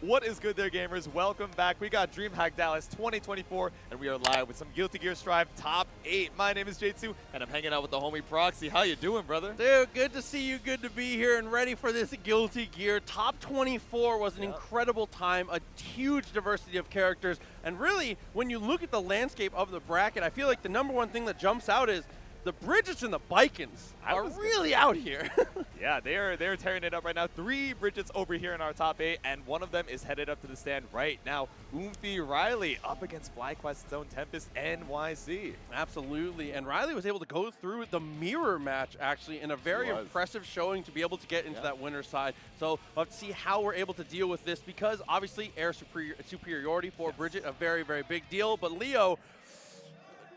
What is good there, gamers? Welcome back. We got Dreamhack Dallas 2024, and we are live with some Guilty Gear Strive Top 8. My name is J2, and I'm hanging out with the homie Proxy. How you doing, brother? Dude, good to see you. Good to be here and ready for this Guilty Gear. Top 24 was an incredible time, a huge diversity of characters, and really, when you look at the landscape of the bracket, I feel like the number one thing that jumps out is the Bridgets and the Baikens are really out here. Yeah, they're tearing it up right now. 3 Bridgets over here in our top 8, and one of them is headed up to the stand right now. Riley up against FlyQuest's own TempestNYC. Absolutely, and Riley was able to go through the mirror match actually in a very impressive showing to be able to get into that winner's side. So let's see how we're able to deal with this, because obviously air superiority for Bridget, a very, very big deal, but Leo,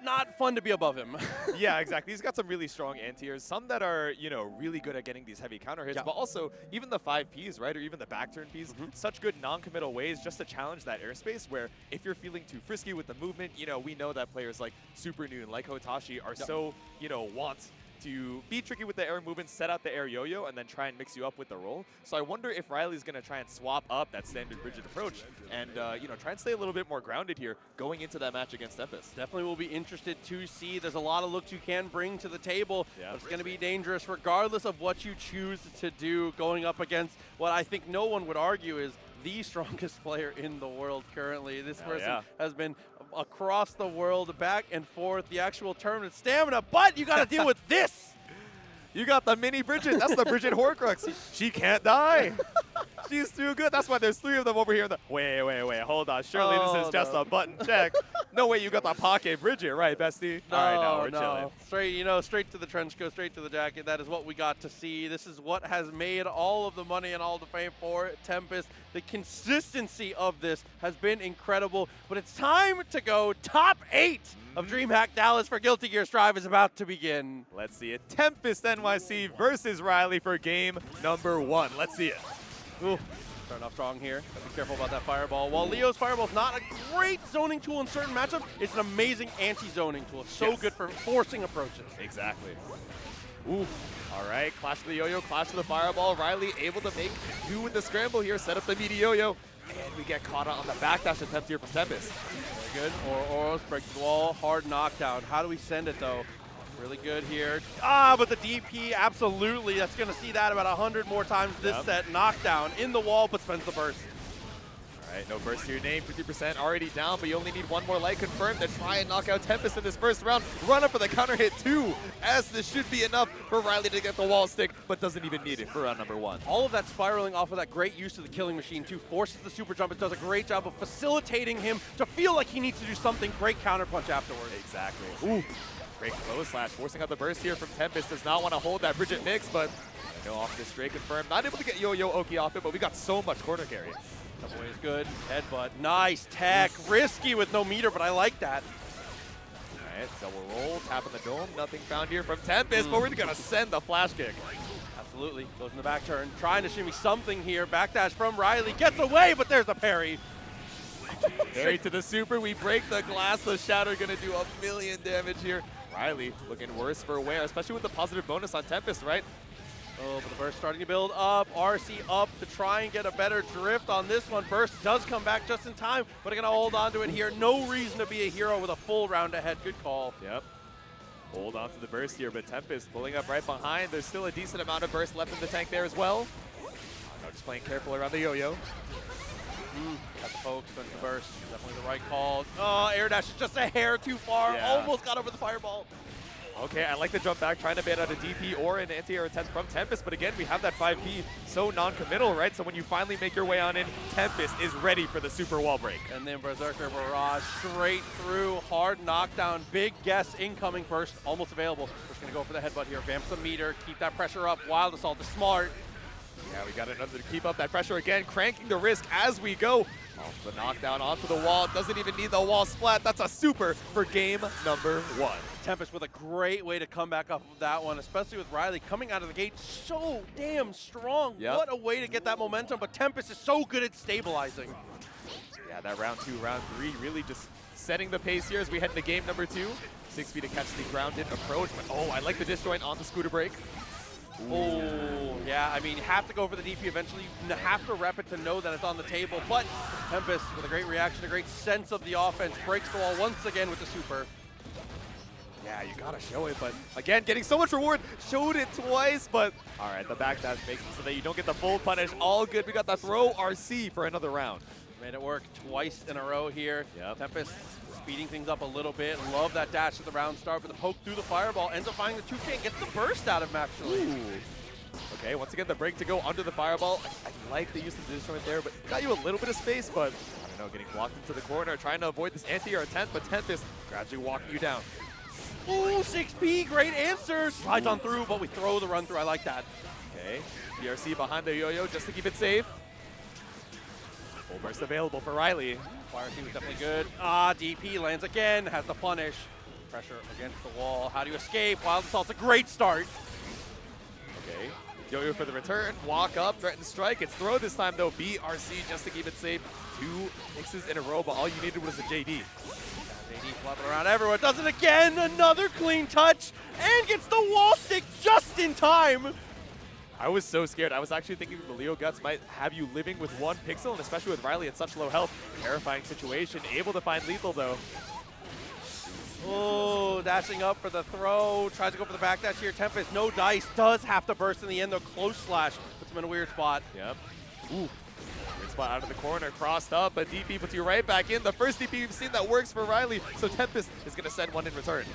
not fun to be above him. Yeah, exactly. He's got some really strong anti-airs, some that are, you know, really good at getting these heavy counter hits, but also even the 5Ps, right, or even the back turn Ps, such good non-committal ways just to challenge that airspace where if you're feeling too frisky with the movement, you know, we know that players like Supernoon, like Hotashi are so, you know, want to be tricky with the air movement, set out the air yo-yo, and then try and mix you up with the roll. So I wonder if Riley's going to try and swap up that standard Bridget approach and, you know, try and stay a little bit more grounded here going into that match against Tempest. Definitely will be interested to see. There's a lot of looks you can bring to the table. But it's going to be dangerous regardless of what you choose to do, going up against what I think no one would argue is the strongest player in the world currently. This person has been across the world, back and forth, the actual tournament stamina, but you got to deal with this. You got the mini Bridget. That's the Bridget Horcrux. She can't die. She's too good. That's why there's 3 of them over here. Wait, hold on. Surely this is just a button check. No way you got the pocket Bridget, right, bestie? No, all right, now we're chilling. Straight, you know, straight to the trench coat, straight to the jacket. That is what we got to see. This is what has made all of the money and all the fame for Tempest. The consistency of this has been incredible, but it's time to go top 8 of Dreamhack Dallas for Guilty Gear Strive is about to begin. Let's see it. TempestNYC versus Riley for game number 1. Let's see it. Ooh, starting off strong here. Be careful about that fireball. While Leo's fireball is not a great zoning tool in certain matchups, it's an amazing anti-zoning tool. So good for forcing approaches. Exactly. Ooh. All right, clash to the yo-yo, clash to the fireball. Riley able to make do with the scramble here, set up the meaty yo-yo, and we get caught on the backdash attempt here from Tempest. Very good. Oros breaks the wall, hard knockdown. How do we send it though? Really good here. But the DP, absolutely. That's going to see that about 100 more times this set. Knockdown in the wall, but spends the burst. All right, no burst to your name. 50% already down, but you only need 1 more light confirmed to try and knock out Tempest in this first round. Run up for the counter hit 2, as this should be enough for Riley to get the wall stick, but doesn't even need it for round number 1. All of that spiraling off of that great use of the killing machine too, forces the super jump. It does a great job of facilitating him to feel like he needs to do something. Great counter punch afterwards. Exactly. Ooh. Great close slash, forcing out the burst here from Tempest. Does not want to hold that Bridget mix, but go off this straight confirmed. Not able to get Yo-Yo Oki off it, but we got so much corner carry. That boy is good. Headbutt. Nice tech. Risky with no meter, but I like that. All right, double roll, tap on the dome. Nothing found here from Tempest, but we're going to send the flash kick. Absolutely. Goes in the back turn. Trying to shimmy something here. Backdash from Riley. Gets away, but there's the parry. Parry to the super. We break the glass. The Shatter going to do 1,000,000 damage here. Riley looking worse for wear, especially with the positive bonus on Tempest, right? Oh, but the burst starting to build up. RC up to try and get a better drift on this one. Burst does come back just in time, but going to hold on to it here. No reason to be a hero with a full round ahead. Good call. Yep. Hold on to the burst here, but Tempest pulling up right behind. There's still a decent amount of burst left in the tank there as well. No, just playing careful around the yo-yo. Got the poke, spends the burst. Definitely the right call. Oh, air dash is just a hair too far. Almost got over the fireball. Okay, I like the jump back, trying to bait out a DP or an anti-air attempt from Tempest, but again, we have that 5P so non-committal, right? So when you finally make your way on in, Tempest is ready for the super wall break. And then Berserker Barrage straight through, hard knockdown, big guess, incoming burst, almost available. We're just gonna go for the headbutt here, vamp some meter, keep that pressure up. Wild Assault is smart. Yeah, we got another to keep up that pressure again, cranking the risk as we go. Off the knockdown onto the wall, doesn't even need the wall splat. That's a super for game number 1. Tempest with a great way to come back off of that one, especially with Riley coming out of the gate so damn strong. What a way to get that momentum, but Tempest is so good at stabilizing. Yeah, that round 2, round 3, really just setting the pace here as we head into game number 2. 6 feet to catch the grounded approach, but oh, I like the disjoint on the scooter break. Oh, yeah, I mean, you have to go for the DP eventually. You have to rep it to know that it's on the table. But Tempest, with a great reaction, a great sense of the offense, breaks the wall once again with the super. Yeah, you gotta show it, but again, getting so much reward. Showed it twice, but all right, the backdash makes it so that you don't get the full punish. All good. We got the throw RC for another round. Made it work twice in a row here. Yep. Tempest speeding things up a little bit. Love that dash at the round start, but the poke through the fireball ends up finding the 2K and gets the burst out of him, actually. Ooh. Okay, once again, the break to go under the fireball. I like the use of the disjoint there, but got you a little bit of space, but I don't know, getting blocked into the corner, trying to avoid this anti-air attempt, but Tempest gradually walking you down. Ooh, 6P, great answer. Slides on through, but we throw the run through. I like that. Okay, BRC behind the yo-yo just to keep it safe. Full burst available for Riley. YRC was definitely good. Ah, DP lands again, has the punish. Pressure against the wall. How do you escape? Wild Assault's a great start. Okay, yo-yo for the return. Walk up, threaten strike. It's throw this time though. BRC just to keep it safe. 2 mixes in a row, but all you needed was a JD. JD flopping around everywhere. Does it again. Another clean touch. And gets the wall stick just in time. I was so scared. I was actually thinking the Leo Guts might have you living with 1 pixel, and especially with Riley at such low health. Terrifying situation. Able to find lethal, though. Oh, dashing up for the throw. Tries to go for the backdash here. Tempest, no dice. Does have to burst in the end, though. Close slash. Puts him in a weird spot. Yep. Ooh. Weird spot out of the corner. Crossed up, but DP puts you right back in. The first DP we've seen that works for Riley, so Tempest is going to send one in return.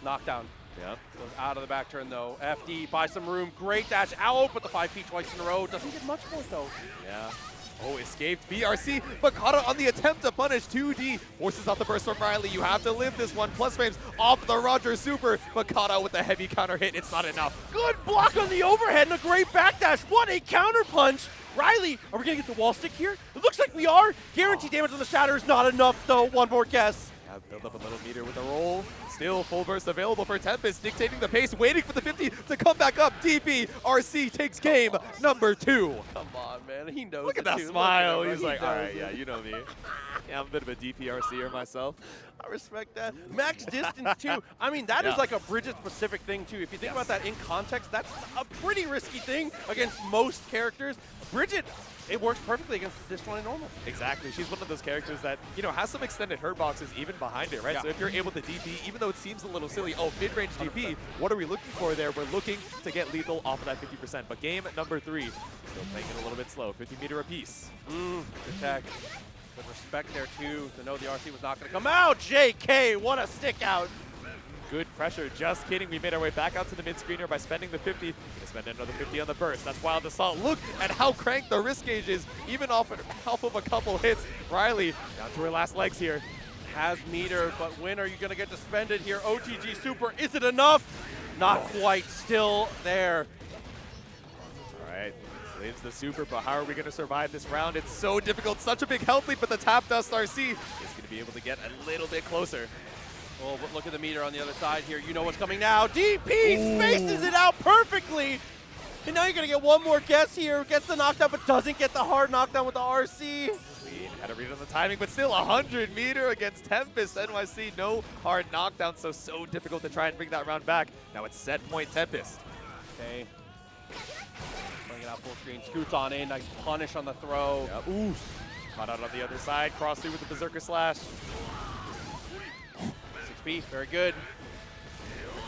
Knockdown. Yep. Goes out of the back turn, though. FD, buy some room. Great dash out, but the 5P twice in a row. Doesn't get much for it, though. Yeah. Oh, escaped BRC, but caught it on the attempt to punish 2D. Forces out the burst from Riley. You have to live this one. Plus frames off the Roger Super, but caught out with a heavy counter hit. It's not enough. Good block on the overhead and a great backdash. What a counter punch. Riley, are we going to get the wall stick here? It looks like we are. Guaranteed damage on the shatter is not enough, though. One more guess. Yeah, build up a little meter with a roll. Still full burst available for Tempest, dictating the pace, waiting for the 50 to come back up. DP, RC takes game number 2. Come on, man. He knows. Look at that smile. He's like, all right, yeah, you know me. Yeah, I'm a bit of a DP RCer myself. I respect that. Max distance, too. I mean, that is like a Bridget-specific thing, too. If you think about that in context, that's a pretty risky thing against most characters. Bridget, it works perfectly against this one in normal. Exactly. She's one of those characters that, you know, has some extended hurt boxes even behind it, right? Yeah. So if you're able to DP, even though it seems a little silly, oh, mid-range DP, what are we looking for there? We're looking to get lethal off of that 50%. But game number 3, still playing it a little bit slow, 50 meter apiece. Good tech. Good respect there, too, to know the RC was not going to come out. JK, what a stick out. Good pressure, just kidding. We made our way back out to the mid-screener by spending the 50. Gonna spend another 50 on the burst. That's Wild Assault. Look at how cranked the risk gauge is, even off of a couple hits. Riley down to her last legs here. Has meter, but when are you going to get to spend it here? OTG Super, is it enough? Not quite, still there. All right, lives the Super, but how are we going to survive this round? It's so difficult, such a big health lead, but the Tap Dust RC is going to be able to get a little bit closer. Oh, but look at the meter on the other side here. You know what's coming now. DP spaces it out perfectly. And now you're going to get one more guess here. Gets the knockdown, but doesn't get the hard knockdown with the RC. We had to read on the timing, but still 100 meter against TempestNYC. No hard knockdown, so difficult to try and bring that round back. Now it's set point Tempest. Okay. Playing it out full screen. Scoots on in. Nice punish on the throw. Yep. Ooh. Caught out on the other side. Cross through with the Berserker Slash. Very good.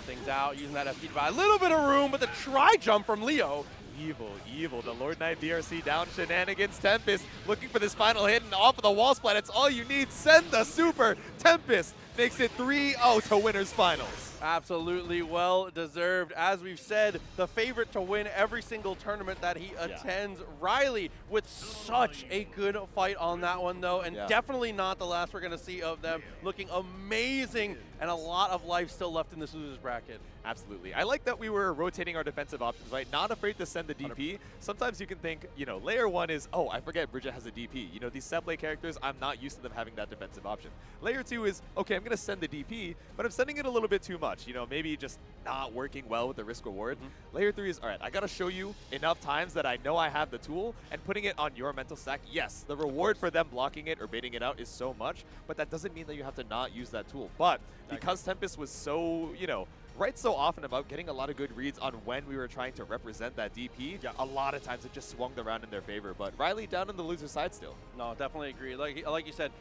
Things out, using that FD to buy a little bit of room, but the tri-jump from Leo. Evil. The Lord Knight BRC down shenanigans. Tempest looking for this final hit and off of the wall splat. It's all you need. Send the Super. Tempest makes it 3-0 to winners finals. Absolutely well deserved. As we've said, the favorite to win every single tournament that he attends. Riley with such a good fight on that one, though, and definitely not the last we're going to see of them. Looking amazing, and a lot of life still left in this loser's bracket. Absolutely. I like that we were rotating our defensive options, right? Not afraid to send the DP. Sometimes you can think, you know, layer 1 is, oh, I forget Bridget has a DP. You know, these set play characters, I'm not used to them having that defensive option. Layer 2 is, okay, I'm going to send the DP, but I'm sending it a little bit too much. You know, maybe just not working well with the risk reward. Layer 3 is, all right, I got to show you enough times that I know I have the tool, and putting it on your mental stack. Yes, the reward for them blocking it or baiting it out is so much, but that doesn't mean that you have to not use that tool. But because Tempest was so, you know, right so often about getting a lot of good reads on when we were trying to represent that DP. A lot of times it just swung the round in their favor, but Riley down on the loser side still. No, definitely agree. Like you said,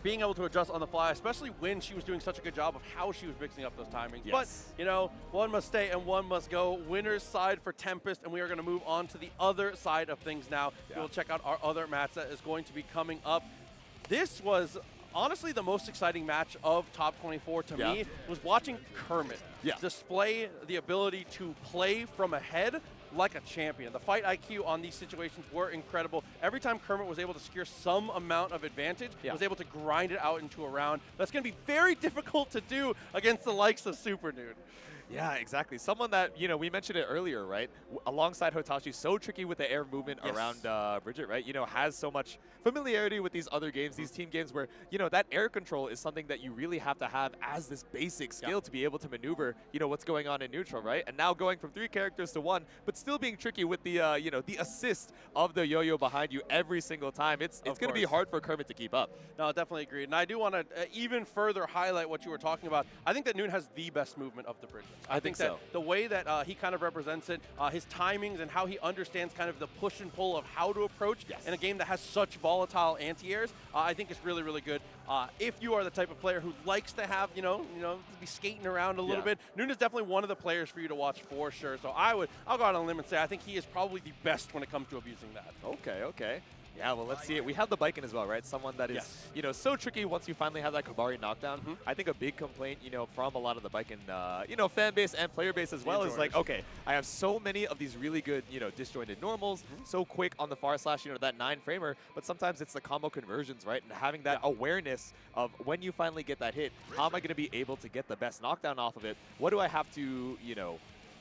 being able to adjust on the fly, especially when she was doing such a good job of how she was mixing up those timings. Yes. But, you know, one must stay and one must go. Winner's side for Tempest, and we are going to move on to the other side of things now. We'll check out our other match that is going to be coming up. This was honestly the most exciting match of top 24 to me, was watching Kermit display the ability to play from ahead like a champion. The fight IQ on these situations were incredible. Every time Kermit was able to secure some amount of advantage, was able to grind it out into a round. That's going to be very difficult to do against the likes of Supernoon. Yeah, exactly. Someone that, you know, we mentioned it earlier, right? Alongside Hotashi, so tricky with the air movement around Bridget, right? You know, has so much familiarity with these other games, these team games where, you know, that air control is something that you really have to have as this basic skill to be able to maneuver, you know, what's going on in neutral, right? And now going from 3 characters to 1, but still being tricky with the, you know, the assist of the yo-yo behind you every single time. It's going to be hard for Kermit to keep up. No, definitely agreed. And I do want to even further highlight what you were talking about. I think that Noon has the best movement of the Bridget. I think that the way that he kind of represents it, his timings and how he understands kind of the push and pull of how to approach in a game that has such volatile anti-airs, I think it's really, really good. If you are the type of player who likes to have, you know, to be skating around a little bit, Noon is definitely one of the players for you to watch for sure. So I'll go out on a limb and say I think he is probably the best when it comes to abusing that. Okay, okay. Yeah, well, let's see it. We have the Baiken as well, right? Someone that is, you know, so tricky once you finally have that Kabari knockdown. I think a big complaint, you know, from a lot of the Baiken, you know, fan base and player base as well is like, okay, I have so many of these really good, you know, disjointed normals, so quick on the far slash, you know, that 9-framer, but sometimes it's the combo conversions, right? And having that awareness of when you finally get that hit, how am I going to be able to get the best knockdown off of it? What do I have to, you know,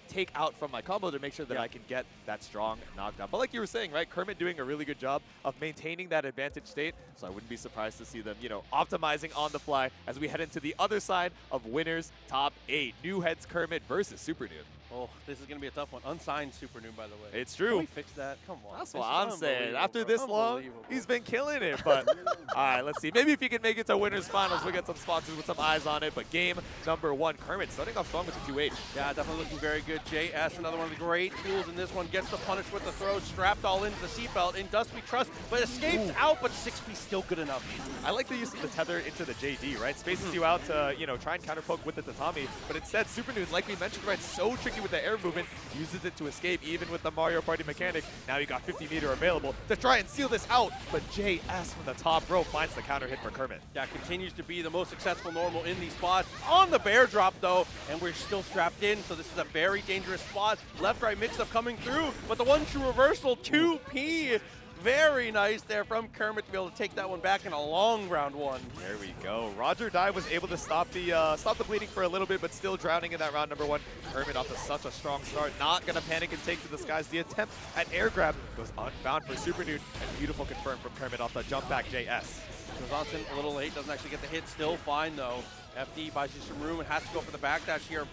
take out from my combo to make sure that I can get that strong knockdown. But like you were saying, right, Kermit doing a really good job of maintaining that advantage state, so I wouldn't be surprised to see them, you know, optimizing on the fly as we head into the other side of winners top 8. New heads Kermit versus Supernoon. Oh, this is going to be a tough one. Unsigned Supernoon, by the way. It's true. Can we fix that? Come on. That's what I'm saying. After this long, he's been killing it. But, all right, let's see. Maybe if he can make it to winners finals, we'll get some sponsors with some eyes on it. But game number 1, Kermit starting off strong with the 2H. Yeah, definitely looking very good. JS, another one of the great tools in this one, gets the punish with the throw, strapped all into the seatbelt. In Dust We Trust, but escapes out, but 6P still good enough. I like the use of the tether into the JD, right? Spaces you out to, you know, try and counter poke with the tatami. But instead, Supernoon, like we mentioned, right, so tricky with the air movement, uses it to escape even with the Mario Party mechanic. Now you got 50 meter available to try and seal this out, but JS from the top row finds the counter hit for Kermit. Yeah, continues to be the most successful normal in these spots. On the bear drop though, and we're still strapped in, so this is a very dangerous spot. Left-right mix-up coming through, but the one true reversal, 2P. Very nice there from Kermit to be able to take that one back in a long round 1. There we go. Roger Dye was able to stop the bleeding for a little bit, but still drowning in that round number 1. Kermit off to such a strong start, not gonna panic and take to the skies. The attempt at air grab goes unfound for Supernoon, and beautiful confirm from Kermit off the jump back JS. Goes on a little late, doesn't actually get the hit, still fine though. FD buys you some room and has to go for the backdash here.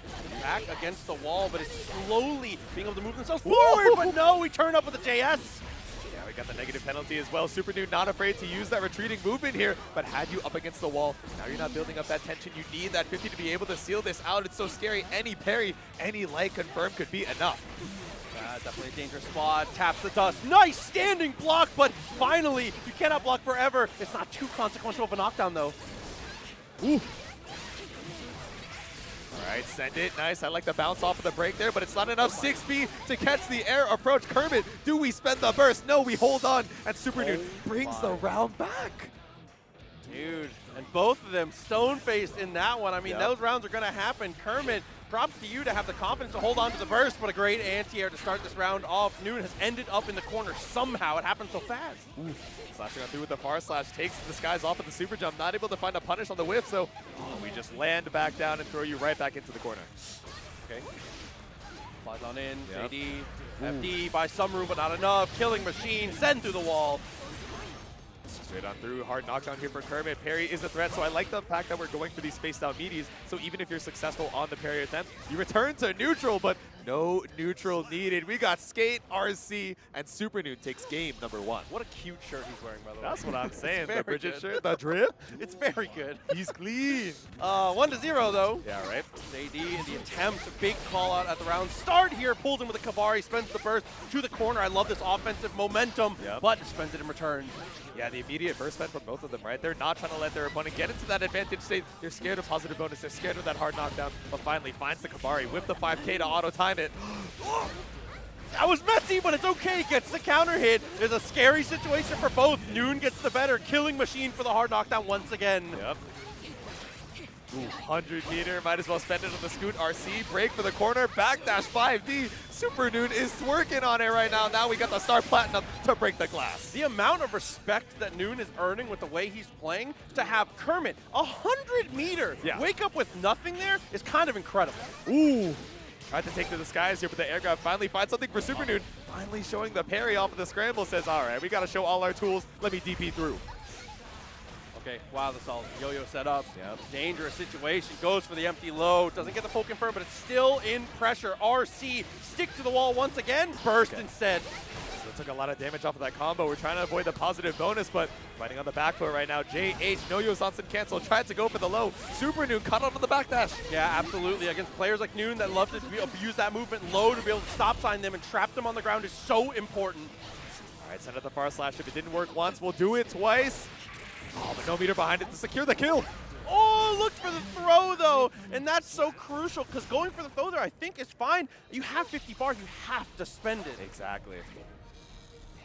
Back against the wall, but is slowly being able to move themselves forward, but no, we turn up with the JS. We got the negative penalty as well. Supernoon not afraid to use that retreating movement here, but had you up against the wall, now you're not building up that tension. You need that 50 to be able to seal this out. It's so scary. Any parry, any light confirm could be enough. Definitely a dangerous spot. Taps the dust. Nice standing block, but finally, you cannot block forever. It's not too consequential of a knockdown, though. Ooh. All right, send it. Nice. I like the bounce off of the break there, but it's not enough. 6B to catch the air approach. Kermit, do we spend the burst? No, we hold on. And Supernoon brings the round back. Dude, and both of them stone-faced in that one. I mean, those rounds are going to happen. Kermit, props to you to have the confidence to hold on to the burst, but a great anti-air to start this round off. Noon has ended up in the corner somehow. It happened so fast. Ooh. Slashing on through with the far slash, takes the skies off of the super jump, not able to find a punish on the whiff, so we just land back down and throw you right back into the corner. Okay. Flies on in, JD, FD by some room, but not enough. Killing machine, send through the wall. Straight on through, hard knockdown here for Kermit. Parry is a threat, so I like the fact that we're going for these spaced out meaties. So even if you're successful on the parry attempt, you return to neutral, but no neutral needed. We got Skate, RC, and Supernoon takes game number 1. What a cute shirt he's wearing, by the way. That's what I'm saying. The Bridget shirt, the drip. It's very good. He's clean. 1-0 though. Yeah, right. JD in the attempt, big call out at the round start here, pulls him with a Kabari, spends the burst to the corner. I love this offensive momentum, but spends it in return. Yeah, the immediate burst spend from both of them, right? They're not trying to let their opponent get into that advantage state. They're scared of positive bonus. They're scared of that hard knockdown, but finally finds the Kabari with the 5K to auto-time it. That was messy, but it's okay. Gets the counter hit. There's a scary situation for both. Noon gets the better. Killing machine for the hard knockdown once again. Yep. Ooh, 100 meter, might as well spend it on the scoot. RC, break for the corner, backdash 5D. Supernoon is twerking on it right now. Now we got the Star Platinum to break the glass. The amount of respect that Noon is earning with the way he's playing, to have Kermit 100 meter wake up with nothing there is kind of incredible. Ooh. Tried to take to the skies here, but the air grab finally finds something for Supernoon. Finally showing the parry off of the scramble. Says, all right, we got to show all our tools. Let me DP through. Okay, wow, the solid yo-yo setup. Yep. Dangerous situation, goes for the empty low. Doesn't get the full confirm, but it's still in pressure. RC, stick to the wall once again, burst instead. So it took a lot of damage off of that combo. We're trying to avoid the positive bonus, but fighting on the back foot right now. JH, no-yo Sansen cancel, tried to go for the low. Supernoon cut off of the backdash. Yeah, absolutely. Against players like Noon that love to abuse that movement low to be able to stop sign them and trap them on the ground is so important. All right, send out the far slash. If it didn't work once, we'll do it twice. Oh, but no meter behind it to secure the kill. Oh, look for the throw, though. And that's so crucial, because going for the throw there, I think, is fine. You have 50 bars. You have to spend it. Exactly.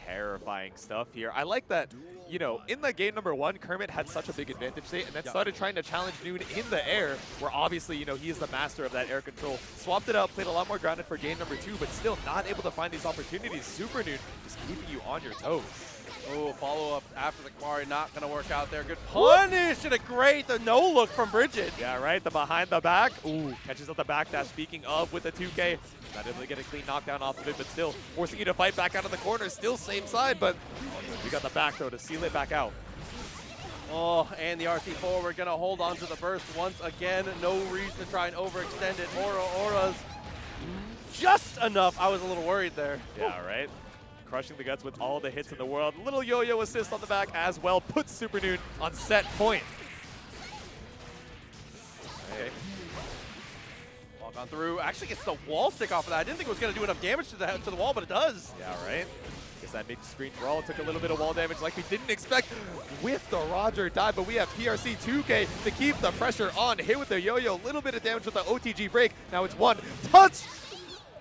Terrifying stuff here. I like that, you know, in the game number 1, Kermit had such a big advantage state, and then started trying to challenge Noon in the air, where obviously, you know, he is the master of that air control. Swapped it out, played a lot more grounded for game number 2, but still not able to find these opportunities. Supernoon just keeping you on your toes. Oh, follow-up after the Kabari, not going to work out there. Good punish, and a great no-look from Bridget. Yeah, right, the behind the back. Ooh, catches up the backdash. Speaking of, with the 2K, not able to get a clean knockdown off of it, but still forcing you to fight back out of the corner. Still same side, but we got the back throw to seal it back out. Oh, and the RC forward going to hold on to the burst once again. No reason to try and overextend it. Aura's just enough. I was a little worried there. Yeah, right. Crushing the guts with all the hits in the world. Little yo-yo assist on the back as well. Puts Supernoon on set point. Okay. Walk on through. Actually gets the wall stick off of that. I didn't think it was going to do enough damage to the wall, but it does. Yeah, right. Guess that mid-screen brawl took a little bit of wall damage like we didn't expect with the Roger dive, but we have PRC 2K to keep the pressure on. Hit with the yo-yo. A little bit of damage with the OTG break. Now it's one touch.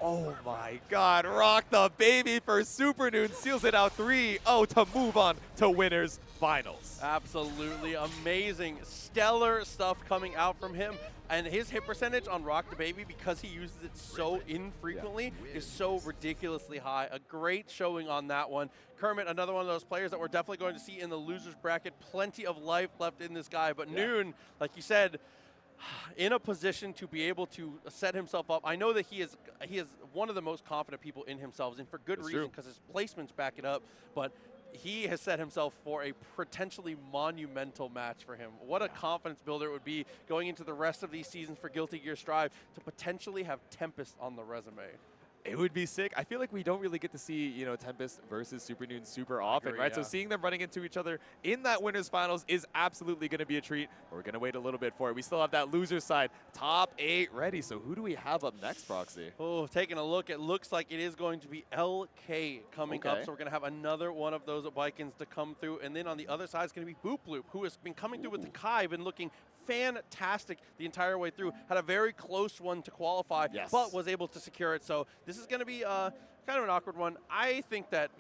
Oh my God, rock the baby for Supernoon, seals it out 3-0 to move on to winners finals. Absolutely amazing, stellar stuff coming out from him. And his hit percentage on Rock the Baby, because he uses it so infrequently, is so ridiculously high. A great showing on that one. Kermit, another one of those players that we're definitely going to see in the losers bracket. Plenty of life left in this guy, but Noon, like you said, in a position to be able to set himself up. I know that he is one of the most confident people in himself, and for good reason, because his placements back it up, but he has set himself for a potentially monumental match for him. What a confidence builder it would be going into the rest of these seasons for Guilty Gear Strive to potentially have Tempest on the resume. It would be sick. I feel like we don't really get to see, you know, Tempest versus Supernoon super often, right? So seeing them running into each other in that winners finals is absolutely going to be a treat. But we're going to wait a little bit for it. We still have that loser side, top 8 ready. So who do we have up next, Proxy? Oh, taking a look, it looks like it is going to be LK coming up. So we're going to have another one of those Baikens to come through. And then on the other side is going to be Boopbloop, who has been coming through with the Kai, been looking fantastic the entire way through. Had a very close one to qualify, but was able to secure it. So this is going to be kind of an awkward one. I think that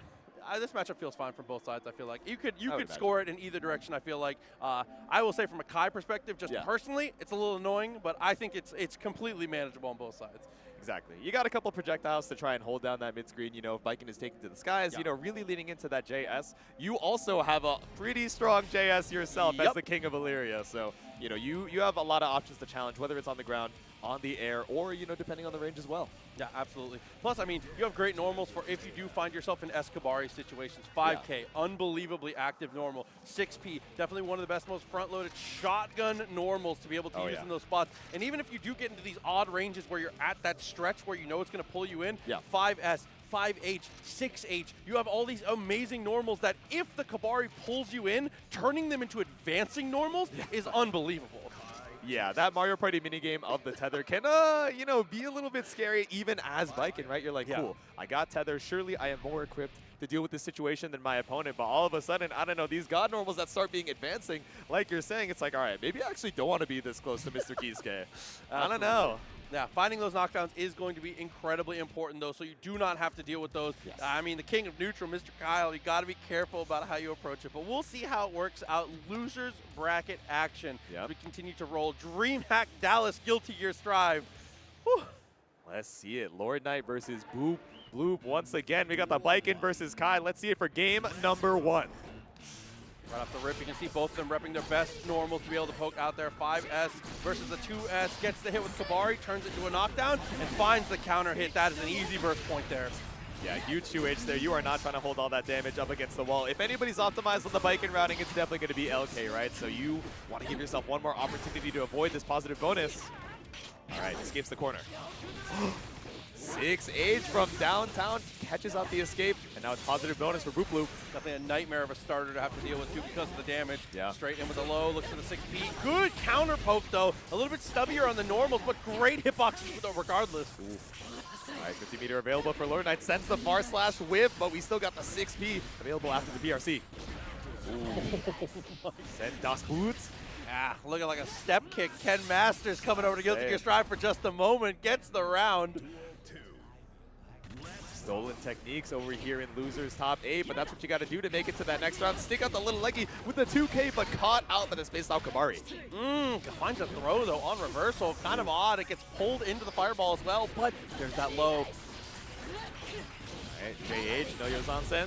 this matchup feels fine from both sides. I feel like you could score it in either direction. I feel like I will say from a Kai perspective, just personally, it's a little annoying, but I think it's completely manageable on both sides. Exactly. You got a couple projectiles to try and hold down that mid-screen. You know, if Baiken is taken to the skies, you know, really leaning into that JS. You also have a pretty strong JS yourself as the king of Illyria. So you know, you have a lot of options to challenge, whether it's on the ground, on the air, or, you know, depending on the range as well. Yeah, absolutely. Plus, I mean, you have great normals for if you do find yourself in Escabari situations. 5K, unbelievably active normal. 6P, definitely one of the best, most front-loaded shotgun normals to be able to use in those spots. And even if you do get into these odd ranges where you're at that stretch where you know it's going to pull you in, 5S, 5H, 6H, you have all these amazing normals that if the Kabari pulls you in, turning them into advancing normals is unbelievable. Yeah, that Mario Party minigame of the tether can, you know, be a little bit scary even as Baiken, right? You're like, cool, I got tether. Surely I am more equipped to deal with this situation than my opponent. But all of a sudden, I don't know, these God normals that start being advancing, like you're saying, it's like, all right, maybe I actually don't want to be this close to Mr. Kiske. I don't know. Yeah, finding those knockdowns is going to be incredibly important, though, so you do not have to deal with those. I mean, the king of neutral, Mr. Kyle, you got to be careful about how you approach it. But we'll see how it works out. Losers bracket action as we continue to roll. Dreamhack Dallas, Guilty Gear Strive. Whew. Let's see it. Lord Knight versus Boopbloop once again. We got the Baiken versus Kai. Let's see it for game number 1. Right off the rip, you can see both of them repping their best normals to be able to poke out there. 5S versus the 2S, gets the hit with Kabari, turns it into a knockdown, and finds the counter hit. That is an easy burst point there. Yeah, huge 2H there. You are not trying to hold all that damage up against the wall. If anybody's optimized on the Baiken routing, it's definitely going to be LK, right? So you want to give yourself one more opportunity to avoid this positive bonus. All right, escapes the corner. 6H from downtown, catches out the escape, and now it's positive bonus for Boopbloop. Definitely a nightmare of a starter to have to deal with too because of the damage. Straight in with the low, looks for the 6P. Good counter poke though, a little bit stubbier on the normals, but great hitboxes regardless. All right, 50 meter available for Lord Knight, sends the far slash whip, but we still got the 6P available after the BRC. Send Das Boots. Looking like a step kick. Ken Masters coming over to Guilty Gear Strive for just a moment, gets the round. Stolen techniques over here in losers top 8, but that's what you got to do to make it to that next round. Stick out the little leggy with the 2K, but caught out by the spaced out Kabari. Finds a throw though on reversal. Kind of odd. It gets pulled into the fireball as well, but there's that low. All right, JH, no Yozansen.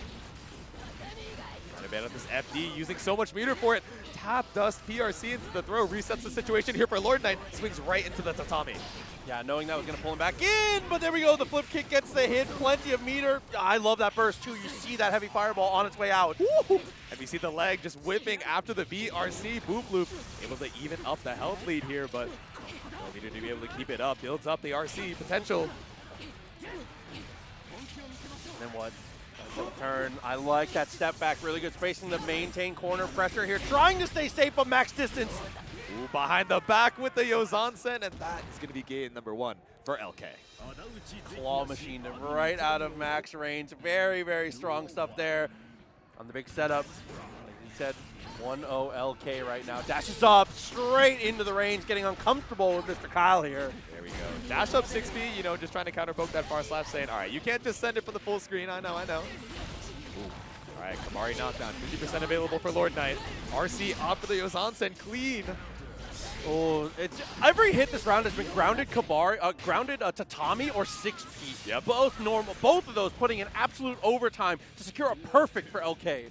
Trying to ban out this FD, using so much meter for it. Tap dust PRC into the throw, resets the situation here for Lord Knight. Swings right into the tatami. Yeah, knowing that was going to pull him back in, but there we go. The flip kick gets the hit. Plenty of meter. I love that burst, too. You see that heavy fireball on its way out. Woo! And we see the leg just whipping after the BRC. Boopbloop able to even up the health lead here, but no meter to be able to keep it up. Builds up the RC potential. And then what? Turn. I like that step back. Really good spacing to maintain corner pressure here. Trying to stay safe, but max distance. Ooh, behind the back with the Yozansen, and that is going to be game number 1 for LK. Claw machined him right out of max range. Very, very strong stuff there on the big setup. Like he said, 1-0 LK right now. Dashes up straight into the range, getting uncomfortable with Mr. Kyle here. There we go. Dash up 6B, you know, just trying to counter poke that far slash, saying, all right, you can't just send it for the full screen. I know. Ooh. All right, Kabari knockdown, 50% available for Lord Knight. RC off for the Yozansen, clean. Oh, it's every hit this round has been grounded Kabari, grounded Tatami or 6P. Yep. Both normal, both of those putting in absolute overtime to secure a perfect for LK.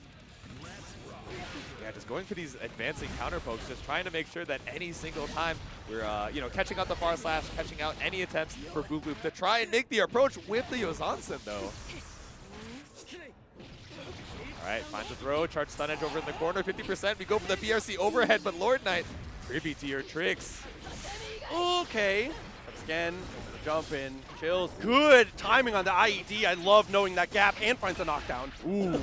Yeah, just going for these advancing counter pokes, just trying to make sure that any single time we're, you know, catching out the far slash, catching out any attempts for Boopbloop to try and make the approach with the Yozansen, though. All right, finds a throw, charge stun edge over in the corner, 50%. We go for the BRC overhead, but Lord Knight, privy to your tricks. Okay. Again, jump in, chills. Good timing on the IED. I love knowing that gap, and finds a knockdown. Ooh.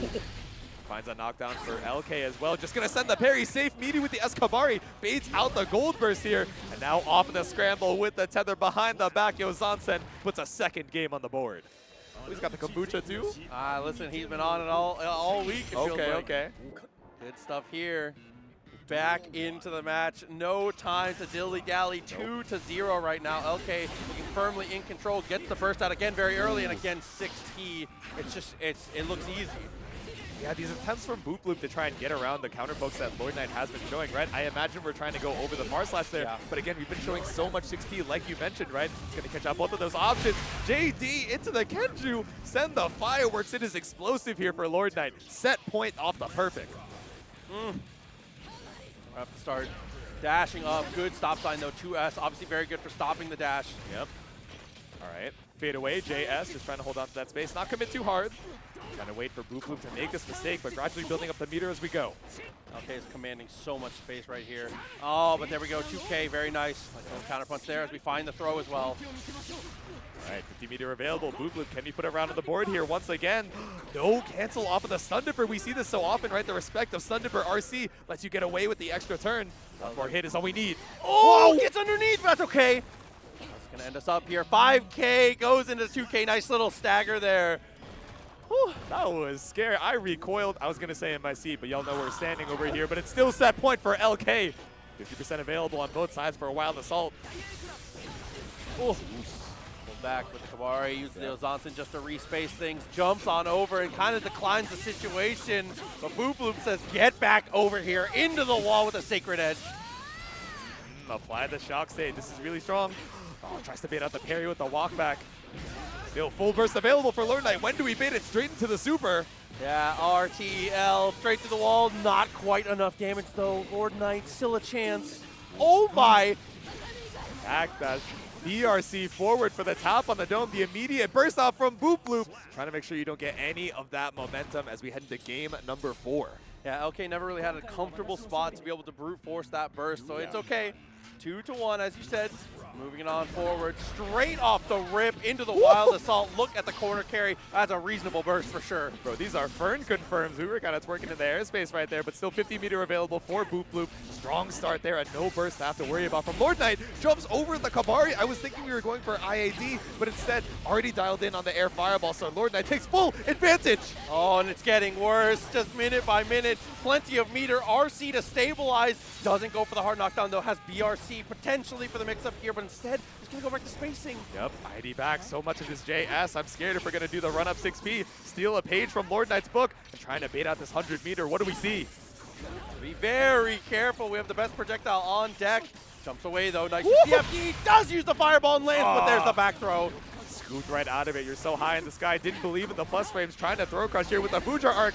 Finds a knockdown for LK as well. Just going to send the parry safe, meeting with the Escabari. Baits out the gold burst here. And now off in the scramble with the tether behind the back. Yozansen puts a second game on the board. Oh, he's got the kombucha too? Listen, he's been on it all week. Okay. Good stuff here. Back into the match. No time to dilly-dally. 2-0 right now. LK looking firmly in control. Gets the burst out again very early, and again 6T. It looks easy. Yeah, these attempts from Boopbloop to try and get around the counter pokes that Lord Knight has been showing, right? I imagine we're trying to go over the far slash there, but again, we've been showing so much 6P like you mentioned, right? It's going to catch out both of those options. JD into the Kenju, send the fireworks. It is explosive here for Lord Knight. Set point off the perfect. Up to start. Dashing up, good stop sign though, 2S, obviously very good for stopping the dash. Yep. All right, fade away, JS just trying to hold on to that space, not commit too hard. Trying to wait for Boopbloop to make this mistake, but gradually building up the meter as we go. LK is commanding so much space right here. Oh, but there we go, 2K, very nice. Like a little counter punch there as we find the throw as well. All right, 50 meter available. Boopbloop, can he put a round on the board here once again? No cancel off of the Stun Dipper. We see this so often, right? The respect of Stun Dipper RC lets you get away with the extra turn. One more hit is all we need. Oh, gets underneath, but that's okay. That's gonna end us up here. 5K goes into 2K, nice little stagger there. Whew, that was scary. I recoiled. I was going to say in my seat, but y'all know we're standing over here. But it's still set point for LK. 50% available on both sides for a wild assault. Oh, pulled back with the Kabari, uses the Ozansen just to respace things, jumps on over and kind of declines the situation. But Boopbloop says, get back over here into the wall with a Sacred Edge. Apply the shock state. This is really strong. Oh, tries to bait out the parry with the walk back. Still full burst available for Lord Knight. When do we bait it straight into the super? Yeah, RTL straight to the wall. Not quite enough damage though. Lord Knight still a chance. Oh my! Backdash. BRC forward for the top on the dome. The immediate burst off from Boopbloop. Trying to make sure you don't get any of that momentum as we head into game number 4. Yeah, LK never really had a comfortable spot to be able to brute force that burst, so it's okay. 2-1, as you said. Moving it on forward, straight off the rip into the wild assault. Look at the corner carry. That's a reasonable burst for sure. Bro, these are Fern confirms. We were kind of twerking in the airspace right there, but still 50 meter available for Boopbloop. Strong start there and no burst to have to worry about from Lord Knight. Jumps over the Kabari. I was thinking we were going for IAD, but instead already dialed in on the air fireball. So Lord Knight takes full advantage. Oh, and it's getting worse, just minute by minute. Plenty of meter. RC to stabilize. Doesn't go for the hard knockdown though. Has BRC potentially for the mix-up here, but instead he's going to go back to spacing. Yep, ID back. So much of this JS. I'm scared if we're going to do the run-up 6P. Steal a page from Lord Knight's book and trying to bait out this 100 meter. What do we see? Be very careful. We have the best projectile on deck. Jumps away though. Nice CFD. Does use the fireball and lands, but there's the back throw. Scooped right out of it. You're so high in the sky. Didn't believe in the plus frames. Trying to throw crush here with the Fujar arc.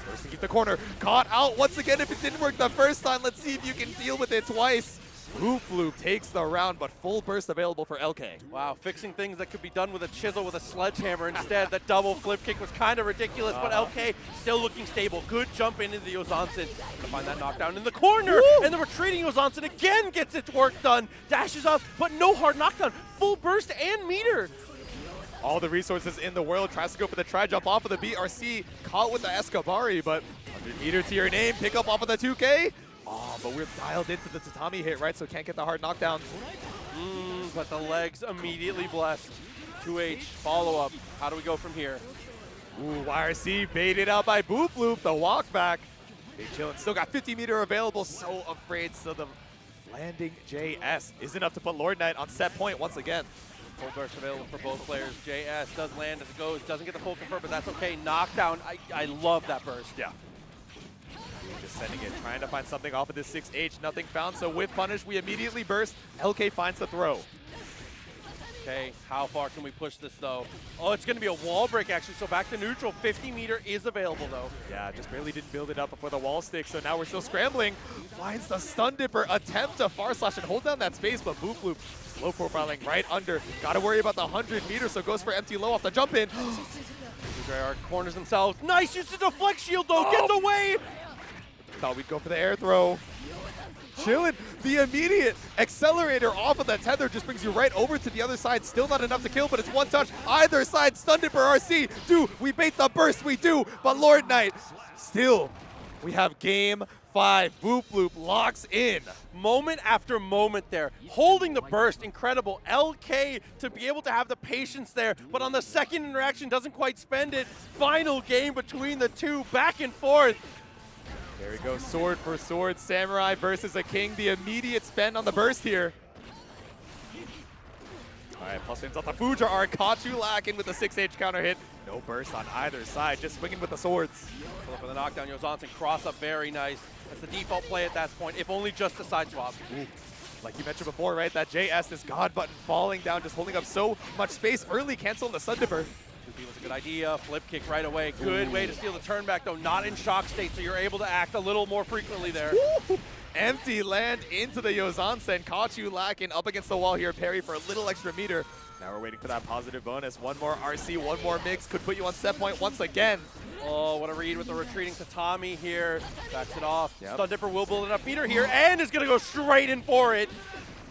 First to keep the corner. Caught out once again. If it didn't work the first time, let's see if you can deal with it twice. Boopbloop takes the round, but full burst available for LK. Wow, fixing things that could be done with a chisel with a sledgehammer instead. That double flip kick was kind of ridiculous, but LK still looking stable. Good jump into the Ozansen. Gonna find that knockdown in the corner, and the retreating Ozansen again gets its work done. Dashes up, but no hard knockdown. Full burst and meter. All the resources in the world. Tries to go for the tri-jump off of the BRC. Caught with the Escabari, but 100 meter to your name. Pick up off of the 2K. Oh, but we're dialed into the tatami hit, right? So can't get the hard knockdown. But the legs immediately blessed. 2H, follow-up. How do we go from here? Ooh, YRC baited out by Boopbloop. The walk back. Big chillin'. Still got 50 meter available. So afraid. So the landing JS is enough to put Lord Knight on set point once again. Full burst available for both players. JS does land as it goes. Doesn't get the full confirm, but that's okay. Knockdown. I love that burst. Yeah. Just sending it, trying to find something off of this 6H. Nothing found, so with punish, we immediately burst. LK finds the throw. Okay, how far can we push this though? Oh, it's going to be a wall break actually, so back to neutral. 50 meter is available though. Yeah, just barely didn't build it up before the wall stick, so now we're still scrambling. Finds the Stun Dipper, attempt to far slash and hold down that space, but Boopbloop slow profiling right under. Got to worry about the 100 meters, so goes for empty low off the jump in. Corners themselves. Nice use of deflect shield though, gets away. Thought we'd go for the air throw. Chillin'. The immediate accelerator off of the tether just brings you right over to the other side. Still not enough to kill, but it's one touch. Either side, Stun Dipper RC. Do we bait the burst? We do, but Lord Knight, still, we have game 5. Boopbloop locks in. Moment after moment there. Holding the burst, incredible. LK to be able to have the patience there, but on the second interaction doesn't quite spend it. Final game between the two, back and forth. There we go, sword for sword, Samurai versus a King. The immediate spend on the burst here. All right, plus frames off the Fujar arc. Caught you lacking with the 6H counter hit. No burst on either side, just swinging with the swords. For the knockdown, Ozansen cross up, very nice. That's the default play at that point, if only just a side swap. Ooh. Like you mentioned before, right? That JS, this God button falling down, just holding up so much space. Early cancel on the Stun Dipper. 2P was a good idea. Flip kick right away. Good way to steal the turn back, though. Not in shock state, so you're able to act a little more frequently there. Empty land into the Yozansen. Caught you lacking up against the wall here. Parry for a little extra meter. Now we're waiting for that positive bonus. One more RC, one more mix. Could put you on set point once again. Oh, what a read with the retreating Tatami here. Backs it off. Yep. Stun Dipper will build enough meter here and is going to go straight in for it.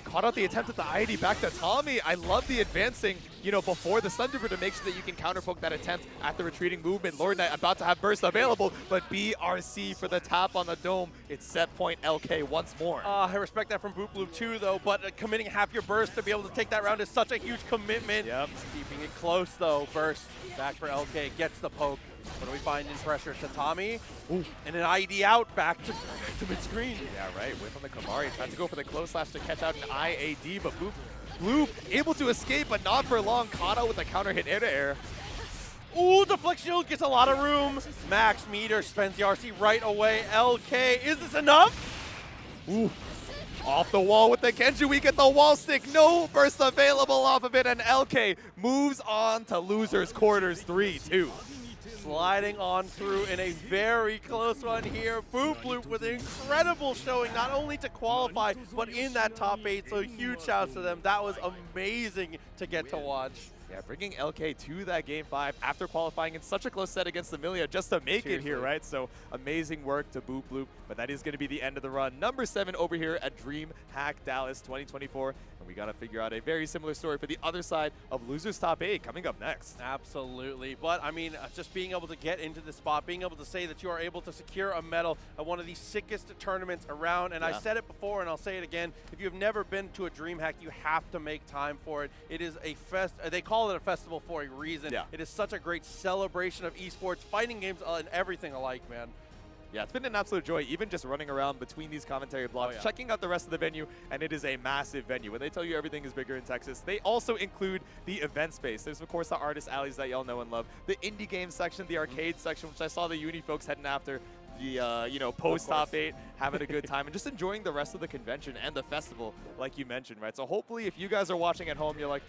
Caught out the attempt at the ID back to Tommy. I love the advancing, you know, before the Stun Dipper to make sure that you can counterpoke that attempt at the retreating movement. Lord Knight about to have burst available, but BRC for the tap on the dome. It's set point LK once more. I respect that from Boopbloop too, though, but committing half your burst to be able to take that round is such a huge commitment. Yep. Keeping it close, though. Burst back for LK, gets the poke. What do we find in pressure? Tatami, and an ID out back to mid-screen. Yeah, right. Whip on the Kamari. Tried to go for the close slash to catch out an IAD, but Boopbloop able to escape, but not for long. Caught out with a counter hit air to air. Ooh, deflect shield gets a lot of room. Max meter spends the RC right away. LK, is this enough? Ooh. Off the wall with the Kenju, we get the wall stick. No burst available off of it, and LK moves on to losers quarters 3-2. Sliding on through in a very close one here. Boopbloop with an incredible showing, not only to qualify, but in that top 8. So huge shouts to them. That was amazing to get to watch. Yeah, bringing LK to that Game 5 after qualifying in such a close set against Amelia just to make it here, right? So amazing work to Boopbloop, but that is going to be the end of the run. Number 7 over here at Dreamhack Dallas 2024. And we got to figure out a very similar story for the other side of Losers Top 8 coming up next. Absolutely. But, I mean, just being able to get into the spot, being able to say that you are able to secure a medal at one of the sickest tournaments around. And I said it before, and I'll say it again. If you've never been to a Dreamhack, you have to make time for it. It is a they call it a festival for a reason. Yeah. It is such a great celebration of esports, fighting games, and everything alike, man. Yeah, it's been an absolute joy, even just running around between these commentary blocks, checking out the rest of the venue, and it is a massive venue. When they tell you everything is bigger in Texas, they also include the event space. There's, of course, the artist alleys that y'all know and love, the indie game section, the arcade section, which I saw the uni folks heading after, the you know, post top 8, having a good time, and just enjoying the rest of the convention and the festival, like you mentioned, right? So hopefully, if you guys are watching at home, you're like,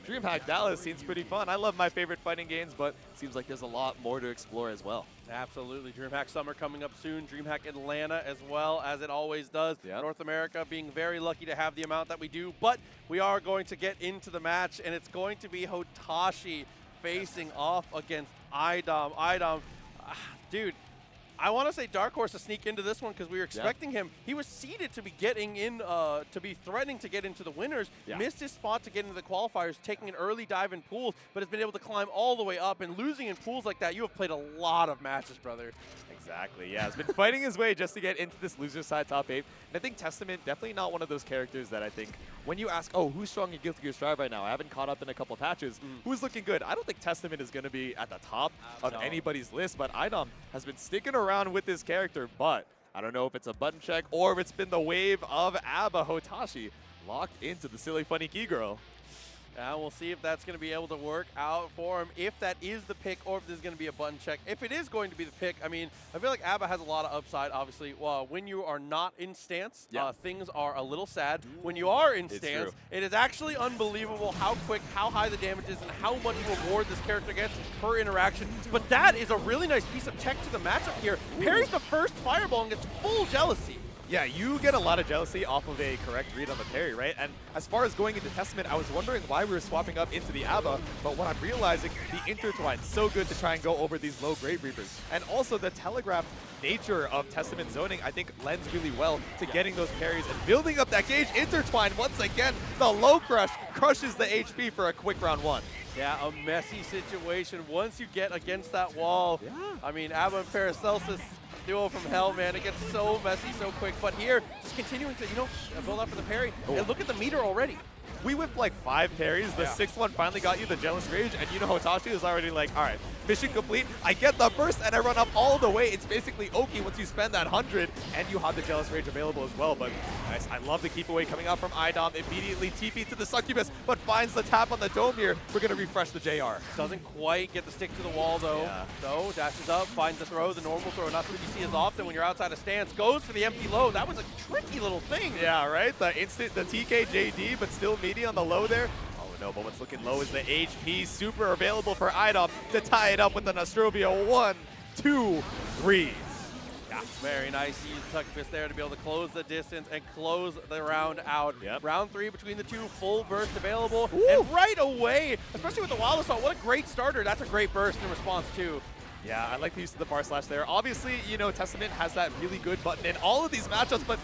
Dreamhack Dallas seems pretty fun. I love my favorite fighting games, but seems like there's a lot more to explore as well. Absolutely. Dreamhack Summer coming up soon. Dreamhack Atlanta as well, as it always does. Yep. North America being very lucky to have the amount that we do, but we are going to get into the match, and it's going to be Hotashi facing off against iDom. iDom, dude, I want to say Dark Horse to sneak into this one because we were expecting him. He was seeded to be getting in, to be threatening to get into the winners. Missed his spot to get into the qualifiers, taking an early dive in pools, but has been able to climb all the way up. And losing in pools like that, you have played a lot of matches, brother. Exactly, yeah. Has been fighting his way just to get into this loser side top 8. And I think Testament, definitely not one of those characters that I think, when you ask, oh, who's strong in Guilty Gear Strive right now? I haven't caught up in a couple patches. Who's looking good? I don't think Testament is going to be at the top of anybody's list, but iDom has been sticking around with this character, but I don't know if it's a button check or if it's been the wave of A.B.A. Hotashi locked into the silly funny key girl. And we'll see if that's going to be able to work out for him, if that is the pick or if there's going to be a button check. If it is going to be the pick, I mean, I feel like A.B.A. has a lot of upside, obviously. When you are not in stance, things are a little sad. When you are in stance, it is actually unbelievable how quick, how high the damage is, and how much reward this character gets per interaction. But that is a really nice piece of tech to the matchup here. Parries the first fireball and gets full jealousy. Yeah, you get a lot of jealousy off of a correct read on the parry, right? And as far as going into Testament, I was wondering why we were swapping up into the A.B.A., but what I'm realizing, the intertwine, so good to try and go over these low Grave Reapers. And also the telegraphed nature of Testament zoning, I think, lends really well to getting those parries and building up that gauge. Intertwine, once again, the low crush crushes the HP for a quick round 1. Yeah, a messy situation. Once you get against that wall, I mean, A.B.A. and Paracelsus, duo from hell, man. It gets so messy so quick. But here, just continuing to, build up for the parry. And look at the meter already. We whipped like 5 parries. The 6th one finally got you the Jealous Rage. And Hotashi is already like, all right, mission complete. I get the burst and I run up all the way. It's basically Oki once you spend that 100 and you have the Jealous Rage available as well. But nice. I love the keep away coming out from iDom. Immediately TP to the Succubus, but finds the tap on the dome here. We're going to refresh the JR. Doesn't quite get the stick to the wall though. So dashes up, finds the throw, the normal throw. Not something you see as often when you're outside of stance. Goes for the empty low. That was a tricky little thing. Yeah, right? The TKJD, but still meaty on the low there. Oh no, but what's looking low is the HP super available for iDom to tie it up with the Nostrovia. 1, 2, 3. Yeah, very nice. He used Tuck Fist there to be able to close the distance and close the round out. Yep. Round 3 between the two, full burst available. Ooh. And right away, especially with the Wild Assault, what a great starter. That's a great burst in response too. Yeah, I like the use of the bar slash there. Obviously, you know, Testament has that really good button in all of these matchups, but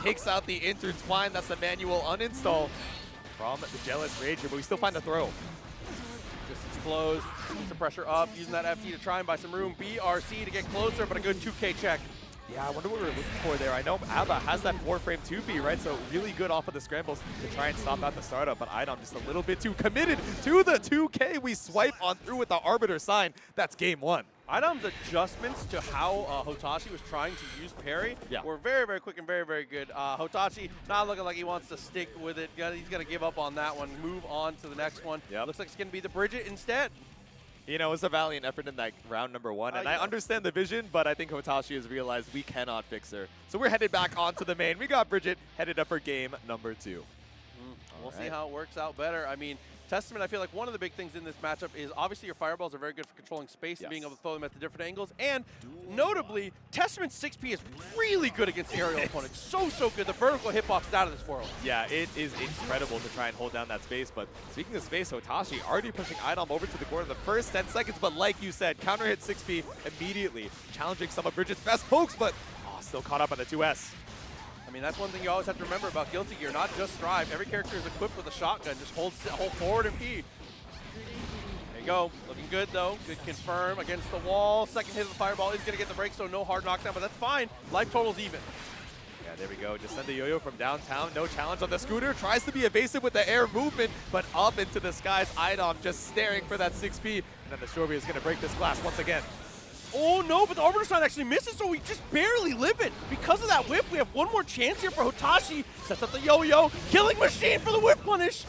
takes out the intertwine. That's the manual uninstall from the Jealous Rager, but we still find the throw. Distance closed, some pressure up, using that FD to try and buy some room. BRC to get closer, but a good 2K check. Yeah, I wonder what we were looking for there. I know A.B.A has that 4-frame 2B, right? So really good off of the scrambles to try and stop out the startup, but iDom just a little bit too committed to the 2K. We swipe on through with the Arbiter sign. That's game 1. iDom's adjustments to how Hotashi was trying to use parry were very, very quick and very, very good. Hotashi not looking like he wants to stick with it. He's going to give up on that one, move on to the next one. Yep. Looks like it's going to be the Bridget instead. You know, it was a valiant effort in that round number 1, and I understand the vision, but I think Hotashi has realized we cannot fix her. So we're headed back onto the main. We got Bridget headed up for game number 2. We'll see how it works out better. I mean, Testament, I feel like one of the big things in this matchup is obviously your fireballs are very good for controlling space and being able to throw them at the different angles. And notably, Testament's 6P is really good against aerial opponents. So good. The vertical hitbox is out of this world. Yeah, it is incredible to try and hold down that space. But speaking of space, Hotashi already pushing iDom over to the corner the first 10 seconds. But like you said, counter hit 6P immediately, challenging some of Bridget's best pokes, but still caught up on the 2S. I mean, that's one thing you always have to remember about Guilty Gear, not just Strive. Every character is equipped with a shotgun. Just hold forward and P. There you go. Looking good, though. Good confirm against the wall. Second hit of the fireball is going to get the break, so no hard knockdown, but that's fine. Life total's even. Yeah, there we go. Just send the yo-yo from downtown. No challenge on the scooter. Tries to be evasive with the air movement, but up into the skies. iDom just staring for that 6P. And then the Strawberry is going to break this glass once again. Oh no, but the Arbiter sign actually misses, so we just barely live it. Because of that whip, we have one more chance here for Hotashi. Sets up the yo-yo, killing machine for the whip punish.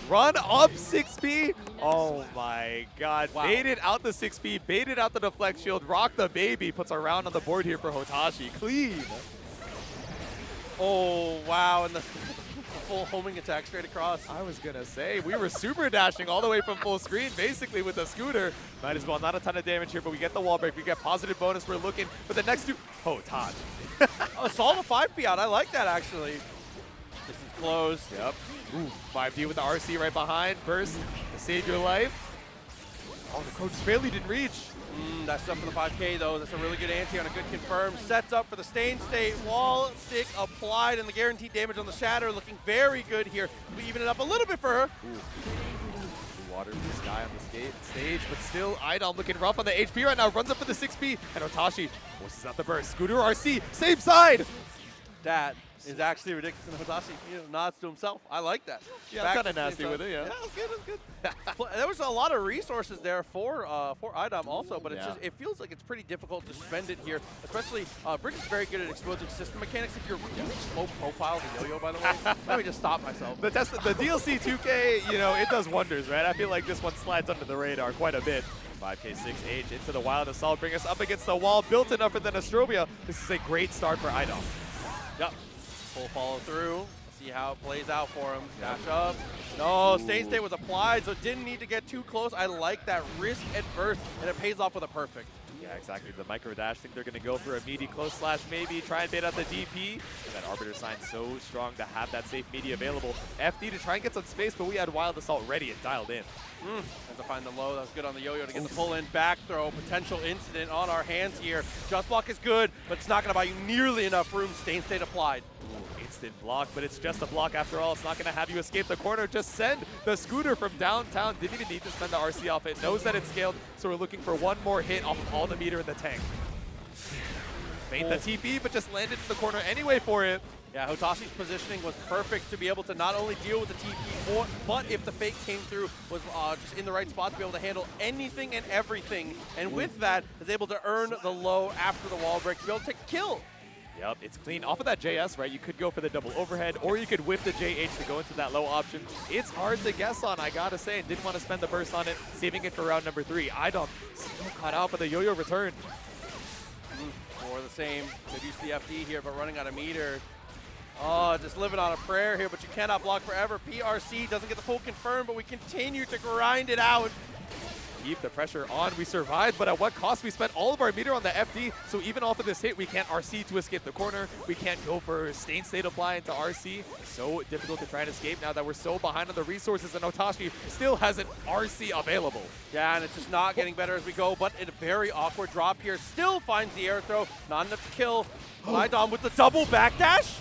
Run up 6P. Oh my god. Wow. Baited out the 6P, baited out the deflect shield, rock the baby, puts a round on the board here for Hotashi. Clean. Oh wow, and the full homing attack straight across. I was gonna say, we were super dashing all the way from full screen, basically with the scooter. Might as well, not a ton of damage here, but we get the wall break, we get positive bonus. We're looking for the next two. Hotashi. Assault a 5P out, I like that actually. This is closed. Yep. Ooh, 5D with the RC right behind. Burst to save your life. Oh, the coach barely didn't reach. That's up for the 5K though. That's a really good anti on a good confirm. Sets up for the Stain State. Wall stick applied, and the guaranteed damage on the Shatter looking very good here. We even it up a little bit for her. Ooh. Water in the sky on the stage, but still iDom looking rough on the HP right now. Runs up for the 6P, and Hotashi forces out the burst. Scooter RC, same side. That is actually ridiculous, and Hotashi nods to himself. I like that. Yeah, kind of nasty with it, yeah. Yeah, it was good, it was good. There was a lot of resources there for iDom also, but it's just, it feels like it's pretty difficult to spend it here, especially Bridget's very good at exposing system mechanics. If you're really slow profile the yo-yo, by the way, let me just stop myself. The DLC 2K, you know, it does wonders, right? I feel like this one slides under the radar quite a bit. 5K6H into the Wild Assault, bring us up against the wall, built enough for the Nostrovia. This is a great start for iDom. Yep. Full follow through. See how it plays out for him. Dash up. No, Stain State was applied, so didn't need to get too close. I like that risk adverse, and it pays off with a perfect. Yeah, exactly. The micro dash, think they're going to go for a meaty close slash maybe, try and bait out the DP. And that Arbiter sign so strong to have that safe media available. FD to try and get some space, but we had Wild Assault ready and dialed in. Has to find the low. That was good on the yo-yo to get the pull-in back throw. Potential incident on our hands here. Just block is good, but it's not going to buy you nearly enough room. Stain State applied. Instant block, but it's just a block after all. It's not going to have you escape the corner. Just send the scooter from downtown. Didn't even need to spend the RC off it. Knows that it's scaled, so we're looking for one more hit off of all the meter in the tank. Feint the TP, but just landed in the corner anyway for it. Yeah, Hotashi's positioning was perfect to be able to not only deal with the TP, but if the fake came through, was just in the right spot to be able to handle anything and everything. And with that, is able to earn the low after the wall break to be able to take a kill. Yep, it's clean. Off of that JS, right, you could go for the double overhead, or you could whip the JH to go into that low option. It's hard to guess on, I gotta say, and didn't want to spend the burst on it, saving it for round number 3. iDom still caught out, but the yo-yo return. More the same. Good use the FD here, but running out of meter. Oh, just living on a prayer here, but you cannot block forever. PRC doesn't get the full confirm, but we continue to grind it out. keep the pressure on. We survived, but at what cost? We spent all of our meter on the FD, so even off of this hit, we can't RC to escape the corner. We can't go for Stain State apply into RC. So difficult to try and escape now that we're so behind on the resources, and Hotashi still has an RC available. Yeah, and it's just not getting better as we go, but in a very awkward drop here. Still finds the air throw, not enough to kill. iDom with the double backdash.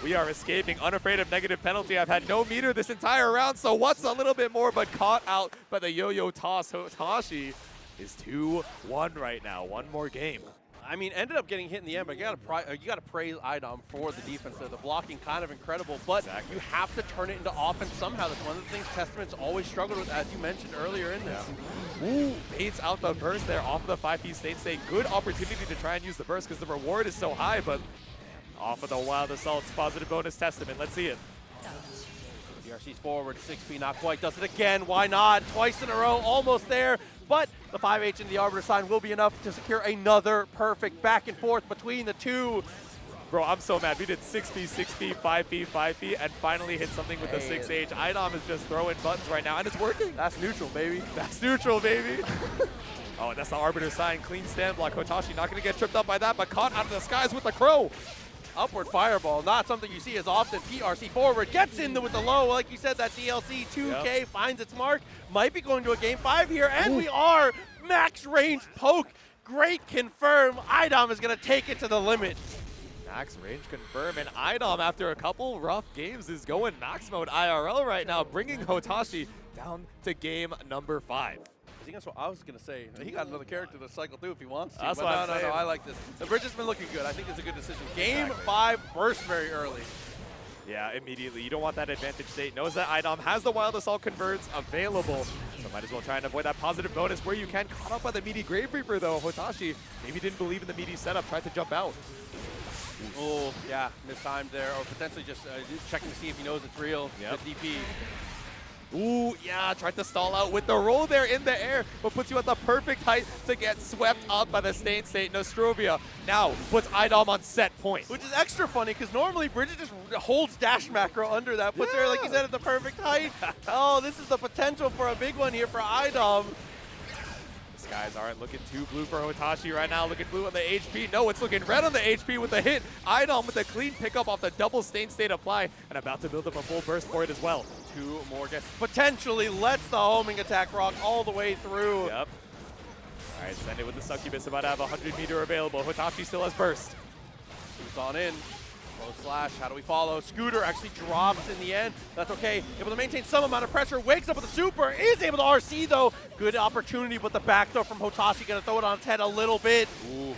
We are escaping, unafraid of negative penalty. I've had no meter this entire round, so what's a little bit more, but caught out by the yo-yo toss. Hotashi is 2-1 right now. One more game. I mean, ended up getting hit in the end, but you gotta praise iDom for the defense there. The blocking kind of incredible, but you have to turn it into offense somehow. That's one of the things Testament's always struggled with, as you mentioned earlier in this. Ooh, baits out the burst there off of the 5P State State. Good opportunity to try and use the burst because the reward is so high, but off of the Wild Assault's positive bonus Testament. Let's see it. DRC's forward, 6P, not quite. Does it again, why not? Twice in a row, almost there. But the 5H in the Arbiter sign will be enough to secure another perfect back and forth between the two. Bro, I'm so mad. We did 6P, 6P, 5P, 5P, and finally hit something with the 6H. iDom is just throwing buttons right now, and it's working. That's neutral, baby. That's neutral, baby. Oh, that's the Arbiter sign. Clean stand block. Hotashi not going to get tripped up by that, but caught out of the skies with the crow. Upward fireball, not something you see as often. PRC forward, gets in with the low. Like you said, that DLC 2K finds its mark. Might be going to a game 5 here, and we are. Max range poke. Great confirm. iDom is going to take it to the limit. Max range confirm, and iDom, after a couple rough games, is going max mode IRL right now, bringing Hotashi down to game number 5. I was going to say, he got another character to cycle through if he wants to. That's but what I'm saying. No, I like this. The Bridget's been looking good. I think it's a good decision. Game 5, burst very early. Yeah, immediately. You don't want that advantage state. Knows that iDom has the Wild Assault converts available, so might as well try and avoid that positive bonus where you can. Caught up by the meaty Grave Reaper, though. Hotashi maybe didn't believe in the meaty setup, tried to jump out. Oh, yeah, mistimed there, or potentially just checking to see if he knows it's real. Yep. The DP. Ooh, yeah, tried to stall out with the roll there in the air, but puts you at the perfect height to get swept up by the Stain State. Nostrovia now puts iDom on set point. Which is extra funny, because normally Bridget just holds dash macro under that, puts her, like you said, at the perfect height. Oh, this is the potential for a big one here for iDom. Guys aren't looking too blue for Hotashi right now. Looking blue on the HP. No, it's looking red on the HP with the hit. iDom with a clean pickup off the double Stain State apply, and about to build up a full burst for it as well. 2 more guesses. Potentially lets the homing attack rock all the way through. Yep. All right, send it with the Succubus, about to have 100 meter available. Hotashi still has burst. He's on in. Low slash, how do we follow? Scooter actually drops in the end. That's okay. Able to maintain some amount of pressure. Wakes up with a super. Is able to RC though. Good opportunity, but the back throw from Hotashi gonna throw it on its head a little bit. Ooh.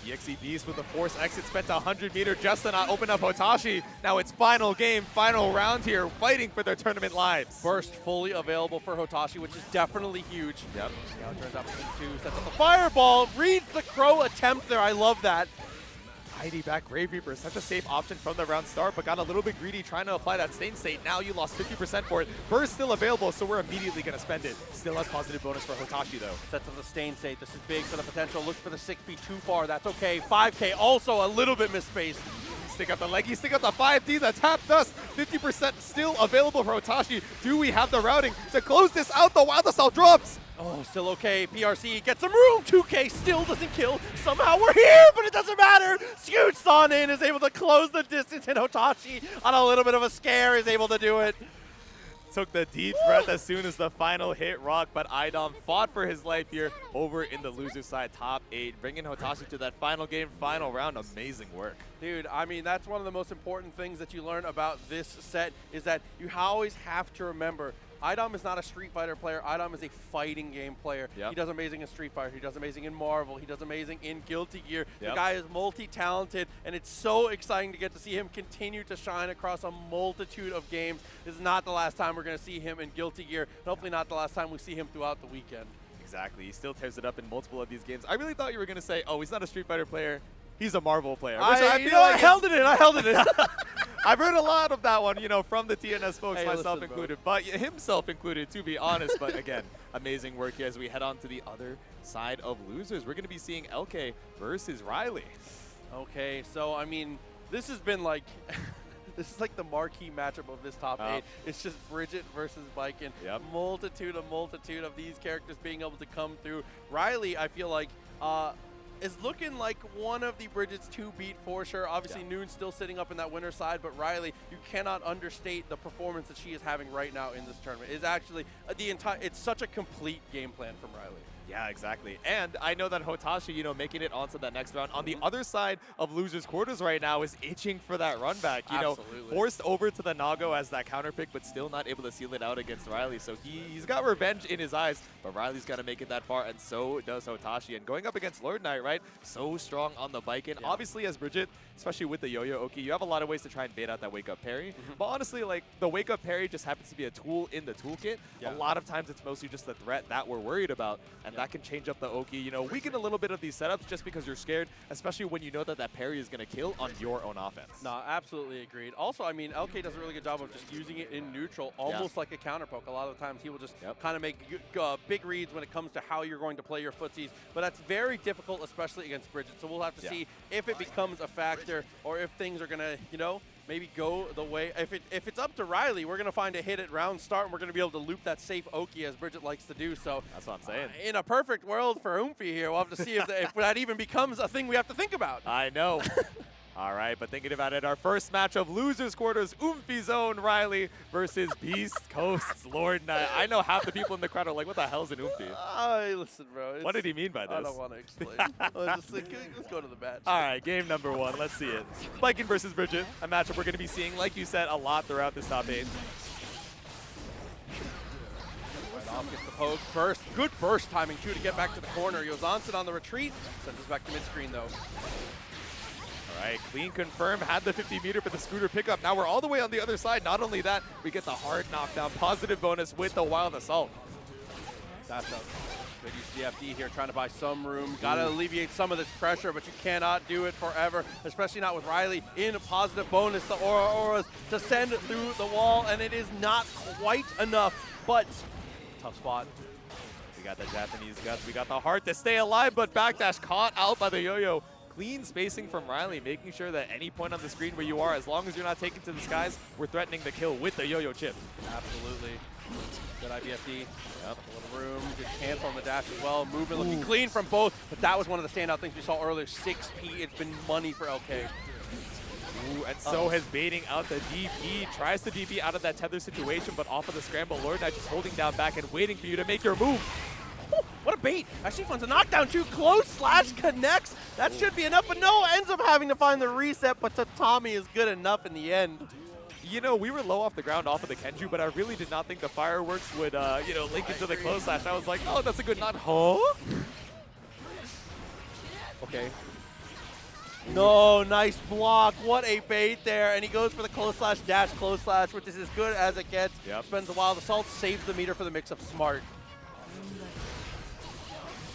EXE Beast with the force exit, spent 100 meter just to not open up Hotashi. Now it's final game, final round here, fighting for their tournament lives. Burst fully available for Hotashi, which is definitely huge. Yep. Now it turns out between 2, sets up the fireball, reads the crow attempt there. I love that. ID back Grave Reaper, such a safe option from the round start, but got a little bit greedy trying to apply that Stain State. Now you lost 50% for it. Burst still available, so we're immediately going to spend it. Still has positive bonus for Hotashi, though. Sets up the Stain State. This is big for the potential. Look for the 6P too far. That's okay. 5K also a little bit misspaced. Stick out the leggy, stick out the 5D, the tap dust. 50% still available for Hotashi. Do we have the routing to close this out? The Wild Assault drops. Oh, still okay. PRC gets some room. 2K still doesn't kill. Somehow we're here, but it doesn't matter. Scoots on in, is able to close the distance, and Hotashi, on a little bit of a scare, is able to do it. Took the deep breath as soon as the final hit rock, but iDom fought for his life here over in the loser side, top 8, bringing Hotashi to that final game, final round. Amazing work. Dude, I mean, that's one of the most important things that you learn about this set is that you always have to remember iDom is not a Street Fighter player. iDom is a fighting game player. Yep. He does amazing in Street Fighter. He does amazing in Marvel. He does amazing in Guilty Gear. Yep. The guy is multi-talented, and it's so exciting to get to see him continue to shine across a multitude of games. This is not the last time we're going to see him in Guilty Gear, and hopefully not the last time we see him throughout the weekend. Exactly. He still tears it up in multiple of these games. I really thought you were going to say, oh, he's not a Street Fighter player. He's a Marvel player. I held it in. I've heard a lot of that one, you know, from the TNS folks, myself included, but himself included, to be honest. But again, amazing work here as we head on to the other side of losers. We're going to be seeing LK versus Riley. Okay, so I mean, this has been like This is like the marquee matchup of this top 8. It's just Bridget versus Baiken. Multitude of these characters being able to come through. Riley, I feel like, is looking like one of the Bridgets to beat for sure. Obviously, Noon's still sitting up in that winner's side, but Riley, you cannot understate the performance that she is having right now in this tournament. It's actually it's such a complete game plan from Riley. Yeah, exactly. And I know that Hotashi, making it onto that next round on the other side of losers quarters right now is itching for that run back. Forced over to the Nago as that counter pick, but still not able to seal it out against Riley. So he's got revenge in his eyes, but Riley's got to make it that far, and so does Hotashi. And going up against Lord Knight, right? So strong on the Baiken. Obviously, as Bridget, especially with the yo-yo Oki, you have a lot of ways to try and bait out that wake-up parry. But honestly, like, the wake-up parry just happens to be a tool in the toolkit. A lot of times it's mostly just the threat that we're worried about, and that can change up the Oki. Weaken a little bit of these setups just because you're scared, especially when you know that that parry is going to kill on your own offense. No, absolutely agreed. Also, I mean, LK does a really good job of just using it in neutral, almost like a counter poke. A lot of the times he will just kind of make big reads when it comes to how you're going to play your footsies, but that's very difficult, especially against Bridget. So we'll have to see if it becomes a factor or if things are going to, maybe go the way. If it's up to Riley, we're going to find a hit at round start, and we're going to be able to loop that safe Oki as Bridget likes to do. So that's what I'm saying. In a perfect world for Oomphy here, we'll have to see if that even becomes a thing we have to think about. I know. All right, but thinking about it, our first match of losers quarters, Oomphy Zone Riley versus Beast Coast's Lord Knight. I know half the people in the crowd are like, what the hell's an Oomphy? Listen, bro. What did he mean by this? I don't want to explain. Let's go to the match. All right, game number 1. Let's see it. Baiken versus Bridget, a matchup we're going to be seeing, like you said, a lot throughout this top 8. Off gets the poke. Good burst timing, too, to get back to the corner. Yozansen on the retreat. Sends us back to mid-screen, though. All right, clean confirm, had the 50-meter for the scooter pickup. Now we're all the way on the other side. Not only that, we get the hard knockdown, positive bonus with the wild assault. That's a good use of the FD here, trying to buy some room. Got to alleviate some of this pressure, but you cannot do it forever, especially not with Riley in a positive bonus. The auras to send through the wall, and it is not quite enough, but tough spot. We got the Japanese guts. We got the heart to stay alive, but backdash caught out by the yo-yo. Clean spacing from Riley, making sure that any point on the screen where you are, as long as you're not taken to the skies, we're threatening the kill with the yo-yo chip. Absolutely. Good IBFD. Yep. A little room. Good cancel on the dash as well. Movement looking clean from both, but that was one of the standout things we saw earlier. 6P. It's been money for LK. Ooh, and so has baiting out the DP. Tries to DP out of that tether situation, but off of the scramble, Lord Knight just holding down back and waiting for you to make your move. What a bait. Actually finds a knockdown too close, slash connects. That should be enough, but no, ends up having to find the reset, but Tatami is good enough in the end. We were low off the ground off of the Kenju, but I really did not think the fireworks would, link into the close slash. I was like, oh, that's a good nod. Huh? Okay. No, nice block. What a bait there. And he goes for the close slash dash close slash, which is as good as it gets. Yep. Spends a wild assault, saves the meter for the mix-up. Smart.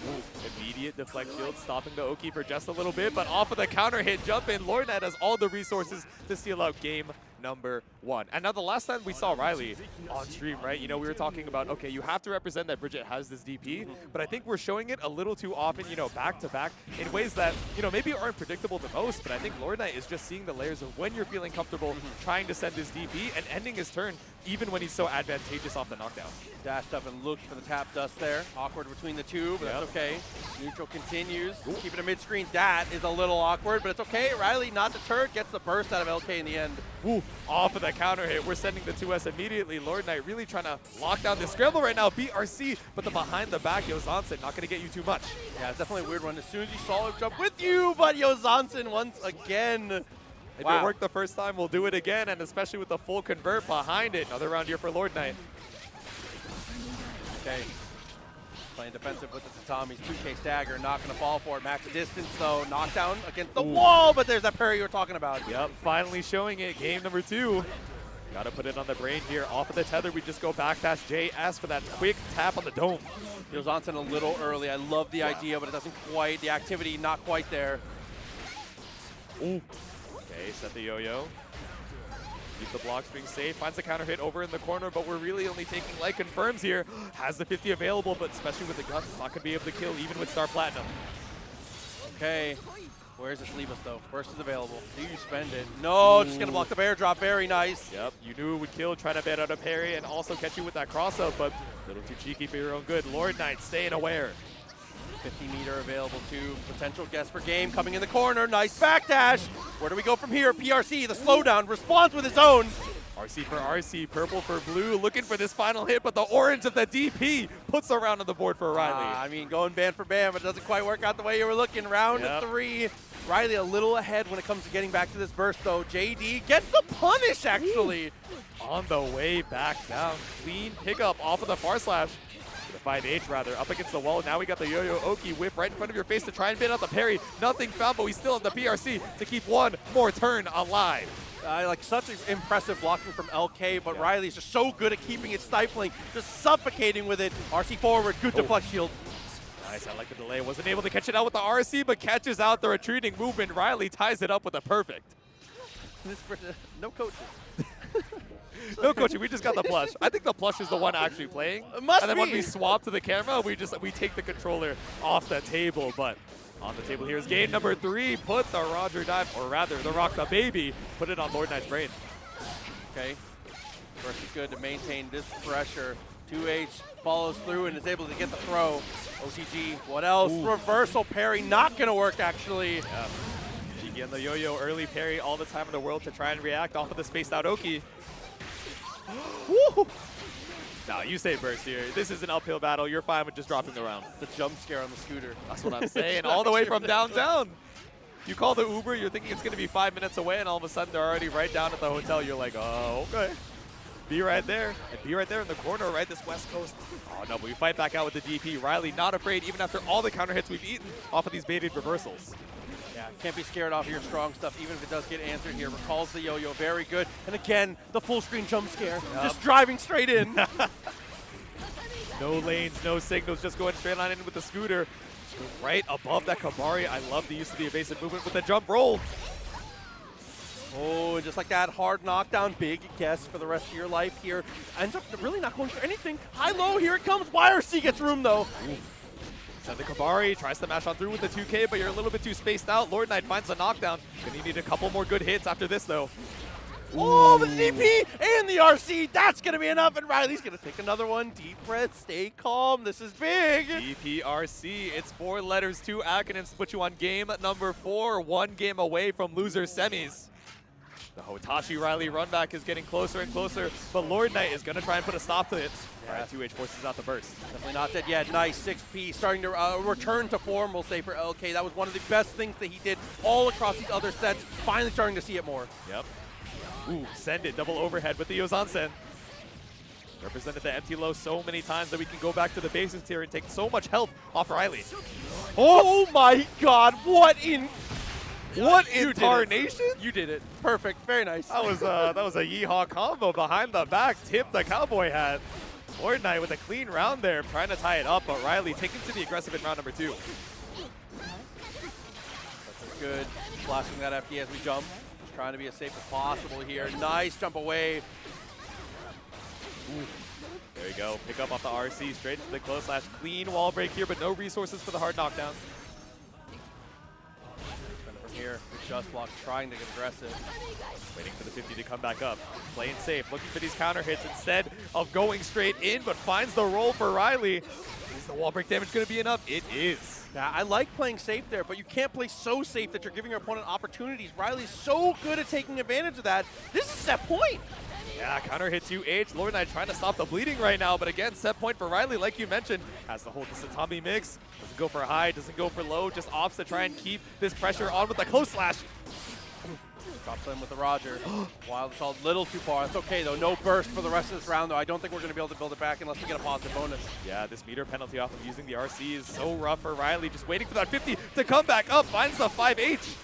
Ooh, immediate deflect shield, stopping the Oki for just a little bit, but off of the counter hit, jump in. Lord Knight has all the resources to steal out game number 1. And now the last time we saw Riley on stream, right, we were talking about, okay, you have to represent that Bridget has this DP, but I think we're showing it a little too often, back to back in ways that, maybe aren't predictable the most, but I think Lord Knight is just seeing the layers of when you're feeling comfortable trying to send his DP and ending his turn even when he's so advantageous off the knockdown. Dashed up and looked for the tap dust there. Awkward between the two, but that's okay. Neutral continues. Keeping it mid-screen. That is a little awkward, but it's okay. Riley, not deterred, gets the burst out of LK in the end. Ooh, off of the counter hit. We're sending the 2S immediately. Lord Knight really trying to lock down this scramble right now. BRC, but the behind the back, Yozansen, not going to get you too much. Yeah, it's definitely a weird one. As soon as you saw him jump with you, but Yozansen once again. If it worked the first time, we'll do it again, and especially with the full convert behind it. Another round here for Lord Knight. Okay. Playing defensive with the Tatami's 2K stagger, not going to fall for it. Max distance, though. Knockdown against the wall, but there's that parry you were talking about. Yep, finally showing it. Game number 2. Got to put it on the brain here. Off of the tether, we just go back past JS for that quick tap on the dome. Yozansen a little early. I love the idea, but it doesn't quite. The activity not quite there. Ooh. Okay, set the yo-yo. Keep the blocks being safe. Finds the counter hit over in the corner, but we're really only taking light confirms here. Has the 50 available, but especially with the guts, it's not going to be able to kill even with Star Platinum. Okay. Where's this leave us, though? Burst is available. Do you spend it? No, just going to block the bear drop. Very nice. Yep, you knew it would kill, trying to bait out a parry and also catch you with that cross-up, but a little too cheeky for your own good. Lord Knight staying aware. 50-meter available too. Potential guess for game coming in the corner. Nice backdash. Where do we go from here? PRC, the slowdown, responds with his own. RC for RC, purple for blue, looking for this final hit, but the orange of the DP puts a round on the board for Riley. I mean, going band for band, but it doesn't quite work out the way you were looking. Round 3. Riley a little ahead when it comes to getting back to this burst, though. JD gets the punish, actually. Ooh. On the way back down. Clean pickup off of the far slash. The 5H rather, up against the wall. Now we got the Yo-Yo Oki whip right in front of your face to try and bait out the parry. Nothing found, but we still have the PRC to keep one more turn alive. Like such impressive blocking from LK, but Riley's just so good at keeping it stifling, just suffocating with it. RC forward, good deflect shield. Nice, I like the delay. Wasn't able to catch it out with the RC, but catches out the retreating movement. Riley ties it up with a perfect. No coaches. No coaching, we just got the plush. I think the plush is the one actually playing. It must and then be. when we swap to the camera, we take the controller off the table. But on the table here is game number 3. Put the Roger dive, or rather the Rock the Baby, put it on Lord Knight's brain. Okay. First is good to maintain this pressure. 2H follows through and is able to get the throw. OTG, what else? Ooh. Reversal parry, not gonna work actually. Yeah. Cheeky and the Yo-Yo early parry all the time in the world to try and react off of the spaced out Oki. Woo! No, you say burst here. This is an uphill battle. You're fine with just dropping the round. The jump scare on the scooter. That's what I'm saying. All the way from downtown. You call the Uber, you're thinking it's going to be 5 minutes away, and all of a sudden they're already right down at the hotel. You're like, oh, okay. Be right there. And be right there in the corner, right? This West Coast. Oh, no, but we fight back out with the DP. Riley not afraid, even after all the counter hits we've eaten off of these baited reversals. Yeah, can't be scared off your strong stuff, even if it does get answered here. Recalls the Yo-Yo, very good. And again, the full screen jump scare, just driving straight in. No lanes, no signals, just going straight on in with the scooter. Right above that Kabari. I love the use of the evasive movement with the jump roll. Oh, and just like that, hard knockdown, big guess for the rest of your life here. Ends up really not going for anything. High-low, here it comes. YRC gets room, though. Send the Kabari, tries to mash on through with the 2K, but you're a little bit too spaced out. Lord Knight finds the knockdown. Gonna need a couple more good hits after this, though. Oh, the DP and the RC, that's going to be enough, and Riley's going to take another one. Deep breath, stay calm, this is big. DPRC, it's 4 letters, 2 acronyms to put you on game number 4, 1 game away from loser semis. The Hotashi Riley run back is getting closer and closer, but Lord Knight is going to try and put a stop to it. Yeah. All right, 2H forces out the burst. Definitely not dead yet. Nice 6P, starting to return to form, we'll say, for LK. That was one of the best things that he did all across these other sets. Finally starting to see it more. Yep. Ooh, send it, double overhead with the Yozansen. Represented the empty low so many times that we can go back to the basics here and take so much health off Riley. Oh my god, what in tarnation? You did it. Perfect, very nice. That was a yeehaw combo behind the back, tip the cowboy hat. Lord Knight with a clean round there, trying to tie it up, but Riley taking to the aggressive in round number 2. That's good. Flashing that FD as we jump. Trying to be as safe as possible here. Nice jump away. Ooh. There you go. Pick up off the RC, straight into the close slash. Clean wall break here, but no resources for the hard knockdown. From here, just block, trying to get aggressive. Waiting for the 50 to come back up. Playing safe, looking for these counter hits instead of going straight in, but finds the roll for Riley. Is the wall break damage going to be enough? It is. Yeah, I like playing safe there, but you can't play so safe that you're giving your opponent opportunities. Riley's so good at taking advantage of that. This is set point. Yeah, counter hits you, H. Lord Knight trying to stop the bleeding right now, but again, set point for Riley, like you mentioned, has to hold the Satami mix. Doesn't go for high, doesn't go for low, just opts to try and keep this pressure on with the close slash. Drops in with the Roger. Wild is a little too far. It's okay, though. No burst for the rest of this round, though. I don't think we're going to be able to build it back unless we get a positive bonus. Yeah, this meter penalty off of using the RC is so rough for Riley. Just waiting for that 50 to come back up. Finds the 5H.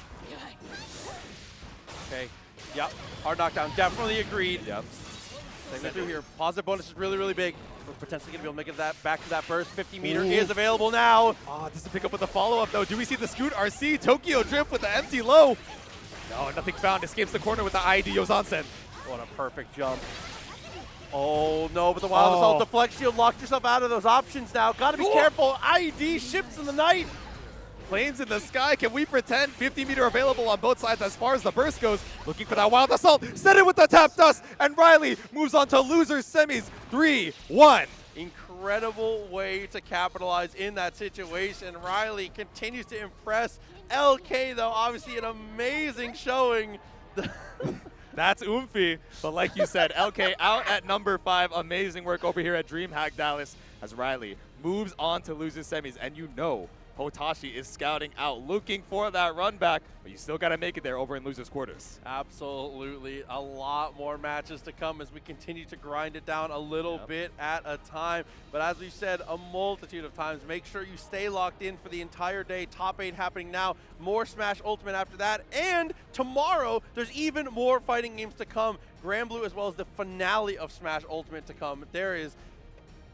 Okay. Yep. Hard knockdown. Definitely agreed. Yep. Taking it through here. Positive bonus is really, really big. We're potentially going to be able to make it that back to that burst. 50 meter is available now. Oh, doesn't pick up with the follow-up, though. Do we see the Scoot RC? Tokyo Drift with the empty low. No, nothing found. Escapes the corner with the ID Yozansen. What a perfect jump. Oh, no, but the Wild Assault deflect shield locked yourself out of those options now. Got to be careful. ID ships in the night. Planes in the sky. Can we pretend? 50-meter available on both sides as far as the burst goes. Looking for that wild assault. Set it with the tap dust. And Riley moves on to losers semis. 3-1. Incredible way to capitalize in that situation. Riley continues to impress. LK, though, obviously an amazing showing. That's oomphy. But like you said, LK out at number 5. Amazing work over here at Dreamhack Dallas as Riley moves on to losers semis. And you know Hotashi is scouting out, looking for that run back, but you still got to make it there over in losers quarters. Absolutely. A lot more matches to come as we continue to grind it down a little bit at a time. But as we said a multitude of times, make sure you stay locked in for the entire day. Top 8 happening now. More Smash Ultimate after that. And tomorrow, there's even more fighting games to come. Granblue as well as the finale of Smash Ultimate to come. There is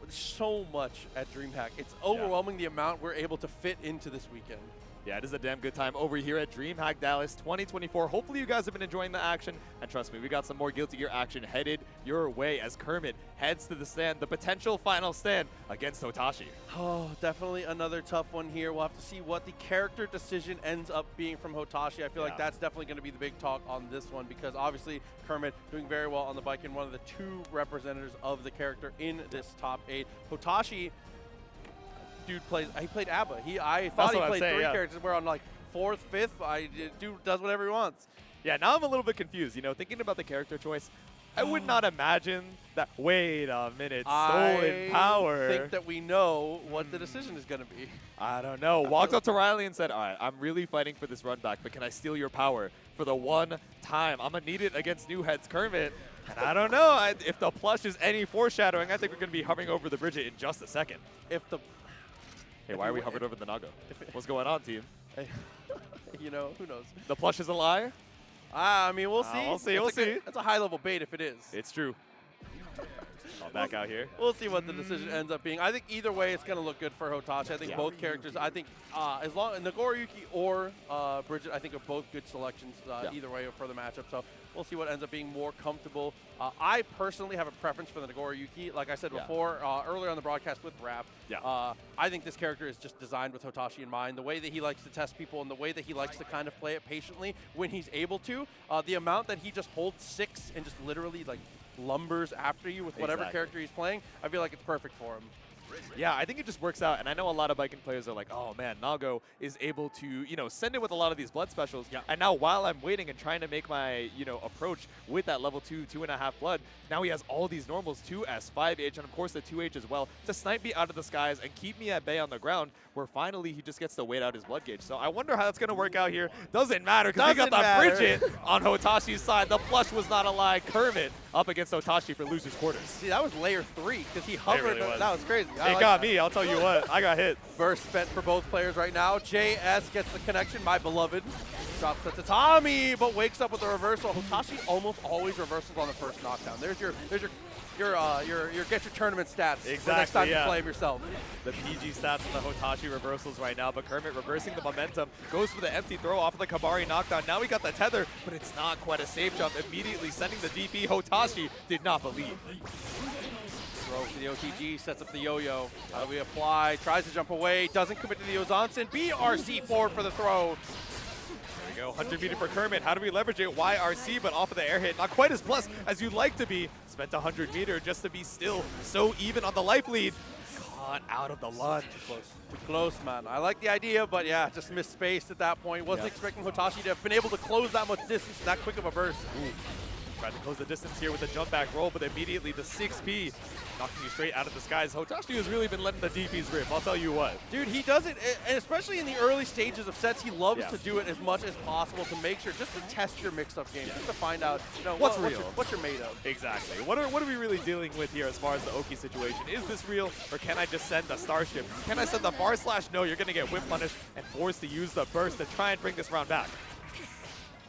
so much at Dreamhack. It's overwhelming the amount we're able to fit into this weekend. Yeah, it is a damn good time over here at Dreamhack Dallas 2024. Hopefully you guys have been enjoying the action. And trust me, we got some more Guilty Gear action headed your way as Kermit heads to the stand, the potential final stand against Hotashi. Oh, definitely another tough one here. We'll have to see what the character decision ends up being from Hotashi. I feel like that's definitely going to be the big talk on this one because obviously Kermit doing very well on the Baiken, one of the 2 representatives of the character in this top 8. Hotashi, dude he played A.B.A. I thought he played 3 characters. We're on like 4th, 5th. Dude does whatever he wants. Yeah, now I'm a little bit confused. You know, thinking about the character choice, I would not imagine that. Wait a minute, stolen power. I think that we know what the decision is going to be. I don't know. Walked up to Riley and said, all right, I'm really fighting for this run back, but can I steal your power for the one time? I'm going to need it against New Heads Kermit. And I don't know. If the plush is any foreshadowing, I think we're going to be hovering over the Bridget in just a second. Hey, why are we hovered over the Naga? What's going on, team? You know, who knows? The plush is a lie? I mean, we'll see. We'll see. That's a high-level bait if it is. It's true. Back out here. We'll see what the decision ends up being. I think either way, it's going to look good for Hotashi. I think both characters, I think as long Nagoriyuki or Bridget, I think are both good selections either way for the matchup. So we'll see what ends up being more comfortable. I personally have a preference for the Nagoriyuki. Like I said before, earlier on the broadcast with Raph, I think this character is just designed with Hotashi in mind. The way that he likes to test people and the way that he likes to kind of play it patiently when he's able to. The amount that he just holds 6 and just literally like lumbers after you with whatever character he's playing, I feel like it's perfect for him. Yeah, I think it just works out. And I know a lot of Baiken players are like, oh man, Nago is able to, you know, send it with a lot of these blood specials. Yeah. And now while I'm waiting and trying to make my, you know, approach with that level 2, 2.5 blood, now he has all these normals, 2S, 5H, and of course the 2H as well, to snipe me out of the skies and keep me at bay on the ground, where finally he just gets to wait out his blood gauge. So I wonder how that's going to work out here. Doesn't matter, because we got the Bridget on Hotashi's side. The flush was not a lie. Kermit up against Hotashi for losers quarters. See, that was layer 3, because he hovered. Really that was crazy. It got me, I'll tell you what. I got hit. Burst spent for both players right now. JS gets the connection, my beloved. Drops it to Tommy, but wakes up with a reversal. Hotashi almost always reversals on the first knockdown. There's your get your tournament stats for next time you play him yourself. The PG stats on the Hotashi reversals right now, but Kermit reversing the momentum, goes for the empty throw off of the Kabari knockdown. Now we got the tether, but it's not quite a safe jump. Immediately sending the DP. Hotashi did not believe. Throw for the OTG, sets up the yo-yo. How do we apply? Tries to jump away, doesn't commit to the Ozansen. BRC forward for the throw. There we go, 100 meter for Kermit. How do we leverage it? YRC, but off of the air hit. Not quite as plus as you'd like to be. Spent 100 meter just to be still so even on the life lead. Caught out of the lunge. Too close, man. I like the idea, but yeah, just missed space at that point. Wasn't expecting Hotashi to have been able to close that much distance, that quick of a burst. Ooh. Tried to close the distance here with a jump back roll, but immediately the 6P knocking you straight out of the skies. Hotashi has really been letting the DPs rip, I'll tell you what. Dude, he does it, and especially in the early stages of sets, he loves to do it as much as possible to make sure, just to test your mix-up game, just to find out, you know, what's you're made of. Exactly. What are we really dealing with here as far as the Oki situation? Is this real, or can I just send the Starship? Can I send the Far Slash? No, you're going to get whip punished and forced to use the burst to try and bring this round back.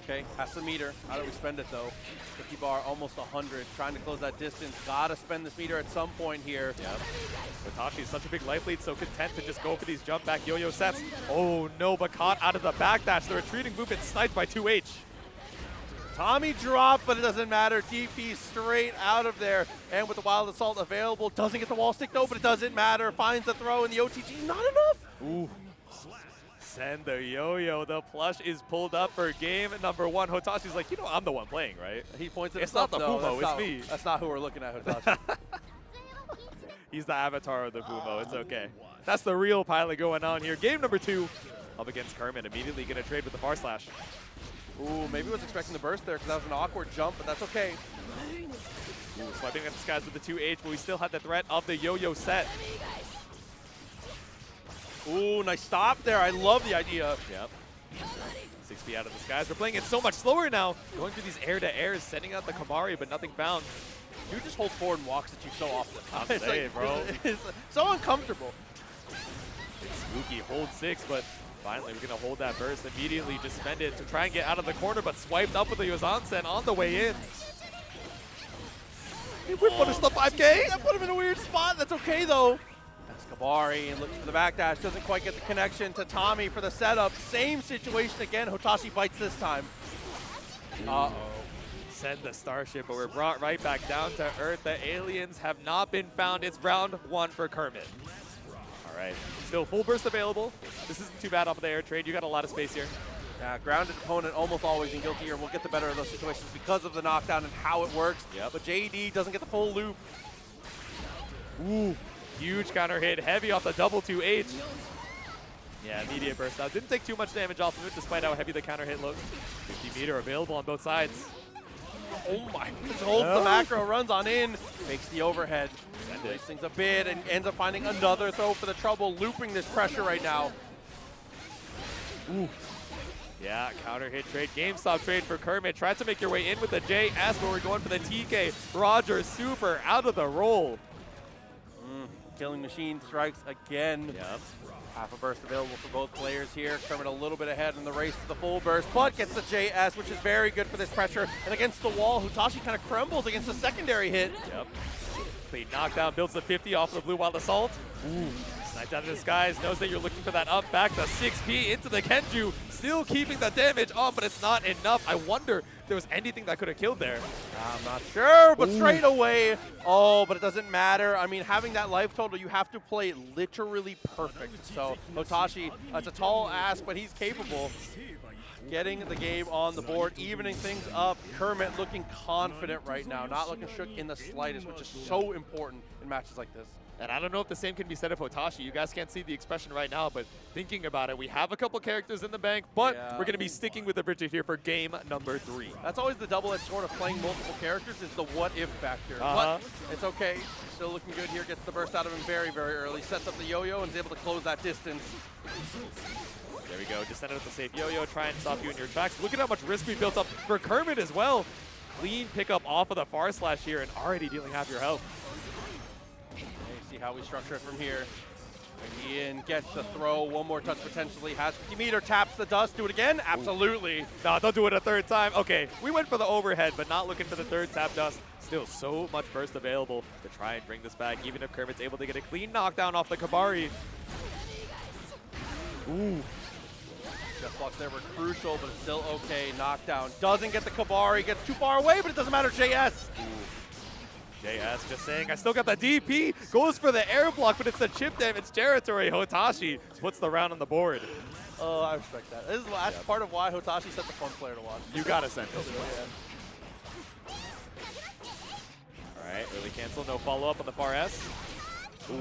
Okay, has the meter. How do we spend it though? 50 bar, almost 100. Trying to close that distance. Gotta spend this meter at some point here. Yep. Hotashi is such a big life lead, so content to just go for these jump back yo-yo sets. Oh no, but caught out of the backdash. The retreating movement sniped by 2H. Tommy dropped, but it doesn't matter. DP straight out of there. And with the Wild Assault available, doesn't get the wall stick though, but it doesn't matter. Finds the throw, and the OTG, not enough. Ooh. Send the yo-yo. The plush is pulled up for game number 1. Hotashi's like, you know, I'm the one playing, right? He points at It's not the Fumo, it's not, me. That's not who we're looking at, Hotashi. He's the avatar of the Fumo. It's okay. That's the real pilot going on here. Game number 2 up against Kermit. Immediately going to trade with the far slash. Ooh, maybe was expecting the burst there because that was an awkward jump, but that's okay. Ooh, swiping at the skies with the 2H, but we still had the threat of the yo-yo set. Ooh, nice stop there. I love the idea. Yep. 6B out of the skies. We're playing it so much slower now. Going through these air-to-airs, sending out the Kamari, but nothing found. Dude just holds forward and walks at you so often. I'm saying, bro. It's so uncomfortable. It's spooky. Hold 6, but finally we're going to hold that burst. Immediately just spend it to try and get out of the corner, but swiped up with the Yozansen on the way in. He would punish the 5K. That put him in a weird spot. That's okay, though. That's Kabari and looks for the backdash. Doesn't quite get the connection to Tommy for the setup. Same situation again. Hotashi bites this time. Uh-oh. Send the Starship, but we're brought right back down to earth. The aliens have not been found. It's round 1 for Kermit. All right. Still full burst available. This isn't too bad off of the air trade. You got a lot of space here. Yeah, grounded opponent almost always in Guilty Gear will get the better of those situations because of the knockdown and how it works. Yep. But JD doesn't get the full loop. Ooh, huge counter hit, heavy off the double 2H. Yeah, immediate burst out. Didn't take too much damage off of it despite how heavy the counter hit looked. 50 meter available on both sides. Oh my, just holds the macro, runs on in, makes the overhead. Makes things a bit and ends up finding another throw for the trouble, looping this pressure right now. Ooh. Yeah, counter hit trade, GameStop trade for Kermit. Tried to make your way in with the JS, but we're going for the TK. Roger, super, out of the roll. Killing Machine strikes again. Yep. Half a burst available for both players here. Kermit a little bit ahead in the race to the full burst, but gets the JS, which is very good for this pressure. And against the wall, Hotashi kind of crumbles against the secondary hit. Yep. Clean knockdown, builds the 50 off of the Blue Wild Assault. Ooh. Sniped out of the skies, knows that you're looking for that up back, the 6P into the Kenju, still keeping the damage on, but it's not enough. I wonder if there was anything that could have killed there. I'm not sure, but straight away, oh, but it doesn't matter. I mean, having that life total, you have to play literally perfect. So Hotashi, it's a tall ask, but he's capable. Getting the game on the board, evening things up. Kermit looking confident right now, not looking shook in the slightest, which is so important in matches like this. And I don't know if the same can be said of Hotashi. You guys can't see the expression right now, but thinking about it, we have a couple characters in the bank, but we're going to be sticking with the Bridget here for game number 3. That's always the double-edged sword of playing multiple characters is the what-if factor. But it's okay. Still looking good here. Gets the burst out of him very, very early. Sets up the yo-yo and is able to close that distance. There we go. Just send it with the safe yo-yo. Try and stop you in your tracks. Look at how much risk we built up for Kermit as well. Clean pickup off of the far slash here and already dealing half your health. See how we structure it from here. Ian gets the throw, one more touch potentially, has 50 meter, taps the dust, do it again? Absolutely. No, don't do it a third time. Okay, we went for the overhead, but not looking for the third tap dust. Still so much burst available to try and bring this back, even if Kermit's able to get a clean knockdown off the Kabari. Ooh. Just blocks there were crucial, but it's still okay. Knockdown doesn't get the Kabari, gets too far away, but it doesn't matter. JS. JS just saying, I still got the DP, goes for the air block, but it's the chip damage territory. Hotashi puts the round on the board. Oh, I respect that. That's part of why Hotashi's such a fun player to watch. You gotta send it. All right, early cancel, no follow-up on the far S. Ooh.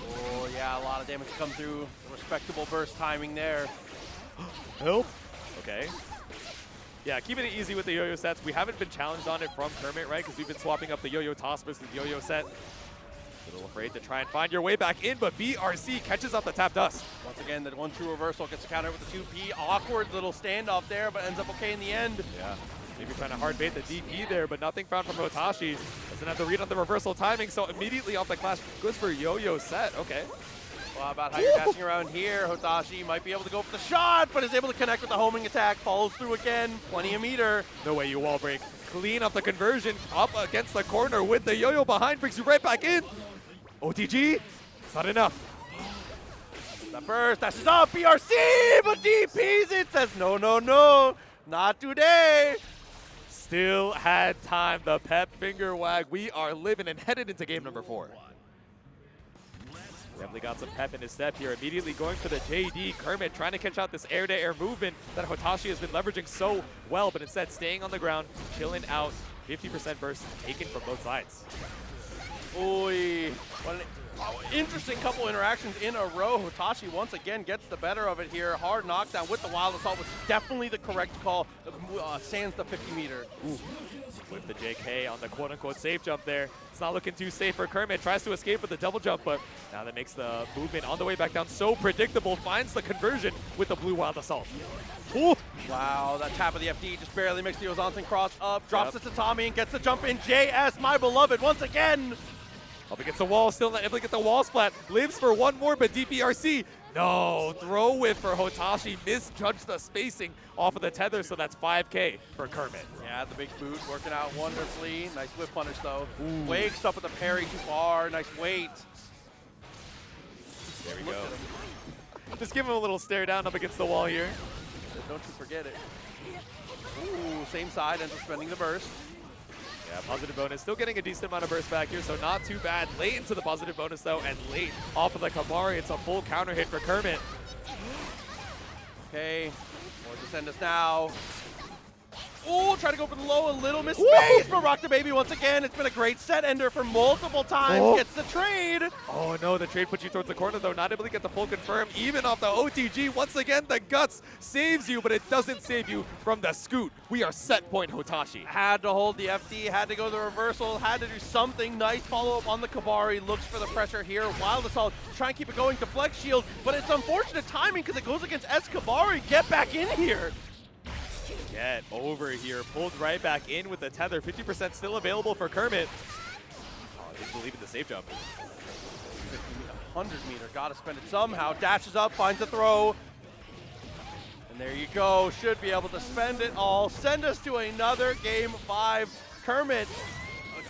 Oh, yeah, a lot of damage to come through. Respectable burst timing there. Help. Okay. Yeah, keeping it easy with the yo-yo sets. We haven't been challenged on it from Kermit, right? Because we've been swapping up the yo-yo toss versus the yo-yo set. A little afraid to try and find your way back in, but BRC catches up the tap dust. Once again, that one true reversal gets a counter with the 2P. Awkward little standoff there, but ends up okay in the end. Yeah. Maybe trying to hard bait the DP there, but nothing found from Hotashi. Doesn't have to read on the reversal timing, so immediately off the clash, goes for yo-yo set. Okay. Well, how about how you're dashing around here? Hotashi might be able to go for the shot, but is able to connect with the homing attack. Follows through again. Plenty of meter. No way you wall break. Clean up the conversion. Up against the corner with the yo-yo behind. Brings you right back in. OTG. It's not enough. That burst. Dashes up. BRC, but DPs it. Says no, no, no. Not today. Still had time. The pep finger wag. We are living and headed into game number 4. Definitely got some pep in his step here. Immediately going for the JD. Kermit trying to catch out this air-to-air movement that Hotashi has been leveraging so well, but instead staying on the ground, chilling out. 50% burst taken from both sides. Oy. What an interesting couple interactions in a row. Hotashi once again gets the better of it here. Hard knockdown with the Wild Assault was definitely the correct call. Sands the 50-meter. With the JK on the quote-unquote safe jump there. It's not looking too safe for Kermit. Tries to escape with the double jump, but now that makes the movement on the way back down so predictable. Finds the conversion with the blue Wild Assault. Ooh. Wow, that tap of the FD just barely makes the Ozansen cross up. Drops it to Tommy and gets the jump in. JS, my beloved, once again. Up against the wall, still not able to get the wall splat. Lives for one more, but DPRC. No, throw whip for Hotashi. Misjudged the spacing off of the tether, so that's 5K for Kermit. Yeah, the big boot working out wonderfully. Nice whip punish, though. Wakes up with the parry too far. Nice weight. There we go. Just give him a little stare down up against the wall here. Don't you forget it. Ooh, same side, ends up spending the burst. Yeah, positive bonus. Still getting a decent amount of burst back here, so not too bad. Late into the positive bonus, though, and late off of the Kabari. It's a full counter hit for Kermit. Okay, more descend us now. Ooh, try to go for the low, a little miss space, but Rock the Baby once again. It's been a great set ender for multiple times. Gets the trade. Oh no, the trade puts you towards the corner though. Not able to get the full confirm. Even off the OTG, once again, the guts saves you, but it doesn't save you from the scoot. We are set point Hotashi. Had to hold the FD, had to go the reversal, had to do something. Nice follow-up on the Kabari. Looks for the pressure here. Wild Assault, try and keep it going. Deflect shield, but it's unfortunate timing because it goes against S Kabari. Get back in here. Get over here. Pulled right back in with the tether. 50% still available for Kermit. Oh, I didn't believe in the safe jump. 100 meter. Gotta spend it somehow. Dashes up, finds a throw. And there you go. Should be able to spend it all. Send us to another game 5. Kermit.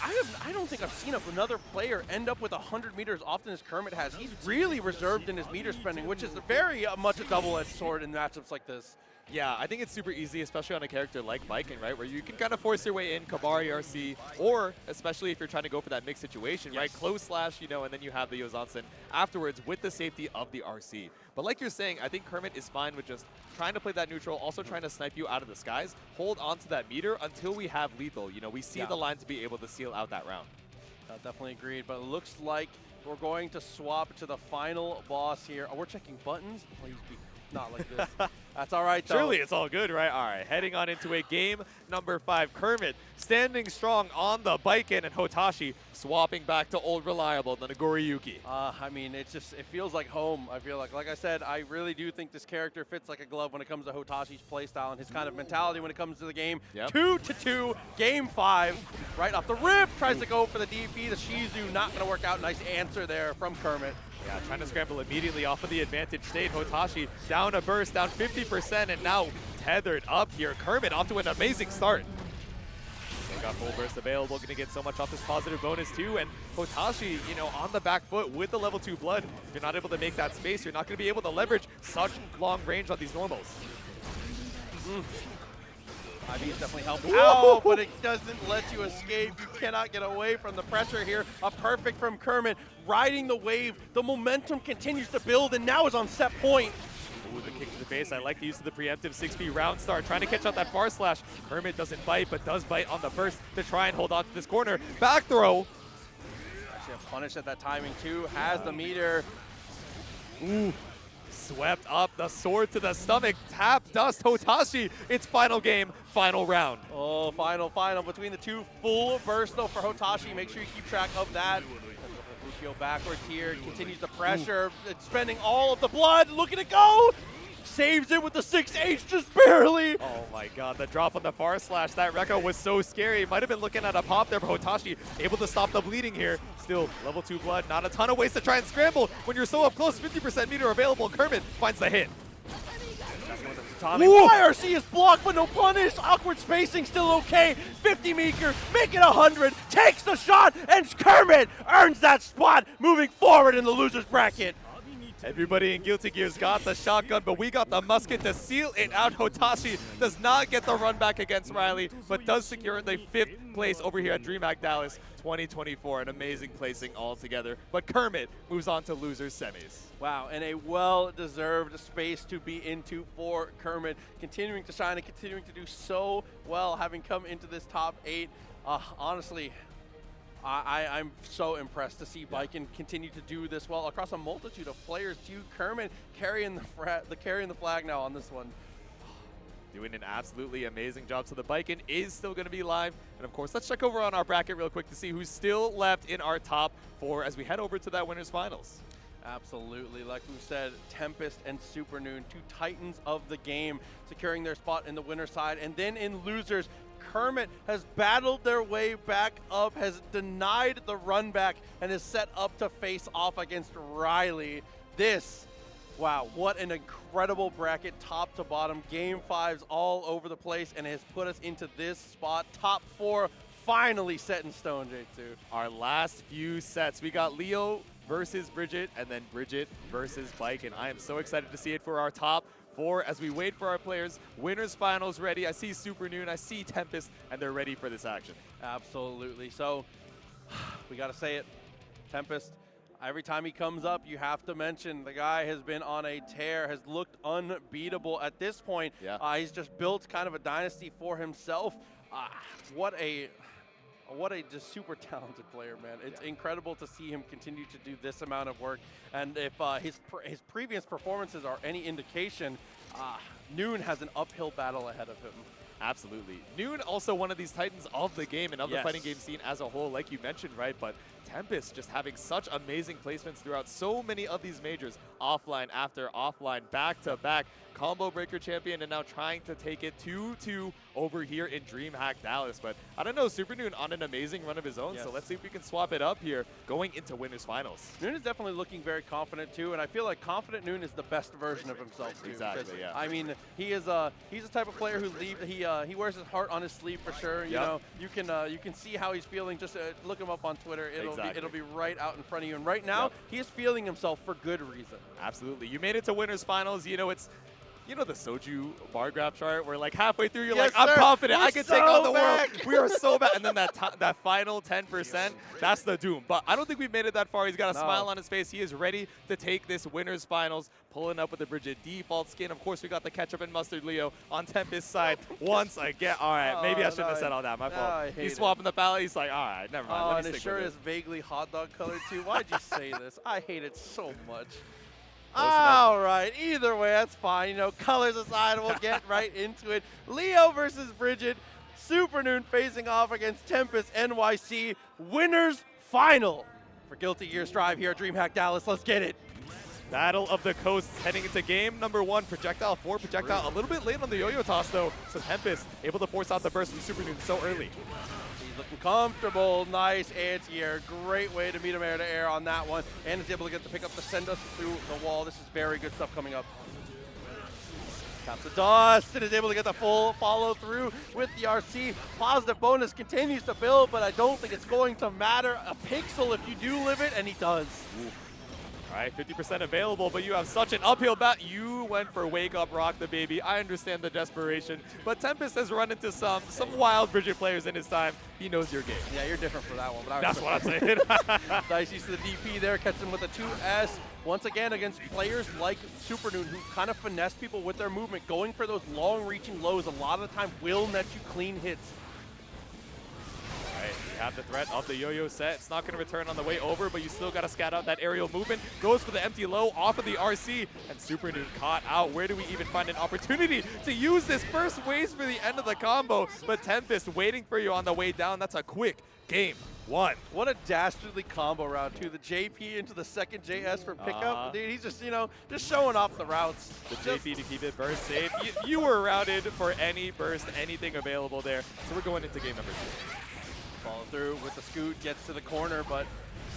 I don't think I've seen another player end up with 100 meters as often as Kermit has. He's really reserved in his meter spending, which is very much a double-edged sword in matchups like this. Yeah, I think it's super easy, especially on a character like Baiken, right? Where you can kind of force your way in, Kabari, RC, or especially if you're trying to go for that mixed situation, right? Close slash, you know, and then you have the Ozansen afterwards with the safety of the RC. But like you're saying, I think Kermit is fine with just trying to play that neutral, also trying to snipe you out of the skies, hold on to that meter until we have lethal. You know, we see the line to be able to seal out that round. Definitely agreed, but it looks like we're going to swap to the final boss here. Oh, we're checking buttons? Please be not like this. That's all right, though. Surely it's all good, right? All right, heading on into a game number 5. Kermit standing strong on the Baiken, and Hotashi swapping back to old reliable, the Nagoriyuki. I mean, it feels like home, I feel like. Like I said, I really do think this character fits like a glove when it comes to Hotashi's playstyle and his kind of mentality when it comes to the game. 2-2, game 5. Right off the rip, tries to go for the DP. The Shizu not going to work out. Nice answer there from Kermit. Yeah, trying to scramble immediately off of the advantage state. Hotashi down a burst, down 50%, and now tethered up here. Kermit off to an amazing start. They got full burst available, going to get so much off this positive bonus too. And Hotashi, you know, on the back foot with the level 2 blood. If you're not able to make that space, you're not going to be able to leverage such long range on these normals. I.B.A is definitely helping out, but it doesn't let you escape. You cannot get away from the pressure here. A perfect from Kermit, riding the wave. The momentum continues to build, and now is on set point. Ooh, the kick to the face. I like the use of the preemptive 6B round start. Trying to catch out that far slash. Kermit doesn't bite, but does bite on the burst to try and hold on to this corner. Back throw. Actually a punish at that timing too. Has the meter. Ooh. Swept up, the sword to the stomach, tap dust, Hotashi. It's final game, final round. Oh, final between the two. Full burst though for Hotashi. Make sure you keep track of that. Go backwards here, continues the pressure. It's spending all of the blood. Looking to go. Saves it with the 6H just barely. Oh my god, the drop on the far slash. That Rekka was so scary. Might have been looking at a pop there, but Hotashi able to stop the bleeding here. Still, level 2 blood. Not a ton of ways to try and scramble. When you're so up close, 50% meter available. Kermit finds the hit. YRC is blocked, but no punish. Awkward spacing, still okay. 50 meter, make it 100. Takes the shot, and Kermit earns that spot, moving forward in the loser's bracket. Everybody in Guilty Gear's got the shotgun, but we got the musket to seal it out. Hotashi does not get the run back against Riley, but does secure the 5th place over here at Dreamhack Dallas 2024. An amazing placing altogether. But Kermit moves on to losers semis. Wow, and a well-deserved space to be into for Kermit, continuing to shine and continuing to do so well, having come into this top 8. Honestly, I'm so impressed to see Baiken continue to do this well across a multitude of players too. Kermit carrying the flag now on this one. Doing an absolutely amazing job. So the Baiken is still going to be live. And of course, let's check over on our bracket real quick to see who's still left in our top 4 as we head over to that winners finals. Absolutely. Like we said, Tempest and Supernoon, 2 titans of the game, securing their spot in the winner side. And then in losers, Kermit has battled their way back up, has denied the run back, and is set up to face off against Riley. Wow, what an incredible bracket, top to bottom. Game 5s all over the place, and has put us into this spot. Top 4 finally set in stone, J2. Our last few sets, we got Leo versus Bridget, and then Bridget versus Baiken. I am so excited to see it for our top 4 as we wait for our players. Winners finals ready. I see Supernoon, I see Tempest, and they're ready for this action. Absolutely. So we got to say it, Tempest. Every time he comes up, you have to mention the guy has been on a tear, has looked unbeatable at this point. Yeah. He's just built kind of a dynasty for himself. What a just super talented player, man. It's incredible to see him continue to do this amount of work. And if his previous performances are any indication, Noon has an uphill battle ahead of him. Absolutely. Noon also one of these titans of the game and of the fighting game scene as a whole, like you mentioned, right? But Tempest just having such amazing placements throughout so many of these majors, offline after offline, back-to-back, combo breaker champion, and now trying to take it 2-2 over here in Dreamhack Dallas. But I don't know, Supernoon on an amazing run of his own, so let's see if we can swap it up here going into winners finals. Noon is definitely looking very confident too, and I feel like confident Noon is the best version of himself too. Exactly, yeah. I mean, he's the type of player who he wears his heart on his sleeve for sure. You know, you can see how he's feeling. Just look him up on Twitter. It'll be right out in front of you. And right now, he is feeling himself for good reason. Absolutely. You made it to winners finals. You know, it's the Soju bar graph chart where like halfway through you're like, I'm confident, I can take on the world. We are so bad. And then that final 10%, that's the doom. But I don't think we've made it that far. He's got a smile on his face. He is ready to take this winners finals, pulling up with the Bridget default skin. Of course, we got the ketchup and mustard Leo on Tempest's side once again. All right, maybe I shouldn't have said all that. My fault. He's swapping the palette. He's like, all right, never mind. Let me and it sure is vaguely hot dog colored too. Why'd you say this? I hate it so much. All right, either way, that's fine. You know, colors aside, we'll get right into it. Leo versus Bridget. Supernoon facing off against TempestNYC. Winners final for Guilty Gear Strive here at Dreamhack Dallas. Let's get it. Battle of the Coasts heading into game number 1. Projectile 4, projectile a little bit late on the yo-yo toss though. So Tempest able to force out the burst from Supernoon so early. Looking comfortable, nice anti-air, great way to meet him air to air on that one, and is able to get the pickup to send us through the wall. This is very good stuff coming up. Taps the dust and is able to get the full follow through with the RC. Positive bonus continues to build, but I don't think it's going to matter. A pixel if you do live it, and he does. Ooh. All right, 50% available, but you have such an uphill bat. You went for Wake Up, Rock the Baby. I understand the desperation, but Tempest has run into some wild Bridget players in his time. He knows your game. Yeah, you're different for that one. But that's what I'm saying. Nice use of the DP there, catches him with a 2S. Once again, against players like Supernoon, who kind of finesse people with their movement, going for those long-reaching lows a lot of the time will net you clean hits. You have the threat of the yo-yo set. It's not going to return on the way over, but you still got to scout out that aerial movement. Goes for the empty low off of the RC, and Supernoon caught out. Where do we even find an opportunity to use this first waste for the end of the combo? But Tempest waiting for you on the way down. That's a quick game 1. What a dastardly combo route, too. The JP into the second JS for pickup. Dude, he's just, just showing off the routes. The JP to keep it burst safe. You were routed for any burst, anything available there. So we're going into game number 2. Follow through with the scoot, gets to the corner, but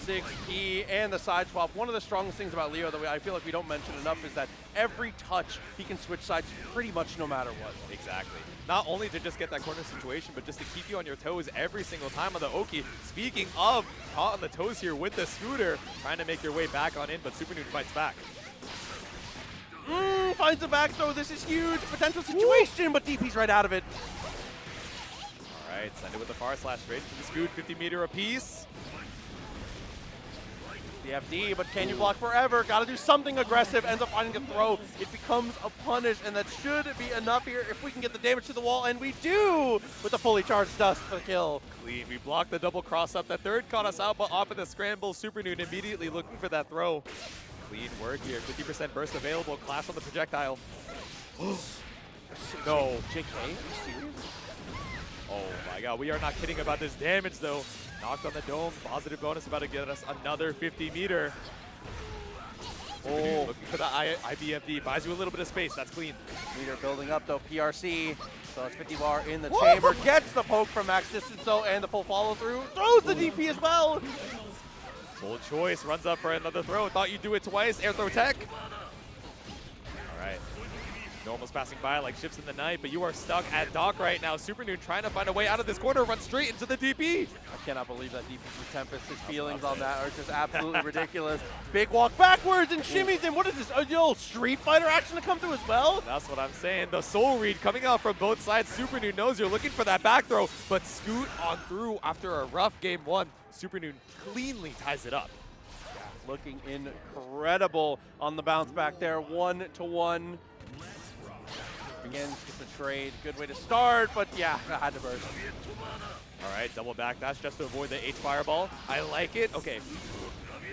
6P and the side swap. One of the strongest things about Leo that I feel like we don't mention enough is that every touch he can switch sides pretty much no matter what. Exactly. Not only to just get that corner situation, but just to keep you on your toes every single time on the Oki. Speaking of caught on the toes here with the scooter, trying to make your way back on in, but Supernoon fights back. finds the back throw. This is huge. Potential situation, but DP's right out of it. All right, send it with the far slash straight to the Scoot. 50-meter apiece. The FD, but can you block forever? Got to do something aggressive. Ends up finding a throw. It becomes a punish, and that should be enough here if we can get the damage to the wall, and we do with the fully charged Dust for the kill. Clean. We blocked the double cross up. The third caught us out, but off of the scramble, Supernoon immediately looking for that throw. Clean work here. 50% burst available. Clash on the projectile. No. JK, are you serious? Oh my god, we are not kidding about this damage though. Knocked on the dome, positive bonus about to get us another 50-meter. Oh, looking for the IBFD, buys you a little bit of space, that's clean. Meter building up though, PRC, so it's 50 bar in the chamber, gets the poke from max distance though, and the full follow through, throws the DP as well. Bold choice, runs up for another throw, thought you'd do it twice, air throw tech. All right. Almost passing by like ships in the night, but you are stuck at dock right now. Supernoon trying to find a way out of this corner, run straight into the DP. I cannot believe that DP from Tempest. His feelings on that are just absolutely ridiculous. Big walk backwards and shimmies in. What is this? A Street Fighter action to come through as well? That's what I'm saying. The soul read coming out from both sides. Supernoon knows you're looking for that back throw, but Scoot on through after a rough game one. Supernoon cleanly ties it up. Yeah, looking incredible on the bounce back there. 1-1. Again, gets the trade. Good way to start, but yeah, I had to burst. All right, double backdash just to avoid the H fireball. I like it. Okay.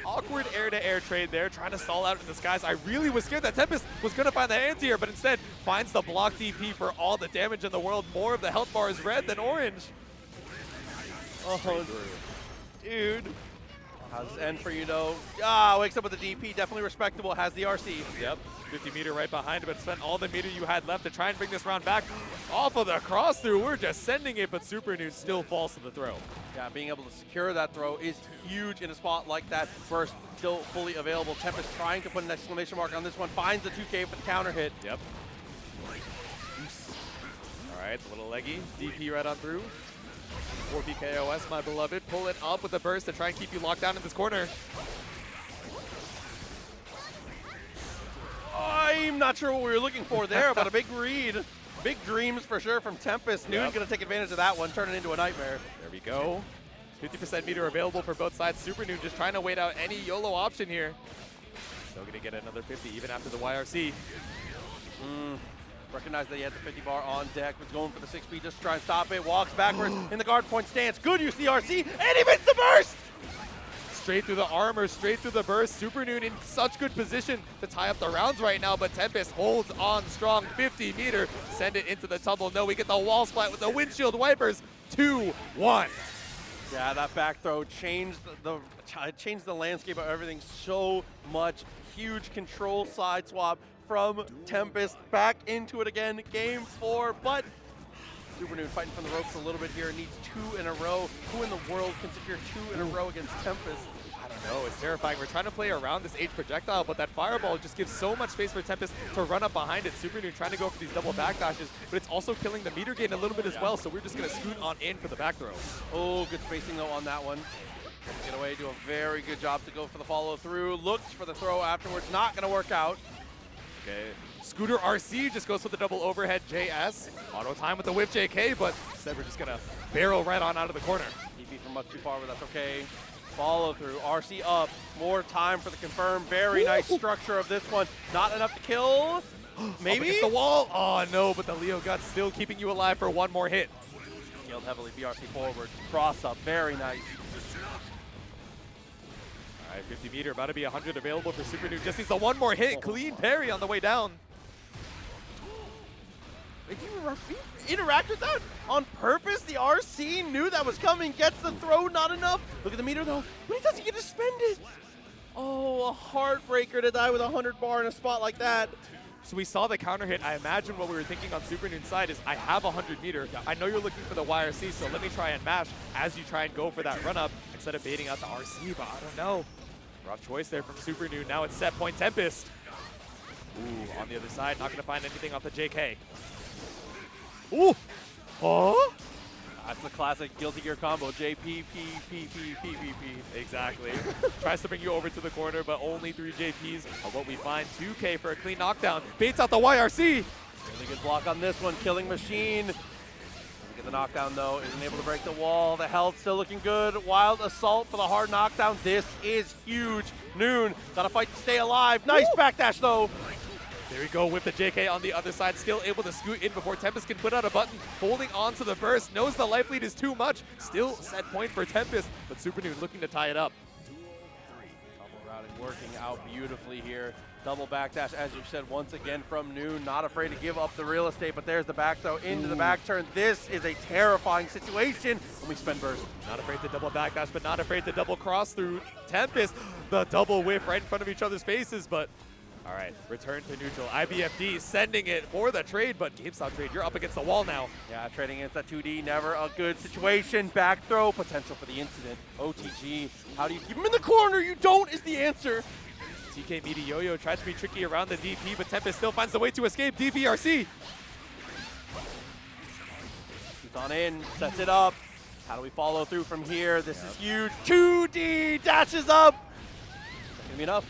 Awkward air-to-air trade there, trying to stall out in the skies. I really was scared that Tempest was going to find the anti-air, but instead finds the block DP for all the damage in the world. More of the health bar is red than orange. Oh, dude. How's this end for you, though? Wakes up with the DP. Definitely respectable. Has the RC. Yep. 50-meter right behind it, but spent all the meter you had left to try and bring this round back. Off of the cross-through. We're just sending it, but Supernoon still falls to the throw. Yeah, being able to secure that throw is huge in a spot like that. Burst still fully available. Tempest trying to put an exclamation mark on this one. Finds the 2K for the counter hit. Yep. All right, a little leggy. DP right on through. 4 PKOS, my beloved. Pull it up with a burst to try and keep you locked down in this corner. I'm not sure what we were looking for there, but a big read. Big dreams for sure from Tempest. Noon's going to take advantage of that one, turn it into a nightmare. There we go. 50% meter available for both sides. Supernoon just trying to wait out any YOLO option here. Still going to get another 50 even after the YRC. Recognize that he had the 50 bar on deck, was going for the 6B just to try and stop it. Walks backwards in the guard point stance. Good use of the RC, and he missed the burst! Straight through the armor, straight through the burst. Supernoon in such good position to tie up the rounds right now, but Tempest holds on strong. 50 meter, send it into the tumble. No, we get the wall splat with the windshield wipers. 2-1. Yeah, that back throw changed the landscape of everything so much. Huge control side swap from Tempest back into it again. Game 4, but Supernoon fighting from the ropes a little bit here. Needs 2 in a row. Who in the world can secure 2 in a row against Tempest? I don't know. It's terrifying. We're trying to play around this H projectile, but that fireball just gives so much space for Tempest to run up behind it. Supernoon trying to go for these double backdashes, but it's also killing the meter gain a little bit as well, so we're just going to scoot on in for the back throw. Oh, good spacing, though, on that one. Get away, do a very good job to go for the follow-through. Looks for the throw afterwards. Not going to work out. Okay. Scooter RC just goes for the double overhead JS. Auto time with the whip JK, but instead we're just going to barrel right on out of the corner. DP from much too far, but that's okay. Follow through. RC up. More time for the confirm. Very nice structure of this one. Not enough to kill. Maybe? Up against the wall. Oh, no, but the Leo Gut still keeping you alive for one more hit. Scaled heavily. BRC forward. Cross up. Very nice. All right, 50 meter. About to be 100 available for Supernoon. Just needs the one more hit. Clean parry on the way down. Did you interact with that on purpose? The RC knew that was coming, gets the throw, not enough. Look at the meter though, but he doesn't get to spend it. Oh, a heartbreaker to die with 100 bar in a spot like that. So we saw the counter hit. I imagine what we were thinking on Supernoon's side is I have 100 meter. I know you're looking for the YRC, so let me try and mash as you try and go for that run up instead of baiting out the RC, but I don't know. Rough choice there from Supernoon. Now it's set point Tempest. Ooh, on the other side, not going to find anything off the JK. Ooh! Huh? That's the classic Guilty Gear combo, JP, P, P, P, P, P, P. Exactly. Tries to bring you over to the corner, but only 3 JPs are what we find. 2K for a clean knockdown. Baits out the YRC. Really good block on this one, Killing Machine. Doesn't get the knockdown though, isn't able to break the wall. The health still looking good. Wild Assault for the hard knockdown. This is huge. Noon, gotta fight to stay alive. Nice backdash though. There we go with the JK on the other side, still able to scoot in before Tempest can put out a button, holding on to the burst, knows the life lead is too much, still set point for Tempest, but Supernoon looking to tie it up. Double routing working out beautifully here. Double backdash, as you said, once again from Noon, not afraid to give up the real estate, but there's the back throw into the back turn. This is a terrifying situation when we spend burst. Not afraid to double backdash, but not afraid to double cross through Tempest. The double whiff right in front of each other's faces, but all right, return to neutral. IBFD sending it for the trade, but GameStop trade, you're up against the wall now. Yeah, trading against that 2D, never a good situation. Back throw, potential for the incident. OTG, how do you keep him in the corner? You don't is the answer. TK Meaty Yo-Yo tries to be tricky around the DP, but Tempest still finds the way to escape. DPRC. Shoots on in, sets it up. How do we follow through from here? This is huge. 2D dashes up. Is that gonna be enough?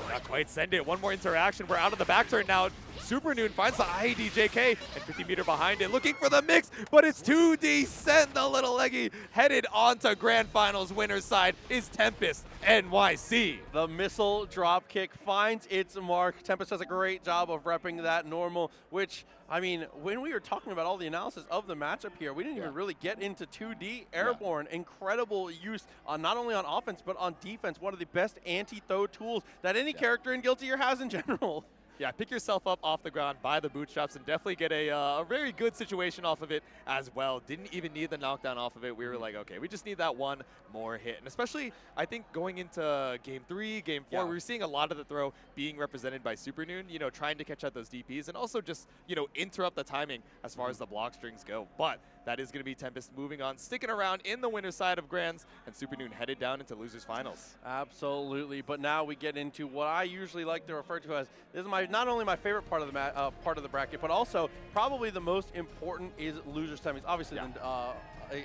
Not quite send it. One more interaction. We're out of the back turn now. Supernoon finds the IDJK and 50 meter behind it, looking for the mix, but it's 2D. Send the little leggy headed on to Grand Finals. Winner's side is TempestNYC. The missile drop kick finds its mark. Tempest does a great job of repping that normal, which, I mean, when we were talking about all the analysis of the matchup here, we didn't even really get into 2D airborne. Incredible use not only on offense, but on defense. One of the best anti-throw tools that any character in Guilty Gear has in general. Yeah, pick yourself up off the ground by the bootstraps and definitely get a very good situation off of it as well. Didn't even need the knockdown off of it. We were like, okay, we just need that one more hit. And especially, I think, going into Game 3, Game 4, we were seeing a lot of the throw being represented by Supernoon, you know, trying to catch out those DPs and also just, you know, interrupt the timing as far as the block strings go. But that is going to be Tempest moving on, sticking around in the winner's side of Grands, and Supernoon headed down into losers finals. Absolutely, but now we get into what I usually like to refer to as, this is not only my favorite part of the bracket, but also probably the most important is loser semis. Obviously,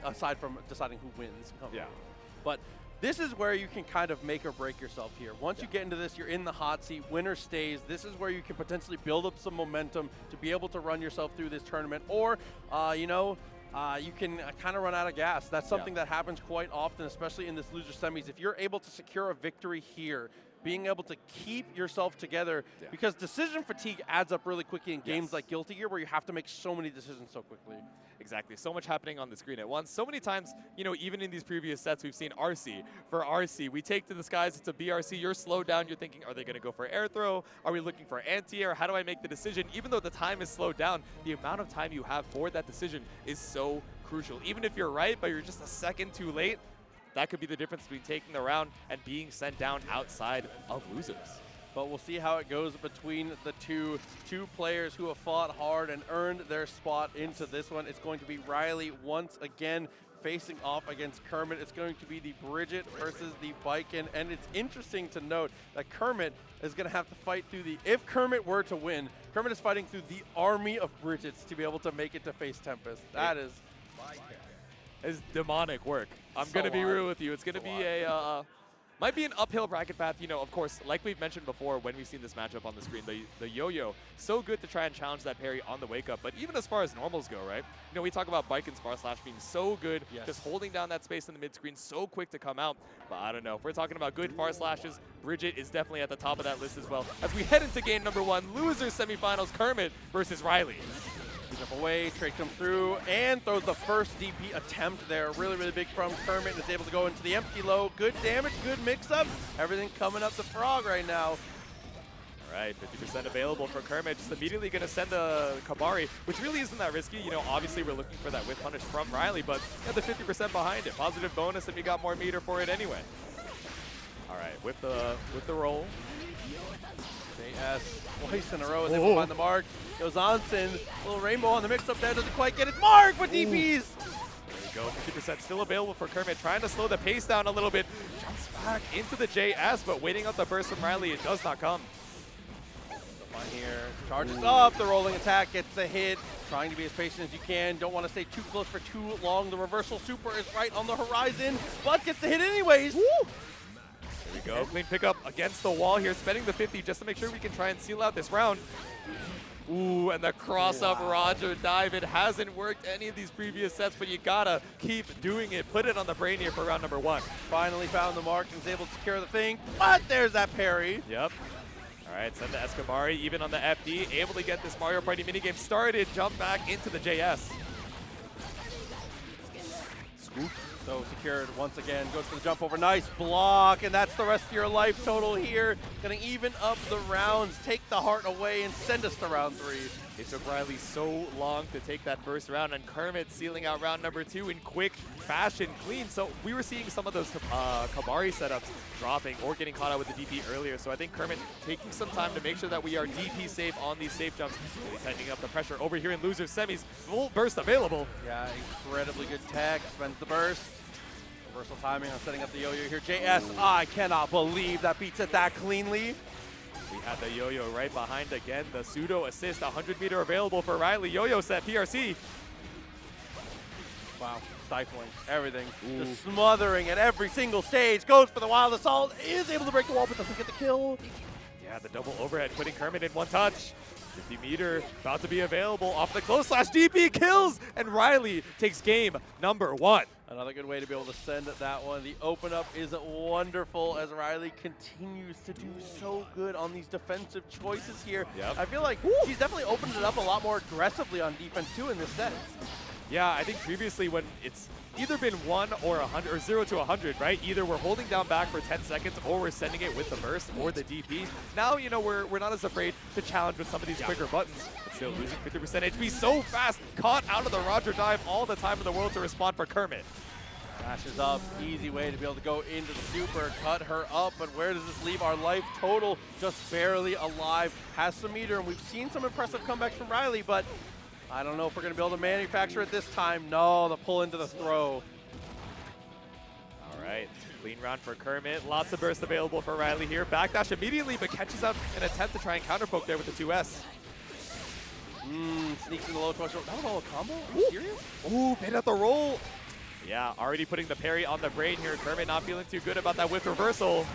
aside from deciding who wins. But this is where you can kind of make or break yourself here. Once you get into this, you're in the hot seat, winner stays. This is where you can potentially build up some momentum to be able to run yourself through this tournament, or you know, you can kind of run out of gas. That's something that happens quite often, especially in this loser semis. If you're able to secure a victory here, being able to keep yourself together, because decision fatigue adds up really quickly in games like Guilty Gear, where you have to make so many decisions so quickly. Exactly. So much happening on the screen at once. So many times, you know, even in these previous sets, we've seen RC. For RC, we take to the skies, it's a BRC, you're slowed down, you're thinking, are they going to go for air throw? Are we looking for anti-air? How do I make the decision? Even though the time is slowed down, the amount of time you have for that decision is so crucial. Even if you're right, but you're just a second too late, that could be the difference between taking the round and being sent down outside of losers. But we'll see how it goes between the two players who have fought hard and earned their spot into this one. It's going to be Riley once again facing off against Kermit. It's going to be the Bridget versus the Baiken. And it's interesting to note that Kermit is going to have to fight through if Kermit were to win, Kermit is fighting through the army of Bridgets to be able to make it to face Tempest. That is demonic work. I'm going to be real with you. It's going to be might be an uphill bracket path. You know, of course, like we've mentioned before when we've seen this matchup on the screen, the yo-yo, so good to try and challenge that parry on the wake up. But even as far as normals go, right? You know, we talk about Baiken's far slash being so good, just holding down that space in the mid screen, so quick to come out. But I don't know. If we're talking about good far slashes, Bridget is definitely at the top of that list as well. As we head into game number 1, losers semifinals, Kermit versus Riley. Jump away, trade comes through, and throws the first DP attempt there. Really, really big from Kermit, and is able to go into the empty low. Good damage, good mix-up. Everything coming up the frog right now. All right, 50% available for Kermit. Just immediately going to send the Kabari, which really isn't that risky. You know, obviously we're looking for that whip punish from Riley, but the 50% behind it. Positive bonus, and we got more meter for it anyway. All right, with the roll. JS twice in a row is able to find the mark. Goes Onsen, little rainbow on the mix-up there, doesn't quite get its mark, but DPs. There we go, 50% still available for Kermit, trying to slow the pace down a little bit. Jumps back into the JS, but waiting out the burst from Riley, it does not come. Fine here. Charges up. The rolling attack gets the hit. Trying to be as patient as you can. Don't want to stay too close for too long. The reversal super is right on the horizon, but gets the hit anyways. Woo! There we go. Clean pickup against the wall here, spending the 50 just to make sure we can try and seal out this round. Ooh, and the cross-up Roger dive. It hasn't worked any of these previous sets, but you gotta keep doing it. Put it on the brain here for round number 1. Finally found the mark and is able to secure the thing, but there's that parry. Yep. All right, send the Escamari, even on the FD, able to get this Mario Party minigame started, jump back into the JS. Scoop. So secured once again, goes for the jump over, nice block, and that's the rest of your life total here. Gonna even up the rounds, take the heart away, and send us to round 3. It took Riley so long to take that first round, and Kermit sealing out round number 2 in quick fashion, clean. So we were seeing some of those Kabari setups dropping or getting caught out with the DP earlier. So I think Kermit taking some time to make sure that we are DP safe on these safe jumps, really tightening up the pressure over here in losers semis. Full burst available. Yeah, incredibly good tech, spends the burst. Reversal timing on setting up the yo-yo here. JS, I cannot believe that beats it that cleanly. We had the yo-yo right behind again. The pseudo assist, 100-meter available for Riley. Yo-yo set, PRC. Wow, stifling everything. Ooh. Just smothering at every single stage. Goes for the wild assault. Is able to break the wall, but doesn't get the kill. Yeah, the double overhead, putting Kermit in one touch. 50-meter about to be available off the close slash. DP kills, and Riley takes game number 1. Another good way to be able to send that one. The open up is wonderful as Riley continues to do so good on these defensive choices here. Yep. I feel like she's definitely opened it up a lot more aggressively on defense too in this set. Yeah, I think previously when it's either been 1 or 100 or 0 to 100, right? Either we're holding down back for 10 seconds or we're sending it with the burst or the DP. Now, you know, we're not as afraid to challenge with some of these quicker buttons, but still losing 50% HP so fast, caught out of the Roger dive, all the time in the world to respond for Kermit. Dashes up, easy way to be able to go into the super, cut her up, but where does this leave our life total? Just barely alive, has some meter, and we've seen some impressive comebacks from Riley, but I don't know if we're going to be able to manufacture it this time. No, the pull into the throw. All right, clean round for Kermit. Lots of burst available for Riley here. Backdash immediately, but catches up an attempt to try and counterpoke there with the 2S. Sneaks in the low question. That was all a combo? Are you serious? Ooh, paid out the roll. Yeah, already putting the parry on the brain here. Kermit not feeling too good about that whiff reversal.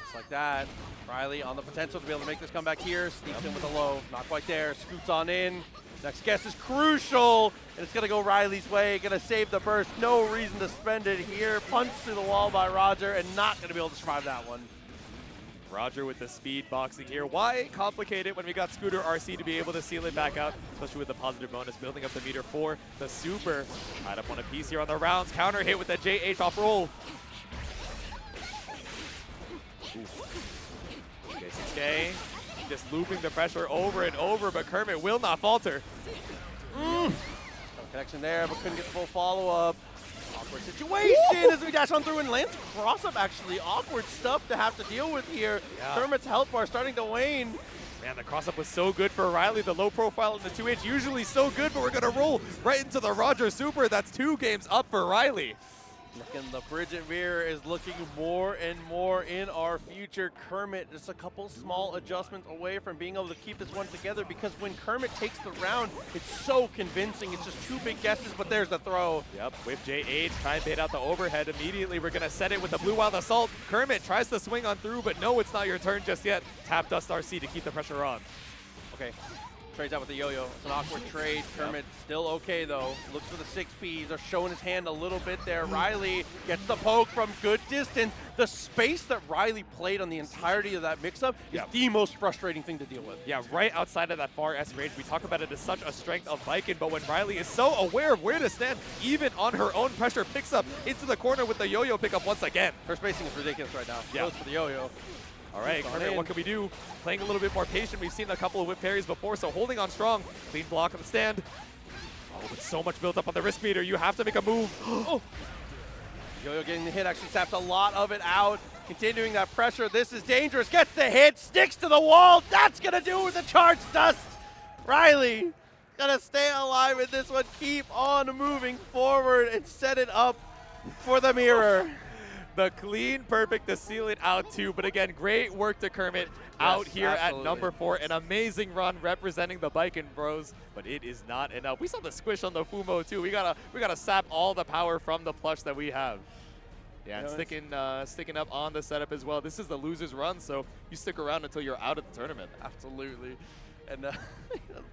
Just like that. Riley on the potential to be able to make this comeback here. Sneaks in with a low. Not quite there. Scoots on in. Next guess is crucial. And it's going to go Riley's way. Going to save the burst. No reason to spend it here. Punched through the wall by Roger and not going to be able to survive that one. Roger with the speed boxing here. Why complicate it when we got Scooter RC to be able to seal it back out, especially with the positive bonus, building up the meter for the super. Tied up on a piece here on the rounds. Counter hit with the JH off roll. Kiske just looping the pressure over and over, but Kermit will not falter. Connection there, but couldn't get the full follow-up. Awkward situation as we dash on through and lands cross-up, actually. Awkward stuff to have to deal with here. Yeah. Kermit's health bar starting to wane. Man, the cross-up was so good for Riley. The low profile in the 2H usually so good, but we're going to roll right into the Roger Super. That's 2 games up for Riley. Looking, the Bridget mirror is looking more and more in our future. Kermit just a couple small adjustments away from being able to keep this one together, because when Kermit takes the round, it's so convincing. It's just 2 big guesses, but there's the throw. Yep, with JH, try and bait out the overhead immediately. We're going to set it with the Blue Wild Assault. Kermit tries to swing on through, but no, it's not your turn just yet. Tap Dust RC to keep the pressure on. Okay. Trades out with the yo-yo. It's an awkward trade. Kermit still okay, though. Looks for the 6Ps. They're showing his hand a little bit there. Riley gets the poke from good distance. The space that Riley played on the entirety of that mix-up is the most frustrating thing to deal with. Yeah, right outside of that far S range. We talk about it as such a strength of Baiken, but when Riley is so aware of where to stand, even on her own pressure, picks up into the corner with the yo-yo pickup once again. Her spacing is ridiculous right now. Yeah. Goes for the yo-yo. All right, Kermit, what can we do? Playing a little bit more patient. We've seen a couple of whip parries before, so holding on strong. Clean block on the stand. Oh, but so much built up on the risk meter. You have to make a move. Oh. Yo-yo getting the hit actually taps a lot of it out. Continuing that pressure. This is dangerous. Gets the hit. Sticks to the wall. That's going to do it with the charge dust. Riley going to stay alive in this one. Keep on moving forward and set it up for the mirror. the clean perfect to seal it out too. But again, great work to Kermit out here absolutely. at number 4. An amazing run representing the Baiken bros, but it is not enough. We saw the squish on the Fumo too. We gotta sap all the power from the plush that we have. Yeah, and sticking up on the setup as well. This is the loser's run, so you stick around until you're out of the tournament. Absolutely. And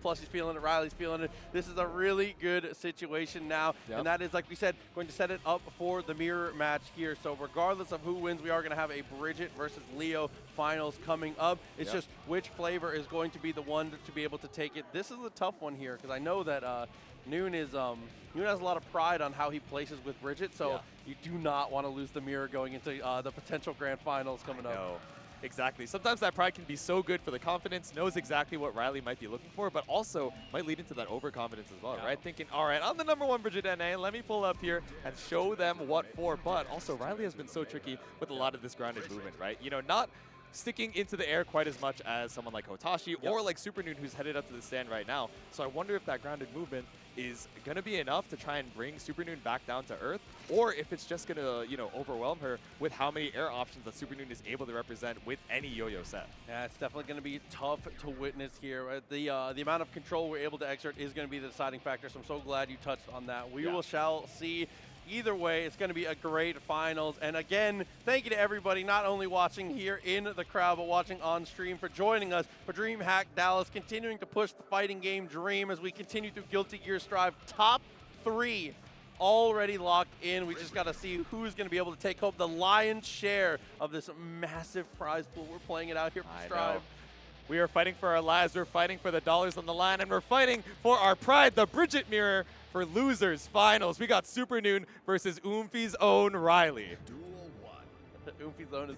plus he's feeling it, Riley's feeling it. This is a really good situation now. Yep. And that is, like we said, going to set it up for the mirror match here. So regardless of who wins, we are going to have a Bridget versus Leo finals coming up. It's just which flavor is going to be the one to be able to take it. This is a tough one here because I know that Noon has a lot of pride on how he places with Bridget. So you do not want to lose the mirror going into the potential grand finals coming up. Exactly. Sometimes that pride can be so good for the confidence, knows exactly what Riley might be looking for, but also might lead into that overconfidence as well, right? Thinking, all right, I'm the #1 Bridget NA, let me pull up here and show them what for. But also, Riley has been so tricky with a lot of this grounded movement, right? You know, not sticking into the air quite as much as someone like Hotashi or like Supernoon, who's headed up to the stand right now. So I wonder if that grounded movement is going to be enough to try and bring Supernoon back down to earth, or if it's just going to, you know, overwhelm her with how many air options that Supernoon is able to represent with any yo-yo set. Yeah, it's definitely going to be tough to witness here. The amount of control we're able to exert is going to be the deciding factor, so I'm so glad you touched on that. We shall see. Either way, it's going to be a great finals. And again, thank you to everybody not only watching here in the crowd, but watching on stream for joining us for Dreamhack Dallas, continuing to push the fighting game dream as we continue through Guilty Gear Strive. Top 3 already locked in. We just got to see who's going to be able to take home the lion's share of this massive prize pool. We're playing it out here for Strive. We are fighting for our lives. We're fighting for the dollars on the line, and we're fighting for our pride, the Bridget mirror. For losers finals, we got Supernoon versus Oomfie's own Riley. Duel 1. Oomfie's own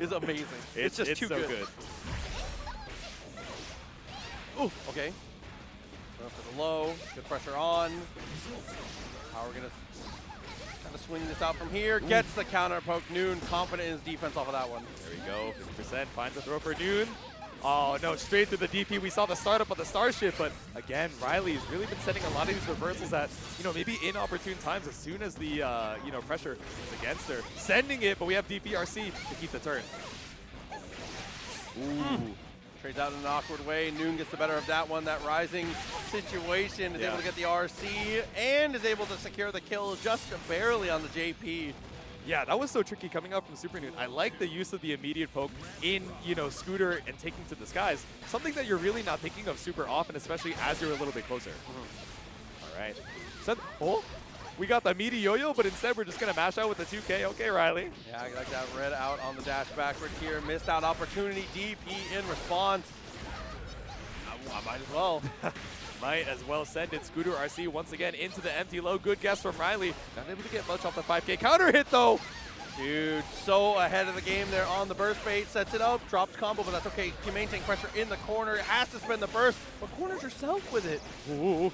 is amazing. It's just too good. Ooh, okay. Going for the low, good pressure on. How we're gonna kind of swing this out from here. Gets the counter poke. Noon confident in his defense off of that one. There we go. 50% finds the throw for Noon. Oh, no, straight through the DP. We saw the startup of the Starship, but again, Riley's really been setting a lot of these reversals at, you know, maybe inopportune times as soon as the, you know, pressure is against her. Sending it, but we have DPRC to keep the turn. Ooh. Trades out in an awkward way. Noon gets the better of that one. That rising situation is able to get the RC and is able to secure the kill just barely on the JP. Yeah, that was so tricky coming up from Supernoon. I like the use of the immediate poke in, you know, Scooter and taking to the skies. Something that you're really not thinking of super often, especially as you're a little bit closer. All right. So, we got the meaty yo-yo, but instead we're just going to mash out with the 2K. Okay, Riley. Yeah, I like that red out on the dash backwards here. Missed out opportunity. DP in response. I might as well. Might as well send it. Scooter RC once again into the empty low. Good guess from Riley. Not able to get much off the 5K. Counter hit, though. Dude, so ahead of the game there on the burst bait. Sets it up, drops combo, but that's okay. Can maintain pressure in the corner. Has to spend the burst, but corners herself with it. Ooh.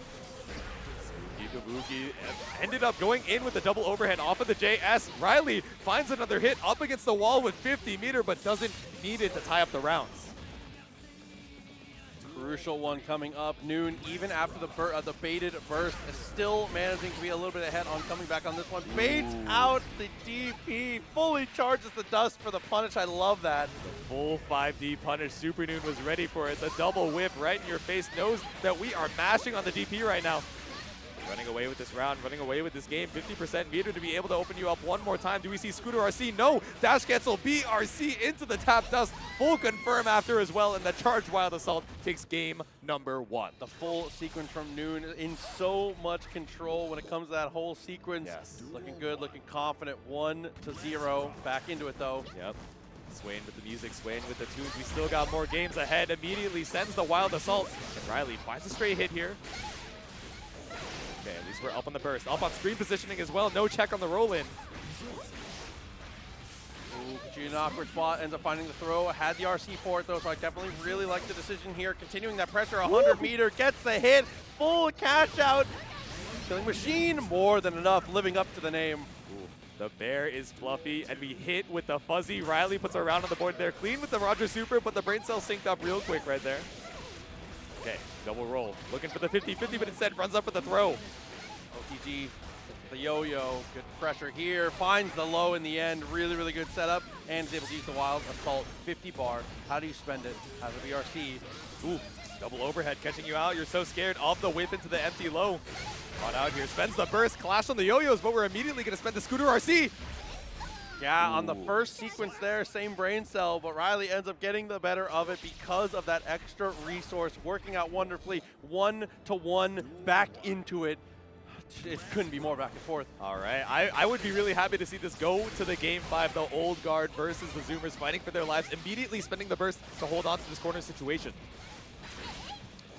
Kabuki ended up going in with the double overhead off of the JS. Riley finds another hit up against the wall with 50 meter, but doesn't need it to tie up the rounds. Crucial one coming up. Noon, even after the baited burst, is still managing to be a little bit ahead on coming back on this one. Baits out the DP, fully charges the dust for the punish. I love that. The full 5D punish. Supernoon was ready for it. The double whip right in your face. Knows that we are mashing on the DP right now. Running away with this round, running away with this game. 50% meter to be able to open you up one more time. Do we see Scooter RC? No! Dash cancel BRC into the tap dust. Full confirm after as well, and the charged Wild Assault takes game number 1. The full sequence from Noon in so much control when it comes to that whole sequence. Yes. Looking good, looking confident. 1-0. Back into it though. Yep. Swaying with the music, swaying with the tunes. We still got more games ahead. Immediately sends the Wild Assault. And Riley finds a straight hit here. Okay, at least we're up on the burst. Up on screen positioning as well. No check on the roll-in. Ooh, an awkward spot. Ends up finding the throw. Had the RC for it, though, so I definitely really like the decision here. Continuing that pressure, 100 meter. Gets the hit. Full cash out. Killing machine. More than enough. Living up to the name. The bear is fluffy, and we hit with the fuzzy. Riley puts a round on the board there. Clean with the Roger Super, but the brain cell synced up real quick right there. Okay, double roll. Looking for the 50-50, but instead runs up with the throw. OTG The yo-yo, good pressure here, finds the low in the end, really, really good setup, and is able to use the wild assault, 50 bar. How do you spend it as a BRC? Ooh, double overhead catching you out. You're so scared of the whip into the empty low. Caught out here, spends the burst, clash on the yo-yos, but we're immediately gonna spend the scooter RC. Yeah, on the first sequence there, same brain cell, but Riley ends up getting the better of it because of that extra resource, working out wonderfully, 1-to-1, back into it. It couldn't be more back and forth. All right, I would be really happy to see this go to the Game 5, the old guard versus the Zoomers fighting for their lives, immediately spending the burst to hold on to this corner situation.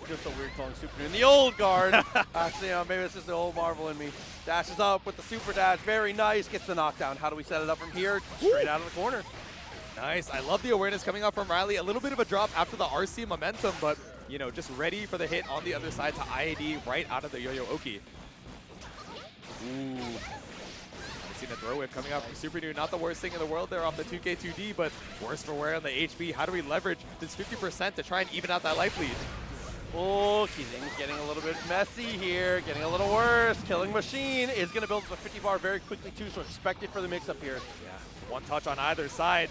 Just so weird calling Supernoon the old guard. Actually, maybe it's just the old Marvel in me. Dashes up with the super dash, very nice, gets the knockdown. How do we set it up from here? Straight out of the corner. Nice, I love the awareness coming out from Riley. A little bit of a drop after the RC momentum, but you know, just ready for the hit on the other side to IAD right out of the Yo-Yo Oki. Ooh. I've seen a throw wave coming out from Supernoon. Not the worst thing in the world there off the 2K2D, but worse for wear on the HP. How do we leverage this 50% to try and even out that life lead? Oh, Kize's getting a little bit messy here, getting a little worse. Killing Machine is going to build the 50 bar very quickly too, so expect it for the mix-up here. Yeah, one touch on either side.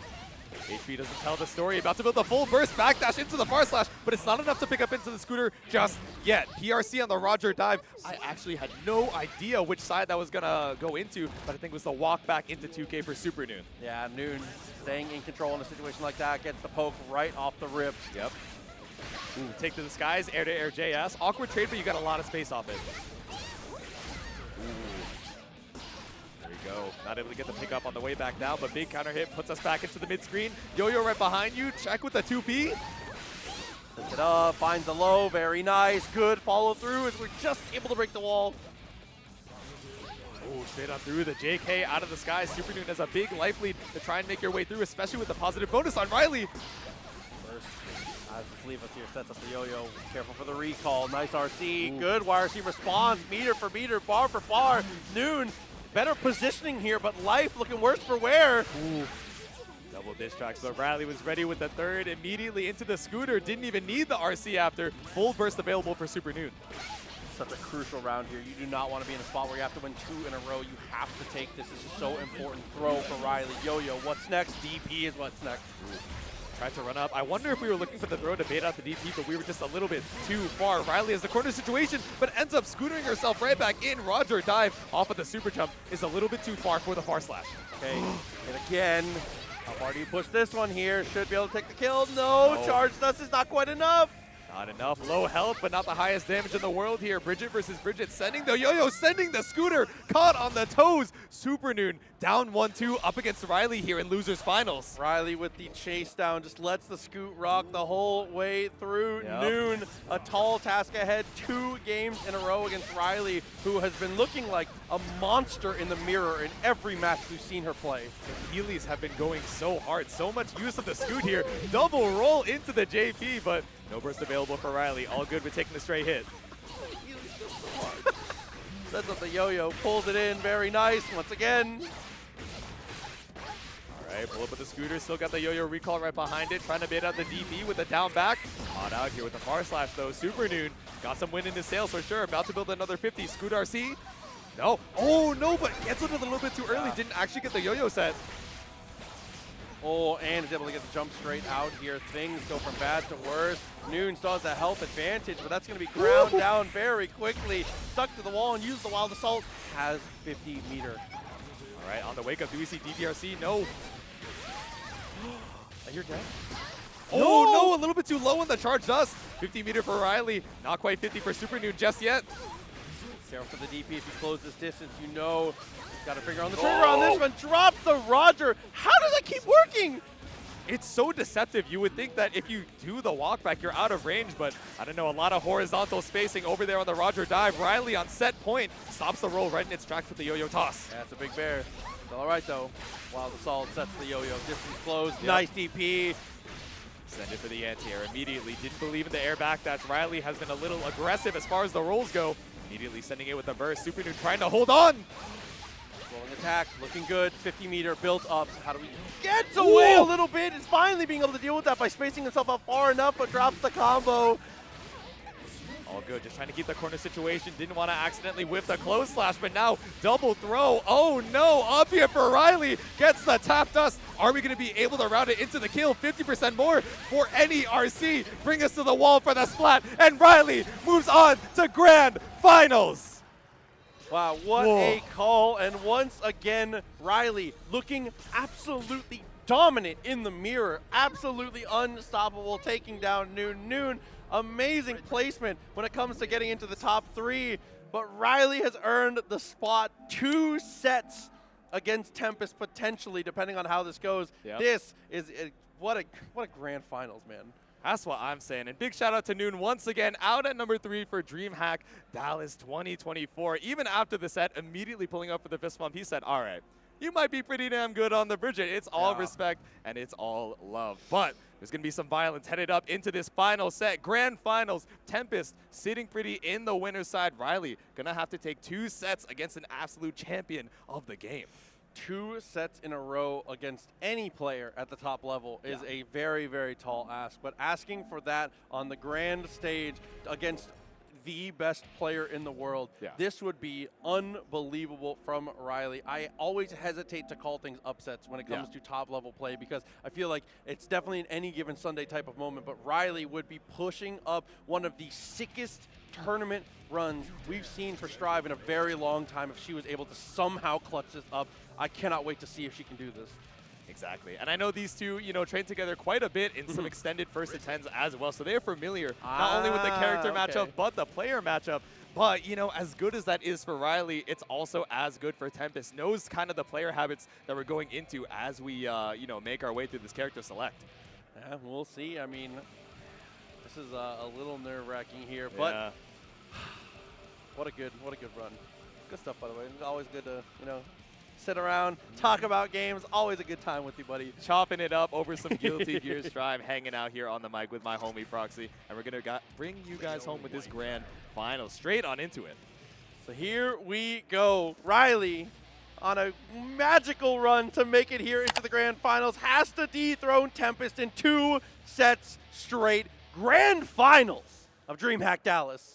HP doesn't tell the story. About to build the full burst backdash into the far slash, but it's not enough to pick up into the scooter just yet. PRC on the Roger dive. I actually had no idea which side that was going to go into, but I think it was the walk back into 2K for Supernoon. Yeah, Noon staying in control in a situation like that, gets the poke right off the rip. Yep. Ooh, take to the skies, air-to-air JS. Awkward trade, but you got a lot of space off it. Ooh. There you go. Not able to get the pick up on the way back down, but big counter hit puts us back into the mid-screen. Yo-Yo right behind you. Check with the 2P. Sets it up, finds the low, very nice. Good follow through as we're just able to break the wall. Ooh, straight on through the JK out of the sky. Supernoon has a big life lead to try and make your way through, especially with the positive bonus on Riley. As the Sleeveless here sets up the yo-yo. Careful for the recall. Nice RC. Ooh. Good YRC response. Meter for meter, bar for bar. Noon, better positioning here, but life looking worse for wear. Ooh. Double dish tracks, but Riley was ready with the third. Immediately into the scooter. Didn't even need the RC after. Full burst available for Supernoon. Such a crucial round here. You do not want to be in a spot where you have to win 2 in a row. You have to take this. This is so important. Throw for Riley. Yo-yo, what's next? DP is what's next. Ooh. Tried to run up. I wonder if we were looking for the throw to bait out the DP, but we were just a little bit too far. Riley has the corner situation, but ends up scootering herself right back in. Roger dive off of the super jump is a little bit too far for the far slash. Okay, and again, how far do you push this one here? Should be able to take the kill. No, charge dust is not quite enough. Not enough. Low health, but not the highest damage in the world here. Bridget versus Bridget, sending the yo-yo, sending the scooter, caught on the toes. Supernoon down 1-2 up against Riley here in losers finals. Riley with the chase down, just lets the scoot rock the whole way through. Yep. Noon, a tall task ahead, 2 games in a row against Riley, who has been looking like a monster in the mirror in every match we've seen her play. The Heelys have been going so hard, so much use of the scoot here. Double roll into the JP, but no burst available for Riley. All good with taking the straight hit. Sets up the yo-yo, pulls it in, very nice once again. All right, pull up with the scooter, still got the yo-yo recall right behind it, trying to bait out the DP with the down back. Caught out here with the far slash though. Supernoon got some wind in his sails for sure. About to build another 50. Scoot RC. No. Oh no, but gets it a little bit too early. Didn't actually get the yo-yo set. Oh, and is able to get the jump straight out here. Things go from bad to worse. Noon still has a health advantage, but that's going to be ground down very quickly. Stuck to the wall and used the wild assault. Has 50 meter. All right, on the wake up, do we see DDRC? No. You're dead. Oh no, a little bit too low on the charge dust. 50 meter for Riley. Not quite 50 for Supernoon just yet. Careful for the DP. If you close this distance, you know he's got a finger on the trigger on this one. Drops the Roger. How does it keep working? It's so deceptive. You would think that if you do the walk back, you're out of range, but I don't know, a lot of horizontal spacing over there on the Roger dive. Riley on set point stops the roll right in its tracks with the yo-yo toss. Yeah, it's a big bear. It's all right though. Wild assault sets the yo-yo. Distance closed. Yep. Nice DP. Send it for the anti-air immediately. Didn't believe in the air backdash. Riley has been a little aggressive as far as the rolls go. Immediately sending it with a burst. Supernoon trying to hold on. Rolling attack, looking good. 50 meter built up. How do we get away a little bit? Is finally being able to deal with that by spacing himself out far enough, but drops the combo. All good, just trying to keep the corner situation. Didn't want to accidentally whip the close slash, but now double throw. Oh no, up here for Riley. Gets the tap dust. Are we going to be able to route it into the kill? 50% more for any RC. Bring us to the wall for the splat. And Riley moves on to Grand Finals. Wow, what a call. And once again, Riley looking absolutely dominant in the mirror. Absolutely unstoppable, taking down Noon. Amazing placement when it comes to getting into the top 3, but Riley has earned the spot 2 sets against Tempest potentially, depending on how this goes. Yep. This is what a grand finals, man. That's what I'm saying. And big shout out to Noon once again, out at number 3 for Dreamhack Dallas 2024. Even after the set, immediately pulling up for the fist bump, he said, all right, you might be pretty damn good on the Bridget. It's all respect and it's all love. But there's going to be some violence headed up into this final set. Grand Finals, Tempest sitting pretty in the winner's side. Riley going to have to take 2 sets against an absolute champion of the game. 2 sets in a row against any player at the top level is a very, very tall ask. But asking for that on the grand stage against the best player in the world, this would be unbelievable from Riley. I always hesitate to call things upsets when it comes to top level play because I feel like it's definitely an any given Sunday type of moment, but Riley would be pushing up one of the sickest tournament runs we've seen for Strive in a very long time if she was able to somehow clutch this up. I cannot wait to see if she can do this. Exactly. And I know these two, train together quite a bit in some extended first attempts as well. So they're familiar not only with the character matchup, but the player matchup. But, as good as that is for Riley, it's also as good for Tempest. Knows kind of the player habits that we're going into as we, make our way through this character select. Yeah, we'll see. I mean, this is a little nerve-wracking here, but what a good run. Good stuff, by the way. It's always good to, sit around, talk about games. Always a good time with you, buddy. Chopping it up over some Guilty Gear Strive, hanging out here on the mic with my homie Proxy. And we're going to bring you guys home with this grand final. Straight on into it. So here we go. Riley on a magical run to make it here into the grand finals. Has to dethrone Tempest in 2 sets straight. Grand finals of Dreamhack Dallas.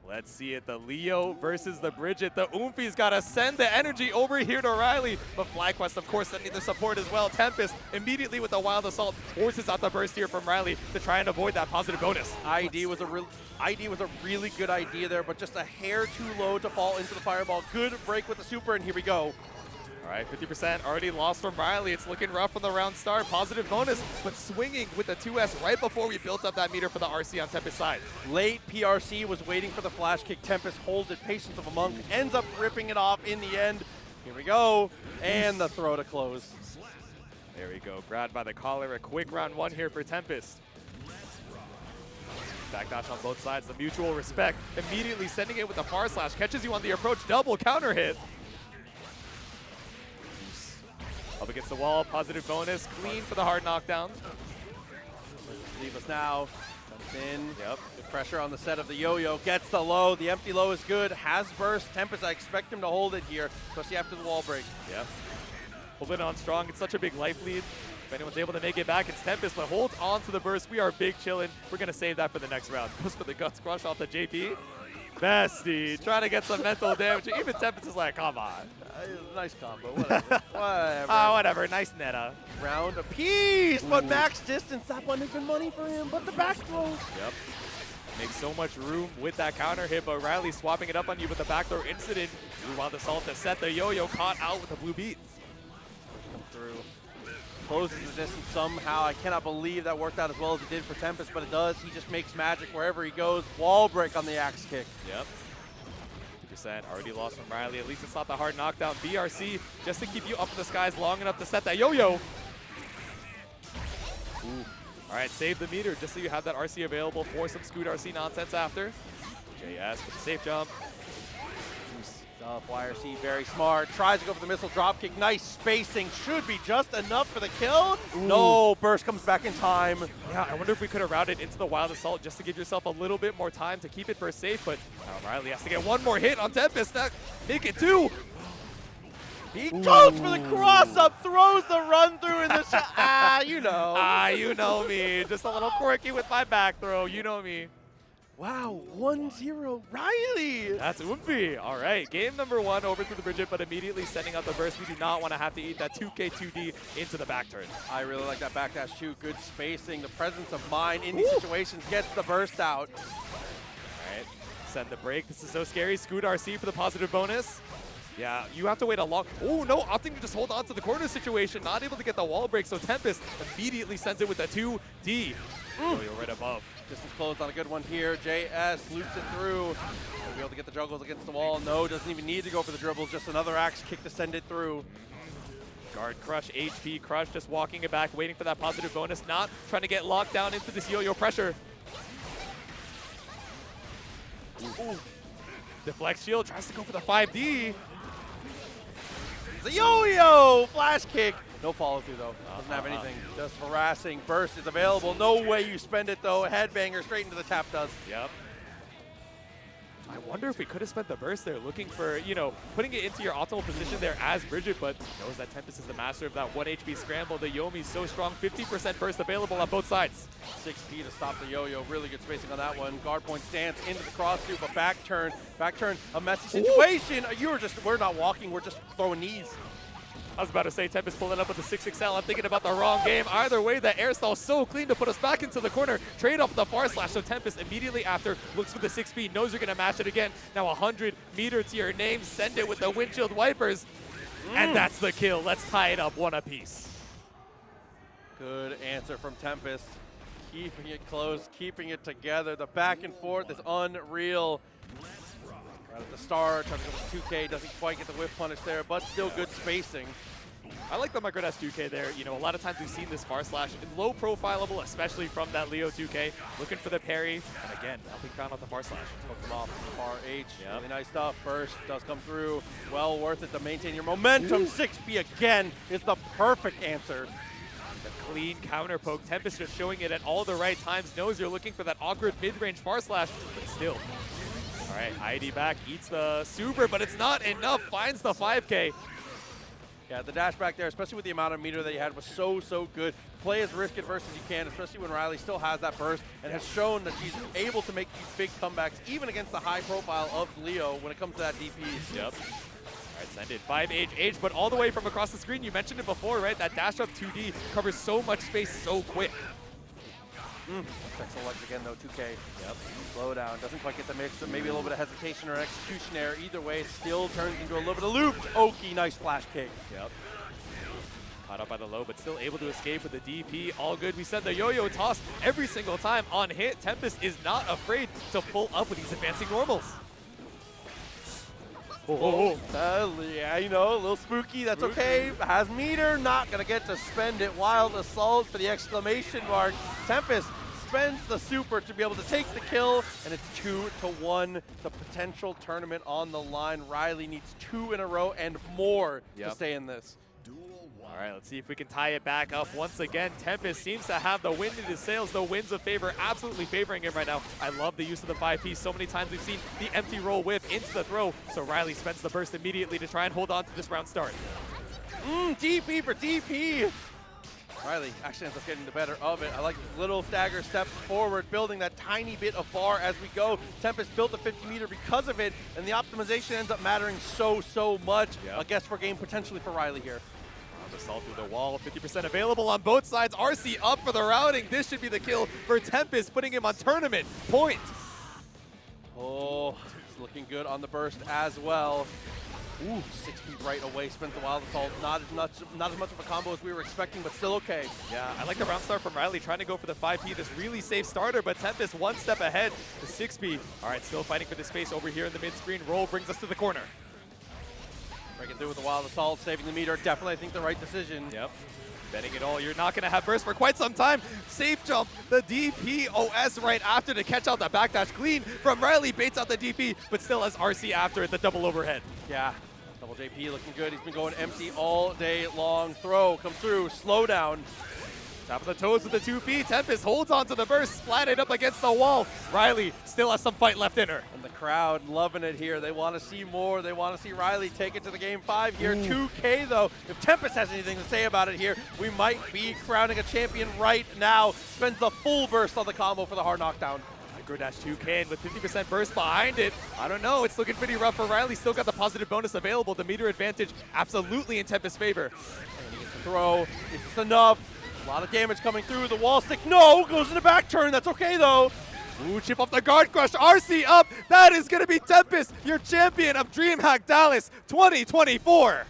Let's see it, the Leo versus the Bridget. The Oomphie's got to send the energy over here to Riley. But FlyQuest, of course, sending the support as well. Tempest immediately with the Wild Assault forces out the burst here from Riley to try and avoid that positive bonus. ID was a really good idea there, but just a hair too low to fall into the fireball. Good break with the super, and here we go. All right, 50% already lost from Riley. It's looking rough from the round start. Positive bonus, but swinging with the 2S right before we built up that meter for the RC on Tempest's side. Late PRC was waiting for the flash kick. Tempest holds it, patience of a monk, ends up ripping it off in the end. Here we go, and the throw to close. There we go, grabbed by the collar. A quick round 1 here for Tempest. Backdash on both sides, the mutual respect. Immediately sending it with the far slash. Catches you on the approach, double counter hit. Up against the wall, positive bonus, clean for the hard knockdown. Leave us now, comes in, good pressure on the set of the yo-yo, gets the low, the empty low is good, has burst, Tempest, I expect him to hold it here, especially after the wall break. Yep, holding on strong, it's such a big life lead. If anyone's able to make it back, it's Tempest, but holds on to the burst. We are big chillin', we're gonna save that for the next round. Goes for the guts crush off the JP. Bestie, trying to get some mental damage. Even Tempest is like, come on. Nice combo, whatever. Whatever, nice meta. Round apiece, but max distance, that one has been money for him, but the back throw. Yep. Makes so much room with that counter hit, but Riley swapping it up on you with the back throw incident. Blue Wild Assault to set the yo-yo, caught out with the blue beat. Come through. Closes the distance somehow. I cannot believe that worked out as well as it did for Tempest, but it does. He just makes magic wherever he goes. Wall break on the axe kick. Yep. 50% already lost from Riley. At least it's not the hard knockdown. BRC just to keep you up in the skies long enough to set that yo-yo. All right, save the meter just so you have that RC available for some Scoot RC nonsense after. JS with the safe jump. Up, YRC very smart. Tries to go for the missile drop kick. Nice spacing. Should be just enough for the kill. No, burst comes back in time. Yeah, I wonder if we could have routed into the Wild Assault just to give yourself a little bit more time to keep it for safe, but Riley has to get one more hit on Tempest. That make it 2. He goes for the cross-up, throws the run-through in the shot. You know. You know me. Just a little quirky with my back throw. You know me. Wow, 1-0, Riley! That's Oomphy. All right, game number 1 over to the Bridget, but immediately sending out the burst. We do not want to have to eat that 2K 2D into the back turn. I really like that backdash too. Good spacing, the presence of mind in these situations gets the burst out. All right, send the break. This is so scary. Scoot RC for the positive bonus. Yeah, you have to wait a long. Oh no, opting to just hold on to the corner situation. Not able to get the wall break, so Tempest immediately sends it with a 2D. You're right above. Distance closed on a good one here. JS loops it through. Will be able to get the juggles against the wall. No, doesn't even need to go for the dribbles. Just another axe kick to send it through. Guard crush, HP crush, just walking it back, waiting for that positive bonus. Not trying to get locked down into this yo-yo pressure. Ooh. Deflect shield, tries to go for the 5D. The yo-yo flash kick. No follow through though. Doesn't have anything. Just harassing. Burst is available. No way you spend it though. Headbanger straight into the tap dust. Yep. I wonder if we could have spent the burst there, looking for, you know, putting it into your optimal position there as Bridget, but knows that Tempest is the master of that 1 HP scramble. The Yomi's so strong, 50% burst available on both sides. 6P to stop the yo-yo. Really good spacing on that one. Guard point stance into the cross tube, but back turn, a messy situation. We're not walking, we're just throwing knees. I was about to say Tempest pulling up with the 6XL. I'm thinking about the wrong game. Either way, that air stall so clean to put us back into the corner. Trade off the far slash. So Tempest immediately after looks for the 6B, knows you're going to match it again. Now 100 meter to your name. Send it with the windshield wipers. And that's the kill. Let's tie it up 1 apiece. Good answer from Tempest. Keeping it close, keeping it together. The back and forth is unreal. Right at the start, trying to go with 2K, doesn't quite get the whiff punish there, but still good spacing. I like the microdash 2K there. You know, a lot of times we've seen this far slash low profilable, especially from that Leo 2K, looking for the parry. And again, helping crown out the far slash. Hook them off far H. Yep. Really nice stuff. Burst does come through. Well worth it to maintain your momentum. 6B again is the perfect answer. The clean counter poke. Tempest just showing it at all the right times. Knows you're looking for that awkward mid-range far slash, but still. All right, ID back, eats the super, but it's not enough. Finds the 5K. Yeah, the dash back there, especially with the amount of meter that he had, was so good. Play as risk adverse as you can, especially when Riley still has that burst and has shown that she's able to make these big comebacks, even against the high profile of Leo when it comes to that DP. Yep. All right, send it. 5H, but all the way from across the screen. You mentioned it before, right? That dash up 2D covers so much space so quick. Checks the legs again though, 2K. Yep. Slow down, doesn't quite get the mix, so maybe a little bit of hesitation or execution error. Either way, it still turns into a little bit of looped. Oki, nice flash kick. Yep. Caught up by the low, but still able to escape with the DP. All good. We said the yo-yo toss every single time on hit. Tempest is not afraid to pull up with these advancing normals. Yeah, you know, a little spooky, that's okay. Has meter, not gonna get to spend it. Wild assault for the exclamation mark. Tempest spends the super to be able to take the kill, and it's 2-1. The potential tournament on the line. Riley needs 2 in a row and more to stay in this. All right, let's see if we can tie it back up once again. Tempest seems to have the wind in his sails. The winds of favor absolutely favoring him right now. I love the use of the 5P. So many times we've seen the empty roll whip into the throw. So Riley spends the burst immediately to try and hold on to this round start. DP for DP. Riley actually ends up getting the better of it. I like little stagger steps forward, building that tiny bit of bar as we go. Tempest built a 50 meter because of it, and the optimization ends up mattering so much. Yep. A guess for game potentially for Riley here. Assault through the wall, 50% available on both sides. RC up for the routing. This should be the kill for Tempest, putting him on tournament point. Oh, it's looking good on the burst as well. Ooh, 6 feet right away, spends the wild assault. Not as much of a combo as we were expecting, but still okay. Yeah, I like the round start from Riley, trying to go for the 5P, this really safe starter, but Tempest 1 step ahead. The 6P, all right, still fighting for the space over here in the mid-screen. Roll brings us to the corner. Breaking through with the wild assault, saving the meter. Definitely, I think, the right decision. Yep. Betting it all. You're not going to have burst for quite some time. Safe jump. The DPOS right after to catch out that backdash clean from Riley. Baits out the DP, but still has RC after it, the double overhead. Yeah. Double JP looking good. He's been going empty all day long. Throw comes through. Slow down. Top of the toes with the 2P. Tempest holds on to the burst, splatted up against the wall. Riley still has some fight left in her. And the crowd loving it here. They want to see more. They want to see Riley take it to the game 5 here. 2K though. If Tempest has anything to say about it here, we might be crowning a champion right now. Spends the full burst on the combo for the hard knockdown. Synchro Dash 2K with 50% burst behind it. I don't know. It's looking pretty rough for Riley. Still got the positive bonus available. The meter advantage absolutely in Tempest's favor. And he gets the throw. Is this enough? A lot of damage coming through. The wall stick. No! Goes in the back turn. That's okay, though. Ooh, chip off the guard crush. RC up. That is going to be Tempest, your champion of Dreamhack Dallas 2024.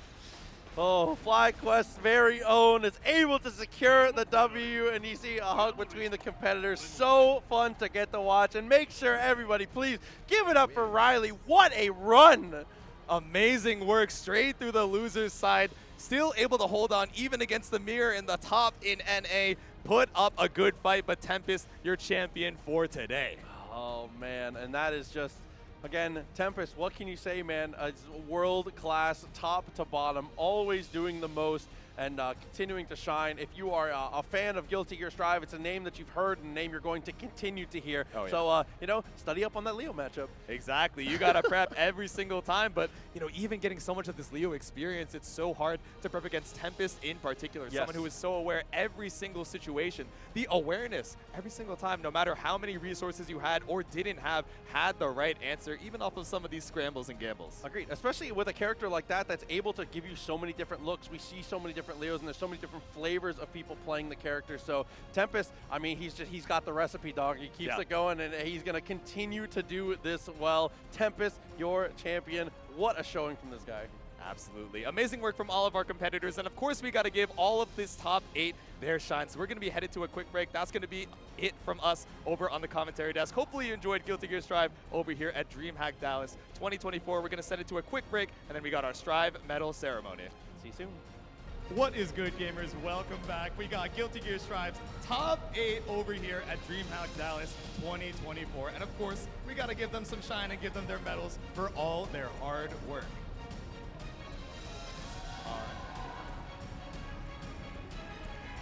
Oh, FlyQuest's very own is able to secure the W, and you see a hug between the competitors. So fun to get to watch, and make sure everybody, please, give it up for Riley. What a run! Amazing work straight through the loser's side. Still able to hold on even against the mirror in the top in NA. Put up a good fight, but Tempest, your champion for today. Oh, man, and that is just... Again, Tempest, what can you say, man? It's world-class, top to bottom, always doing the most and continuing to shine. If you are a fan of Guilty Gear Strive, it's a name that you've heard and a name you're going to continue to hear. Oh, yeah. So, you know, study up on that Leo matchup. Exactly. You got to prep every single time, but, you know, even getting so much of this Leo experience, it's so hard to prep against Tempest in particular. Yes. Someone who is so aware every single situation. The awareness every single time, no matter how many resources you had or didn't have, had the right answer, even off of some of these scrambles and gambles. Agreed, especially with a character like that that's able to give you so many different looks. We see so many different Leos, and there's so many different flavors of people playing the character. So Tempest, I mean, he's got the recipe, dog. He keeps it going, and he's going to continue to do this well. Tempest, your champion. What a showing from this guy. Absolutely. Amazing work from all of our competitors. And of course, we got to give all of this top 8 their shine. So we're going to be headed to a quick break. That's going to be it from us over on the commentary desk. Hopefully you enjoyed Guilty Gear Strive over here at Dreamhack Dallas 2024. We're going to send it to a quick break, and then we got our Strive medal ceremony. See you soon. What is good, gamers? Welcome back. We got Guilty Gear Strive's top 8 over here at Dreamhack Dallas 2024. And of course, we got to give them some shine and give them their medals for all their hard work.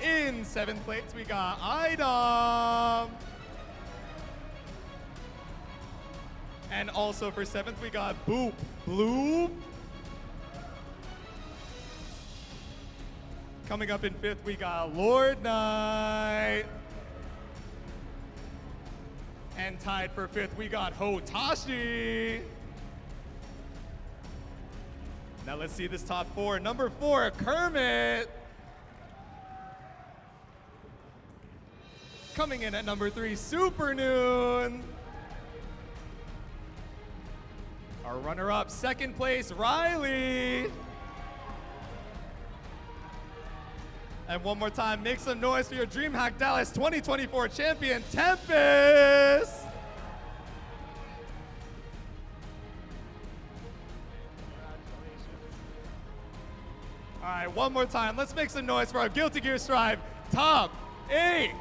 In 7th place, we got iDom. And also for 7th, we got Boopbloop. Coming up in 5th, we got Lord Knight. And tied for 5th, we got Hotashi. Now let's see this top 4. Number 4, Kermit. Coming in at number 3, Supernoon. Our runner-up, 2nd place, Riley. And one more time, make some noise for your Dreamhack Dallas 2024 champion, Tempest. All right, one more time. Let's make some noise for our Guilty Gear Strive top 8.